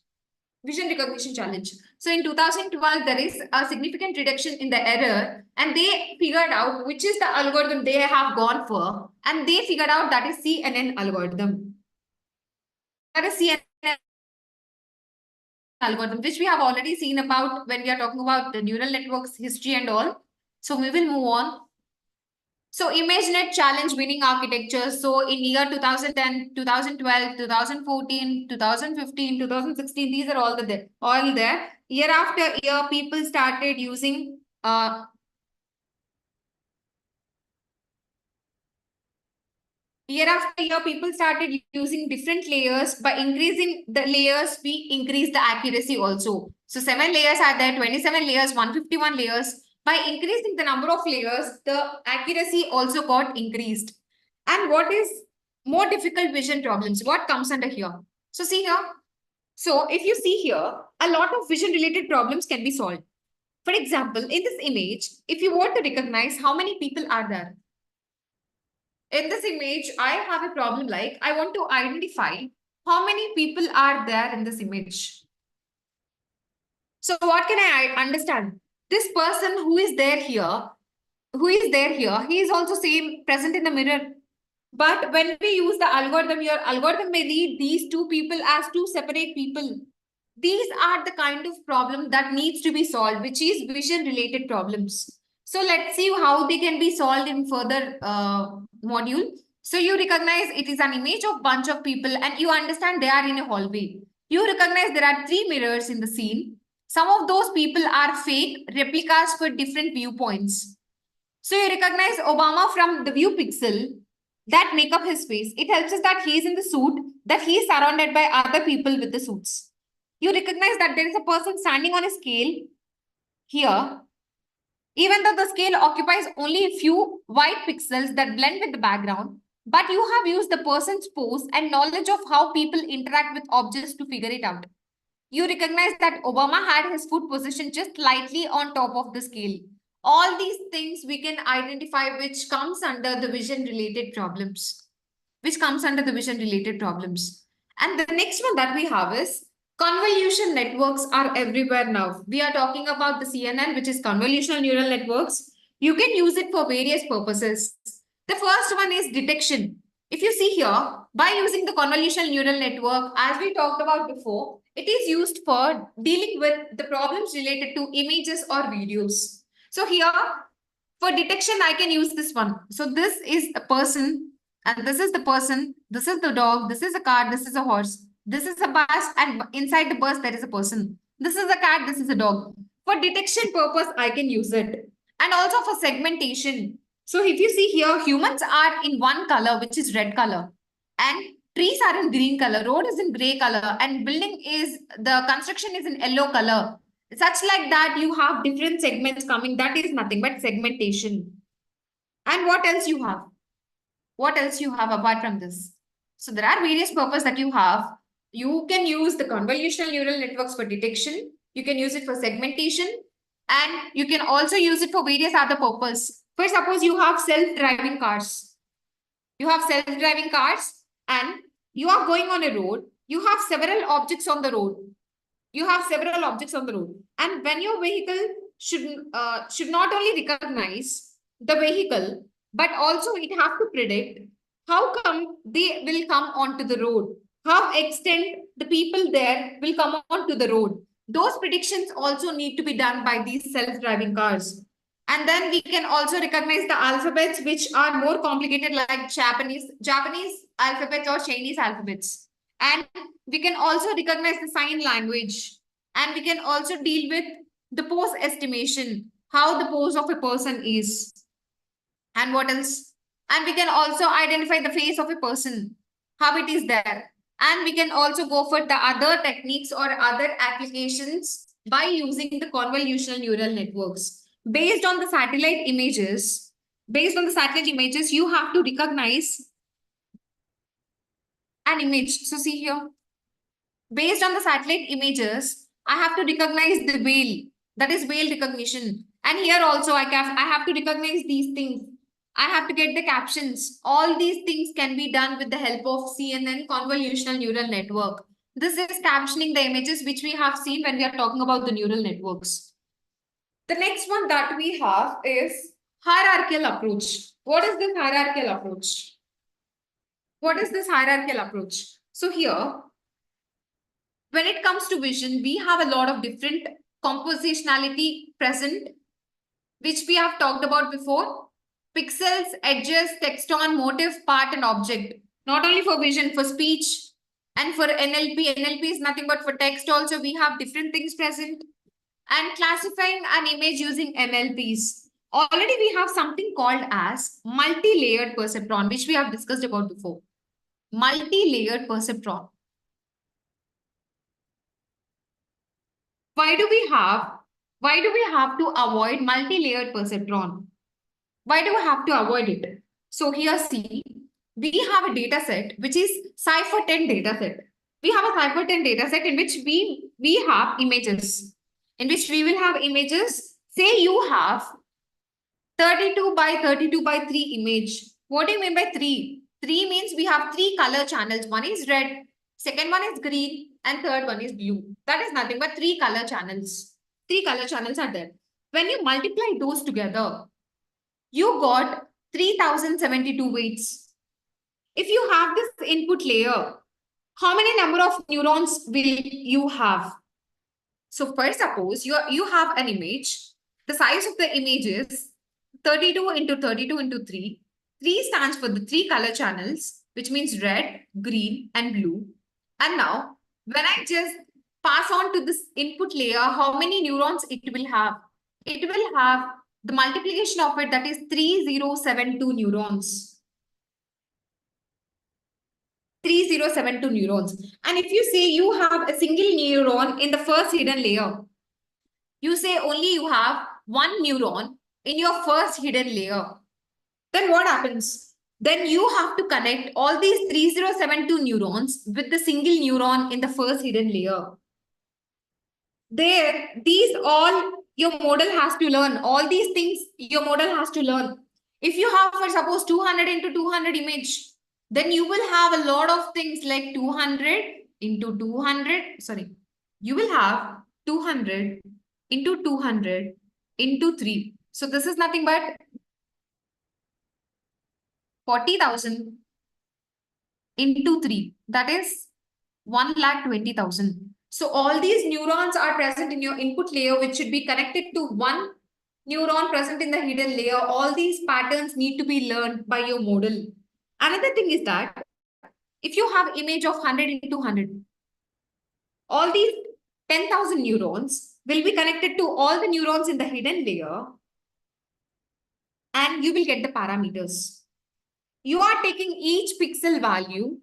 So in 2012, there is a significant reduction in the error, and they figured out which is the algorithm they have gone for, and they figured out that is CNN algorithm. That is CNN algorithm, which we have already seen about when we are talking about the neural networks history and all. So we will move on. So ImageNet challenge winning architecture. So in year 2010, 2012, 2014, 2015, 2016, these are all there. Year after year, people started using different layers. By increasing the layers, we increase the accuracy also. So 7 layers are there, 27 layers, 151 layers. By increasing the number of layers, the accuracy also got increased. And what is more difficult vision problems? What comes under here? So see here. So if you see here, a lot of vision related problems can be solved. For example, in this image, if you want to recognize how many people are there, in this image, I have a problem like I want to identify how many people are there in this image. So what can I understand? This person who is there here, he is also same present in the mirror. But when we use the algorithm, your algorithm may read these two people as two separate people. These are the kind of problem that needs to be solved, which is vision related problems. So let's see how they can be solved in further module. So you recognize it is an image of bunch of people and you understand they are in a hallway. You recognize there are 3 mirrors in the scene. Some of those people are fake replicas for different viewpoints. So you recognize Obama from the view pixel that make up his face. It helps us that he is in the suit, that he is surrounded by other people with the suits. You recognize that there is a person standing on a scale here, even though the scale occupies only a few white pixels that blend with the background, but you have used the person's pose and knowledge of how people interact with objects to figure it out. You recognize that Obama had his foot positioned just slightly on top of the scale. All these things we can identify which comes under the vision related problems. And the next one that we have is convolution networks are everywhere now. We are talking about the CNN, which is convolutional neural networks. You can use it for various purposes. The first one is detection. If you see here, by using the convolutional neural network, as we talked about before, it is used for dealing with the problems related to images or videos. So here, for detection, I can use this one. So this is a person, and this is the person, this is the dog, this is a car, this is a horse, this is a bus, and inside the bus, there is a person. This is a cat, this is a dog. For detection purpose, I can use it. And also for segmentation. So if you see here, humans are in one color, which is red color. And trees are in green color, road is in gray color, and the construction is in yellow color. Such like that, you have different segments coming. That is nothing but segmentation. And what else you have? What else you have apart from this? So there are various purposes that you have. You can use the convolutional neural networks for detection. You can use it for segmentation. And you can also use it for various other purposes. For suppose you have self-driving cars. You have self-driving cars and you are going on a road. You have several objects on the road. And when your vehicle should not only recognize the vehicle, but also it have to predict how come they will come onto the road, how extent the people there will come onto the road. Those predictions also need to be done by these self-driving cars. And then we can also recognize the alphabets which are more complicated, like Japanese alphabets or Chinese alphabets. And we can also recognize the sign language. And we can also deal with the pose estimation, how the pose of a person is. And what else? And we can also identify the face of a person, how it is there. And we can also go for the other techniques or other applications by using the convolutional neural networks. Based on the satellite images, you have to recognize an image. So see here, based on the satellite images, I have to recognize the whale. That is whale recognition. And here also I have to recognize these things. I have to get the captions. All these things can be done with the help of CNN, convolutional neural network. This is captioning the images which we have seen when we are talking about the neural networks. The next one that we have is hierarchical approach. What is this hierarchical approach? So here, when it comes to vision, we have a lot of different compositionality present, which we have talked about before. Pixels, edges, text on, motive, part, and object. Not only for vision, for speech, and for NLP. NLP is nothing but for text also. We have different things present. And classifying an image using MLPs. Already we have something called as multi-layered perceptron, which we have discussed about before. Multi-layered perceptron. Why do we have to avoid multi-layered perceptron? Why do we have to avoid it? So here see, we have a data set which is Cypher10 data set. We have a Cypher10 data set in which we have images. In which we will have images. Say you have 32 by 32 by 3 image. What do you mean by 3? 3 means we have 3 color channels. One is red, second one is green, and third one is blue. That is nothing but 3 color channels. 3 color channels are there. When you multiply those together, you got 3072 weights. If you have this input layer, how many number of neurons will you have? So first, suppose you have an image. The size of the image is 32 into 32 into 3. 3 stands for the 3 color channels, which means red, green, and blue. And now, when I just pass on to this input layer, how many neurons it will have? It will have the multiplication of it, that is 3072 neurons. 3072 neurons. And if you say you have a single neuron in the first hidden layer, you say only you have one neuron in your first hidden layer, then what happens? Then you have to connect all these 3072 neurons with the single neuron in the first hidden layer. There, these all your model has to learn. All these things your model has to learn. If you have, for suppose, 200 into 200 image, then you will have a lot of things like 200 into 200. Sorry, you will have 200 into 200 into 3. So this is nothing but 40,000 into 3. That is 1,20,000. So all these neurons are present in your input layer, which should be connected to one neuron present in the hidden layer. All these patterns need to be learned by your model. Another thing is that if you have image of 100 into 100, all these 10,000 neurons will be connected to all the neurons in the hidden layer, and you will get the parameters. You are taking each pixel value.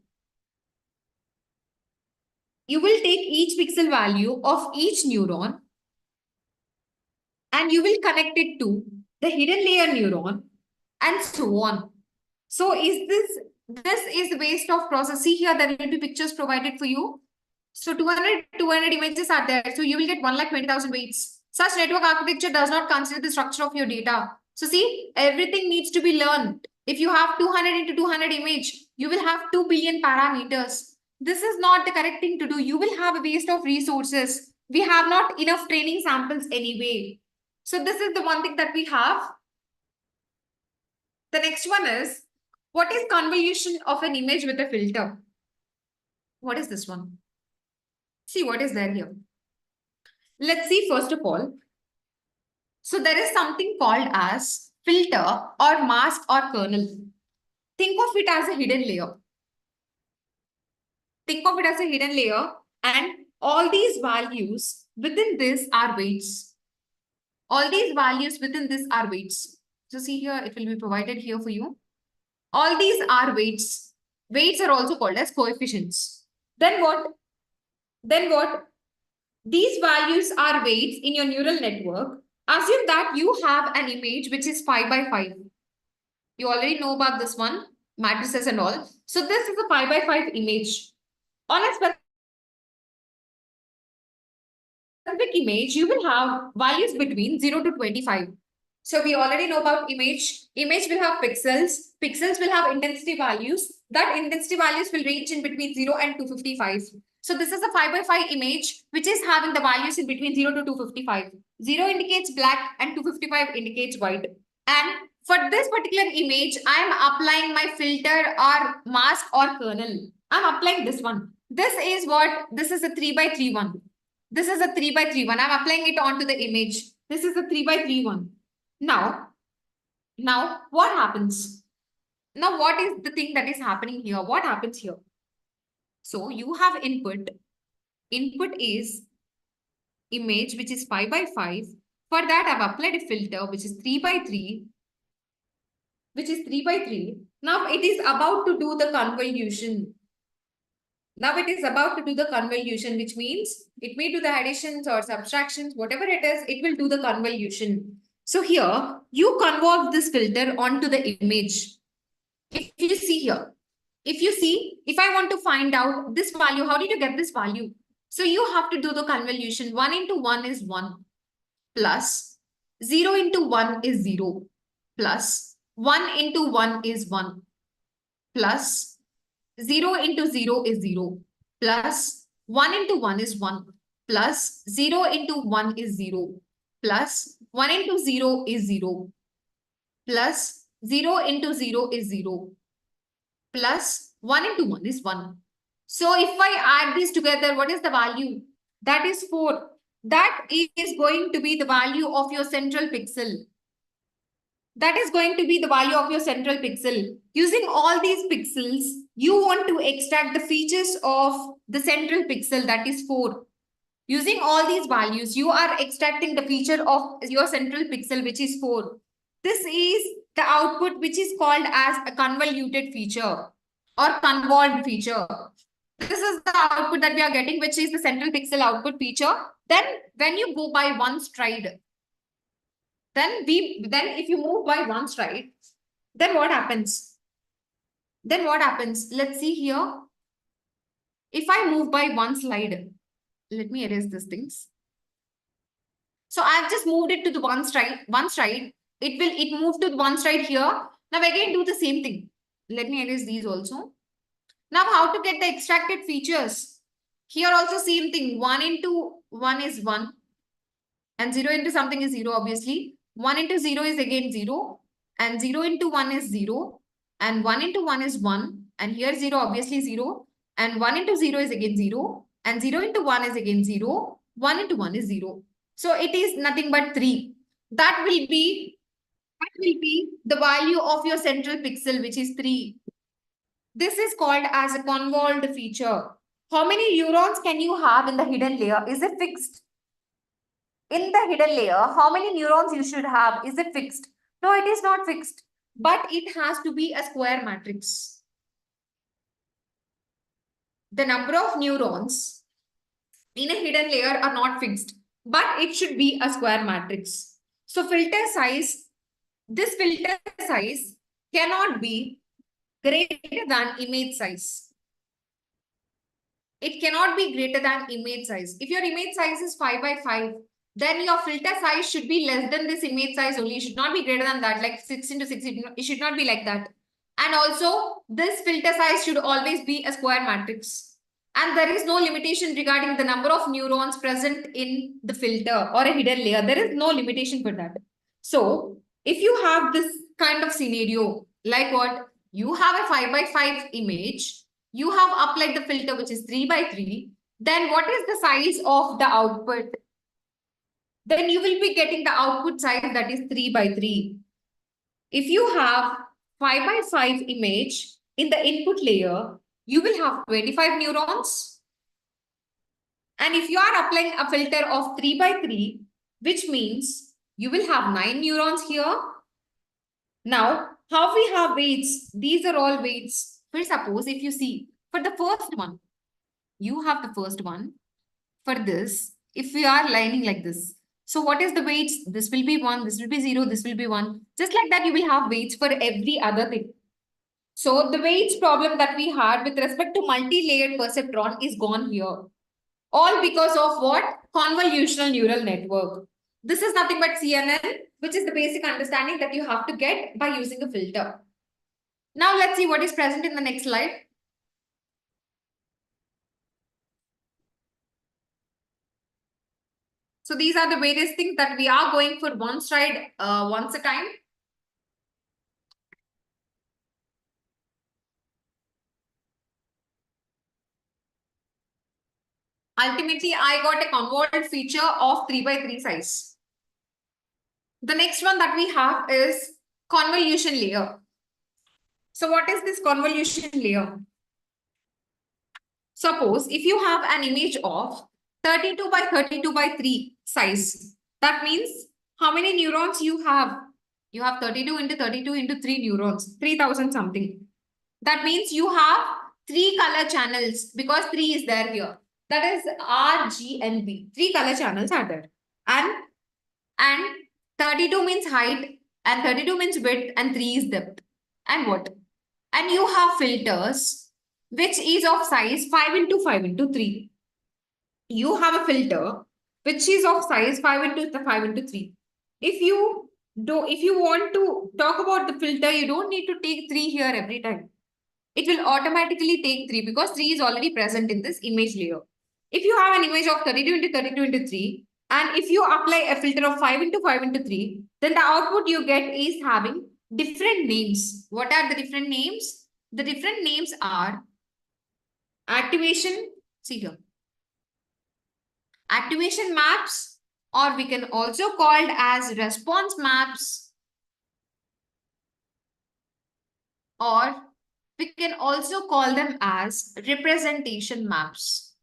You will take each pixel value of each neuron and you will connect it to the hidden layer neuron and so on. So this is the waste of process. See here, there will be pictures provided for you. So 200 images are there. So you will get 1,20,000 weights. Such network architecture does not consider the structure of your data. So see, everything needs to be learned. If you have 200 into 200 image, you will have 2 billion parameters. This is not the correct thing to do. You will have a waste of resources. We have not enough training samples anyway. So this is the one thing that we have. The next one is, what is convolution of an image with a filter? What is this one? See what is there here. Let's see first of all. So there is something called as filter or mask or kernel. Think of it as a hidden layer. Think of it as a hidden layer, and all these values within this are weights. All these values within this are weights. So see here, it will be provided here for you. All these are weights. Weights are also called as coefficients. Then what? These values are weights in your neural network. Assume that you have an image which is 5 by 5. You already know about this one, matrices and all. So this is a 5 by 5 image. On a specific image, you will have values between 0 to 25. So we already know about image. Image will have pixels. Pixels will have intensity values. That intensity values will range in between 0 and 255. So this is a 5 by 5 image which is having the values in between 0 to 255. 0 indicates black and 255 indicates white. And for this particular image, I am applying my filter or mask or kernel. I'm applying this one. This is what? This is a 3 by 3 one. This is a 3 by 3 one. I'm applying it onto the image. This is a 3 by 3 one. Now what happens? Now what is the thing that is happening here? What happens here? So you have input. Input is image which is 5 by 5. For that I've applied a filter which is 3 by 3. Now it is about to do the convolution. Which means it may do the additions or subtractions, whatever it is, it will do the convolution. So here, you convolve this filter onto the image. If you see here, if I want to find out this value, how did you get this value? So you have to do the convolution. 1 into 1 is 1 plus 0 into 1 is 0 plus 1 into 1 is 1 plus 0 into 0 is 0 plus 1 into 1 is 1 plus 0 into 1 is 0 plus 1 into 0 is 0 plus 0 into 0 is 0 plus 1 into 1 is 1. So if I add these together, what is the value? That is 4. That is going to be the value of your central pixel. That is going to be the value of your central pixel. Using all these pixels, you want to extract the features of the central pixel, that is 4. Using all these values, you are extracting the feature of your central pixel, which is 4. This is the output, which is called as a convoluted feature or convolved feature. This is the output that we are getting, which is the central pixel output feature. Then when you go by one stride, then if you move by one stride, then what happens? Let's see here. If I move by one slide, let me erase these things. So I've just moved it to the one stride. It moved to the one stride here. Now again do the same thing. Let me erase these also. Now how to get the extracted features? Here also same thing. 1 into 1 is 1. And 0 into something is 0, obviously. 1 into 0 is again 0. And 0 into 1 is 0. And 1 into 1 is 1. And here 0, obviously 0. And 1 into 0 is again 0. And 0 into 1 is again 0. 1 into 1 is 0. So it is nothing but 3. That will be the value of your central pixel, which is 3. This is called as a convolved feature. How many neurons can you have in the hidden layer? Is it fixed? In the hidden layer, how many neurons you should have? Is it fixed? No, it is not fixed. But it has to be a square matrix. The number of neurons in a hidden layer are not fixed, but it should be a square matrix. So filter size, this filter size cannot be greater than image size. It cannot be greater than image size. If your image size is 5 by 5, then your filter size should be less than this image size only. It should not be greater than that, like 6 into 6. It should not be like that. And also, this filter size should always be a square matrix. And there is no limitation regarding the number of neurons present in the filter or a hidden layer. There is no limitation for that. So, if you have this kind of scenario, like what? You have a 5 by 5 image. You have applied the filter, which is 3 by 3. Then what is the size of the output? Then you will be getting the output size, that is 3 by 3. If you have 5 by 5 image in the input layer, you will have 25 neurons. And if you are applying a filter of 3 by 3, which means you will have 9 neurons here. Now, how we have weights? These are all weights. For suppose if you see, for the first one, you have the first one. For this, if we are lining like this, so what is the weights? This will be 1, this will be 0, this will be 1. Just like that, you will have weights for every other thing. So the weights problem that we had with respect to multi-layered perceptron is gone here. All because of what? Convolutional neural network. This is nothing but CNN, which is the basic understanding that you have to get by using a filter. Now let's see what is present in the next slide. So these are the various things that we are going for one stride once a time. Ultimately, I got a convolved feature of 3 by 3 size. The next one that we have is convolution layer. So what is this convolution layer? Suppose if you have an image of 32 by 32 by 3 size, that means how many neurons you have? You have 32 into 32 into 3 neurons, 3000 something. That means you have 3 color channels because 3 is there here. That is R, G, and B. 3 color channels are there. And 32 means height, and 32 means width, and 3 is depth. And what? And you have filters, which is of size 5 into 5 into 3. You have a filter, which is of size 5 into 5 into 3. If you if you want to talk about the filter, you don't need to take 3 here every time. It will automatically take 3 because 3 is already present in this image layer. If you have an image of 32 into 32 into 3, and if you apply a filter of 5 into 5 into 3, then the output you get is having different names. What are the different names? The different names are activation, see here, activation maps, or we can also called as response maps, or we can also call them as representation maps.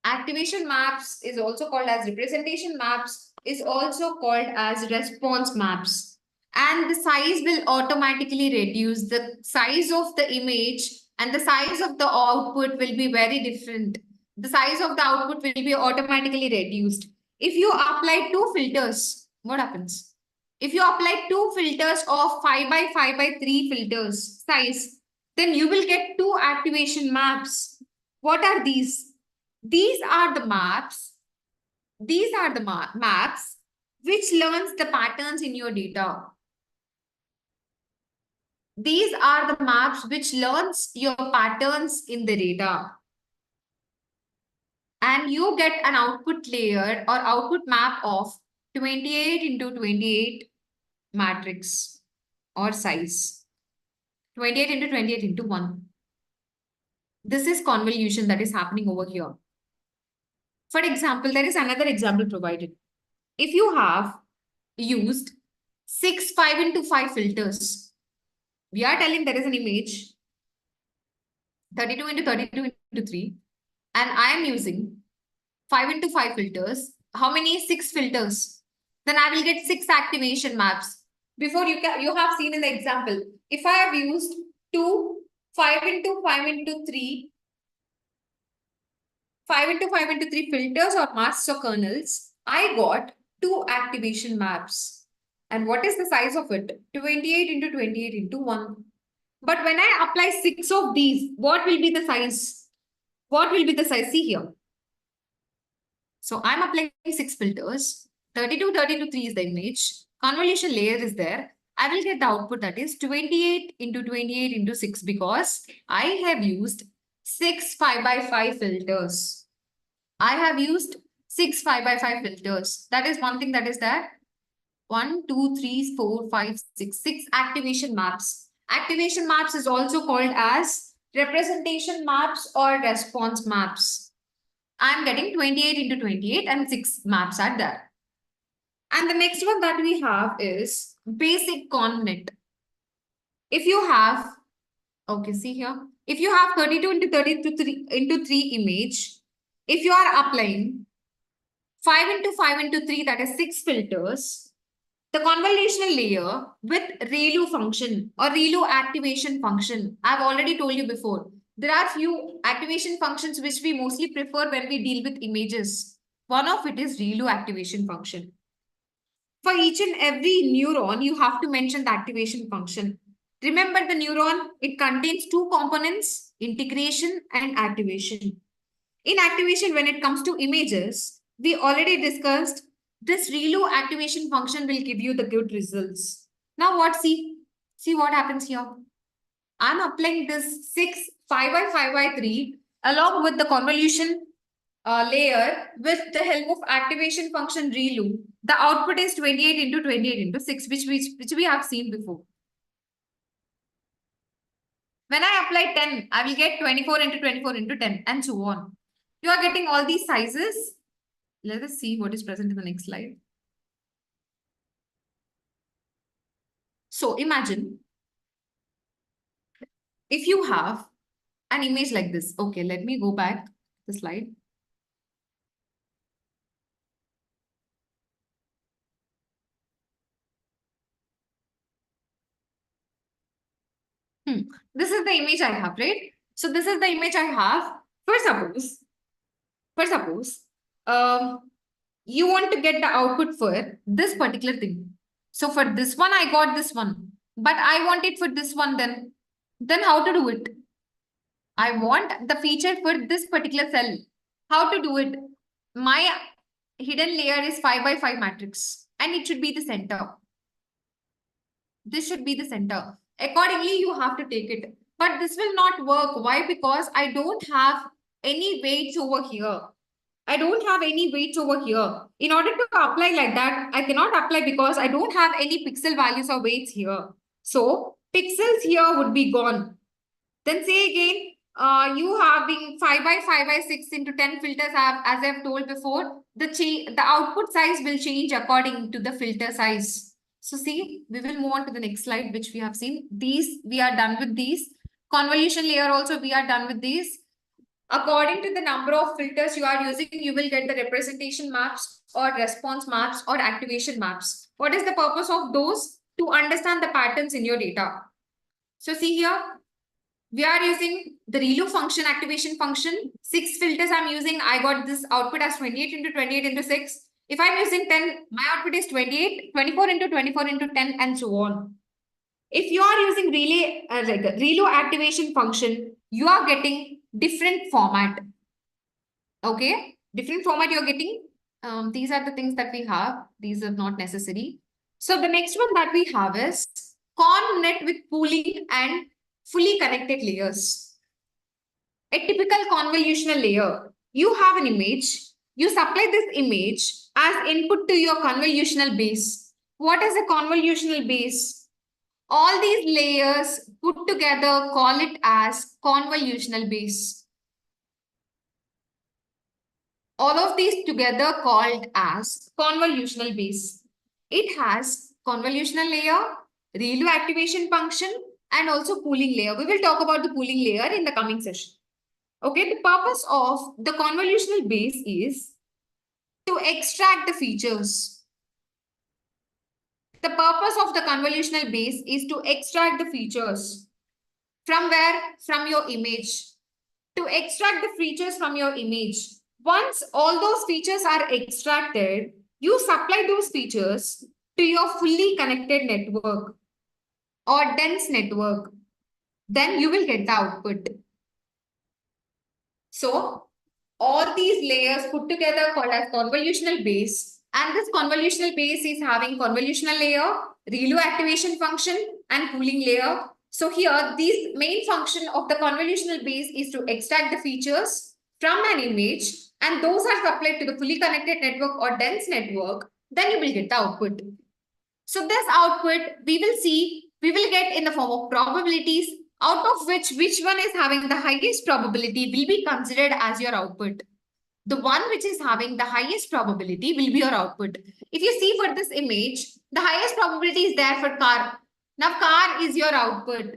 Activation maps is also called as representation maps, is also called as response maps. And the size will automatically reduce. The size of the image and the size of the output will be very different. The size of the output will be automatically reduced. If you apply 2 filters, what happens? If you apply 2 filters of 5 by 5 by 3 filters size, then you will get 2 activation maps. What are these? These are the maps. These are the maps which learns the patterns in your data. These are the maps which learns your patterns in the data. And you get an output layer or output map of 28 into 28 matrix or size. 28 into 28 into 1. This is convolution that is happening over here. For example, there is another example provided. If you have used 6 5 into 5 filters, we are telling there is an image 32 into 32 into 3, and I am using 5 into 5 filters. How many? 6 filters. Then I will get 6 activation maps. Before you have seen in the example, if I have used 2 5 into 5 into 3, 5 into 5 into 3 filters or masks or kernels, I got 2 activation maps. And what is the size of it? 28 into 28 into 1. But when I apply 6 of these, what will be the size? What will be the size? See here. So I'm applying 6 filters. 32, 32, 3 is the image. Convolution layer is there. I will get the output that is 28 into 28 into 6 because I have used 6 5 by 5 filters. I have used 6 5 by 5 filters. That is one thing that is there. 1, 2, 3, 4, 5, 6. 6 activation maps. Activation maps is also called as representation maps or response maps. I'm getting 28 into 28 and 6 maps are there. And the next one that we have is basic connet. If you have, okay, see here. If you have 32 into 32 into 3 image, if you are applying 5 into 5 into 3, that is 6 filters, the convolutional layer with ReLU function or ReLU activation function, I've already told you before. There are few activation functions which we mostly prefer when we deal with images. One of it is ReLU activation function. For each and every neuron, you have to mention the activation function. Remember the neuron, it contains 2 components, integration and activation. In activation, when it comes to images, we already discussed this ReLU activation function will give you the good results. Now what? See what happens here. I'm applying this 6 5 by 5 by 3 along with the convolution layer with the help of activation function ReLU. The output is 28 into 28 into 6, which we have seen before. When I apply 10, I will get 24 into 24 into 10 and so on. You are getting all these sizes. Let us see what is present in the next slide. So imagine if you have an image like this. Okay, let me go back the slide. This is the image I have, right? So this is the image I have. For suppose, you want to get the output for this particular thing. So for this one, I got this one, but I want it for this one. Then how to do it? I want the feature for this particular cell. How to do it? My hidden layer is 5 by 5 matrix and it should be the center. This should be the center. Accordingly, you have to take it. But this will not work. Why? Because I don't have any weights over here. I don't have any weights over here. In order to apply like that, I cannot apply because I don't have any pixel values or weights here. So pixels here would be gone. Then say again, you having 5 by 5 by 6 into 10 filters as I've told before, the output size will change according to the filter size. So see, we will move on to the next slide, which we have seen. These, we are done with these. Convolution layer also, we are done with these. According to the number of filters you are using, you will get the representation maps or response maps or activation maps. What is the purpose of those? To understand the patterns in your data. So see here, we are using the ReLU function, activation function. 6 filters I'm using. I got this output as 28 into 28 into 6. If I'm using 10, my output is 28, 24 into 24 into 10 and so on. If you are using ReLU activation function, you are getting different format. Okay, different format you're getting. These are the things that we have. These are not necessary. So the next one that we have is ConNet with pooling and fully connected layers. A typical convolutional layer. You have an image. You supply this image as input to your convolutional base. What is a convolutional base? All these layers put together, call it as convolutional base. All of these together called as convolutional base. It has convolutional layer, ReLU activation function, and also pooling layer. We will talk about the pooling layer in the coming session. Okay, the purpose of the convolutional base is to extract the features. The purpose of the convolutional base is to extract the features. From where? From your image. To extract the features from your image. Once all those features are extracted, you supply those features to your fully connected network or dense network. Then you will get the output. So all these layers put together called as convolutional base, and this convolutional base is having convolutional layer, ReLU activation function, and pooling layer. So here, this main function of the convolutional base is to extract the features from an image, and those are supplied to the fully connected network or dense network. Then you will get the output. So this output we will get in the form of probabilities, out of which one is having the highest probability will be considered as your output. The one which is having the highest probability will be your output. If you see for this image, the highest probability is there for car. Now car is your output.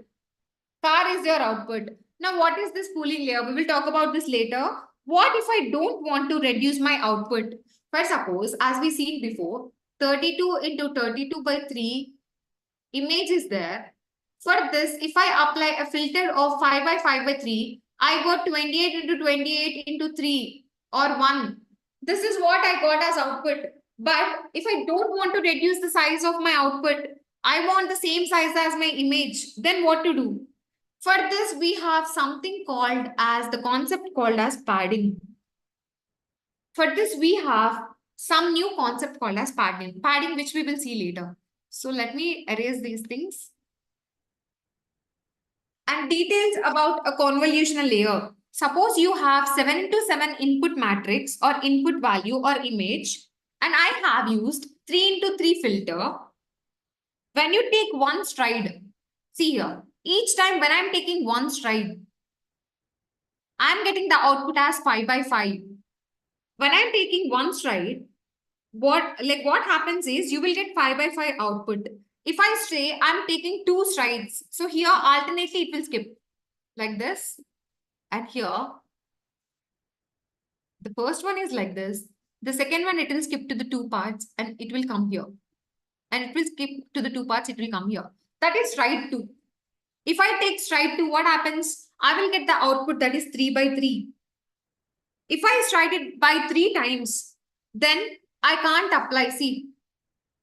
Car is your output. Now what is this pooling layer? We will talk about this later. What if I don't want to reduce my output? For suppose, as we seen before, 32 into 32 by 3 image is there. For this, if I apply a filter of 5 by 5 by 3, I got 28 into 28 into 3 or 1. This is what I got as output. But if I don't want to reduce the size of my output, I want the same size as my image, then what to do? For this, we have something called as the concept called as padding. For this, we have some new concept called as padding, which we will see later. So let me erase these things. And details about a convolutional layer. Suppose you have 7 into 7 input matrix or input value or image, and I have used 3 into 3 filter. When you take one stride, see here, each time when I'm taking one stride, I'm getting the output as 5 by 5. When I'm taking one stride, what happens is you will get 5 by 5 output. If I say I'm taking 2 strides, so here alternately it will skip like this. And here, the first one is like this. The second one, it will skip to the 2 parts and it will come here. And it will skip to the 2 parts, it will come here. That is stride 2. If I take stride 2, what happens? I will get the output that is 3 by 3. If I stride it by 3 times, then I can't apply. See,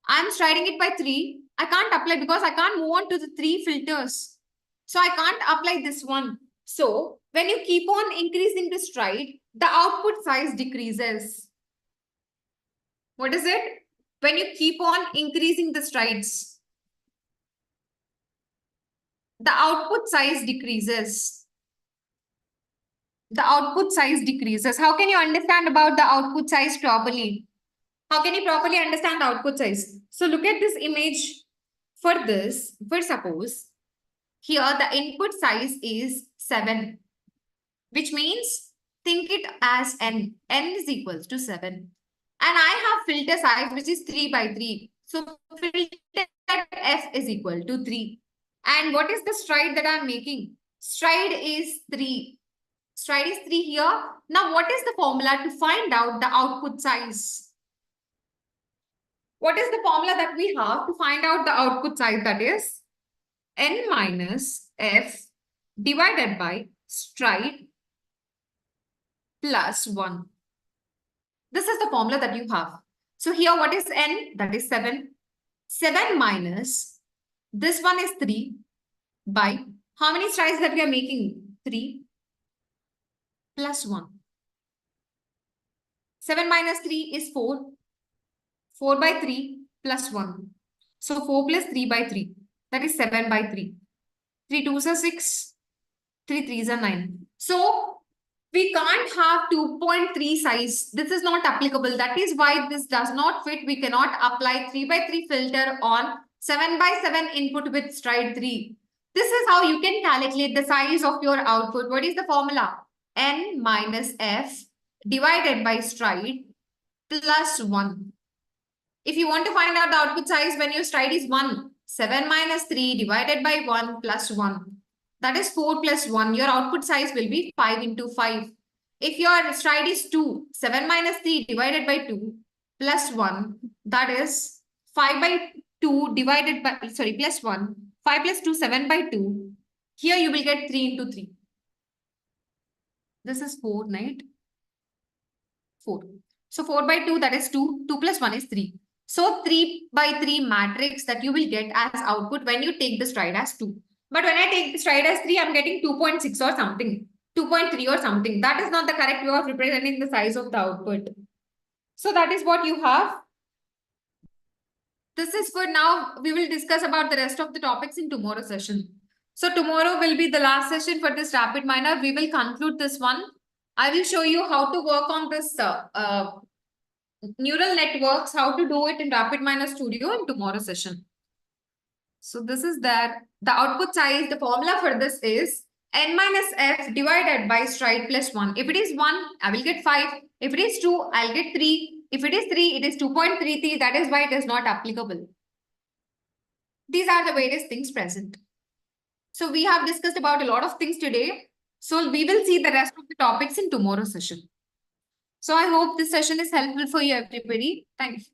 I'm striding it by 3. I can't apply because I can't move on to the 3 filters. So I can't apply this one. So when you keep on increasing the stride, the output size decreases. What is it? When you keep on increasing the strides, the output size decreases. The output size decreases. How can you understand about the output size properly? How can you properly understand the output size? So look at this image. For this, for suppose, here the input size is 7, which means think it as n. N is equals to 7. And I have filter size which is 3 by 3. So filter f is equal to 3. And what is the stride that I'm making? Stride is 3. Stride is 3 here. Now what is the formula to find out the output size? What is the formula that we have to find out the output size? That is n minus f divided by stride plus 1. This is the formula that you have. So here what is n? That is 7. 7 minus this one is 3 by how many strides that we are making? 3 plus 1. 7 minus 3 is 4. 4 by 3 plus 1. So 4 plus 3 by 3. That is 7 by 3. 3 2s are 6. 3 3s are 9. So we can't have 2.3 size. This is not applicable. That is why this does not fit. We cannot apply 3 by 3 filter on 7 by 7 input with stride 3. This is how you can calculate the size of your output. What is the formula? N minus f divided by stride plus 1. If you want to find out the output size when your stride is 1, 7 minus 3 divided by 1 plus 1. That is 4 plus 1. Your output size will be 5 into 5. If your stride is 2, 7 minus 3 divided by 2 plus 1. That is 5 by 2 divided by, plus 1. 5 plus 2, 7 by 2. Here you will get 3 into 3. This is 4, right? 4. So 4 by 2, that is 2. 2 plus 1 is 3. So 3 by 3 matrix that you will get as output when you take the stride as 2. But when I take the stride as 3, I'm getting 2.6 or something. 2.3 or something. That is not the correct way of representing the size of the output. So that is what you have. This is for now. We will discuss about the rest of the topics in tomorrow's session. So tomorrow will be the last session for this RapidMiner. We will conclude this one. I will show you how to work on this neural networks, how to do it in RapidMiner Studio in tomorrow's session. So this is there. The output size, the formula for this is n minus f divided by stride plus 1. If it is 1, I will get 5. If it is 2, I'll get 3. If it is 3, it is 2.33. That is why it is not applicable. These are the various things present. So we have discussed about a lot of things today. So we will see the rest of the topics in tomorrow's session. So I hope this session is helpful for you, everybody. Thank you.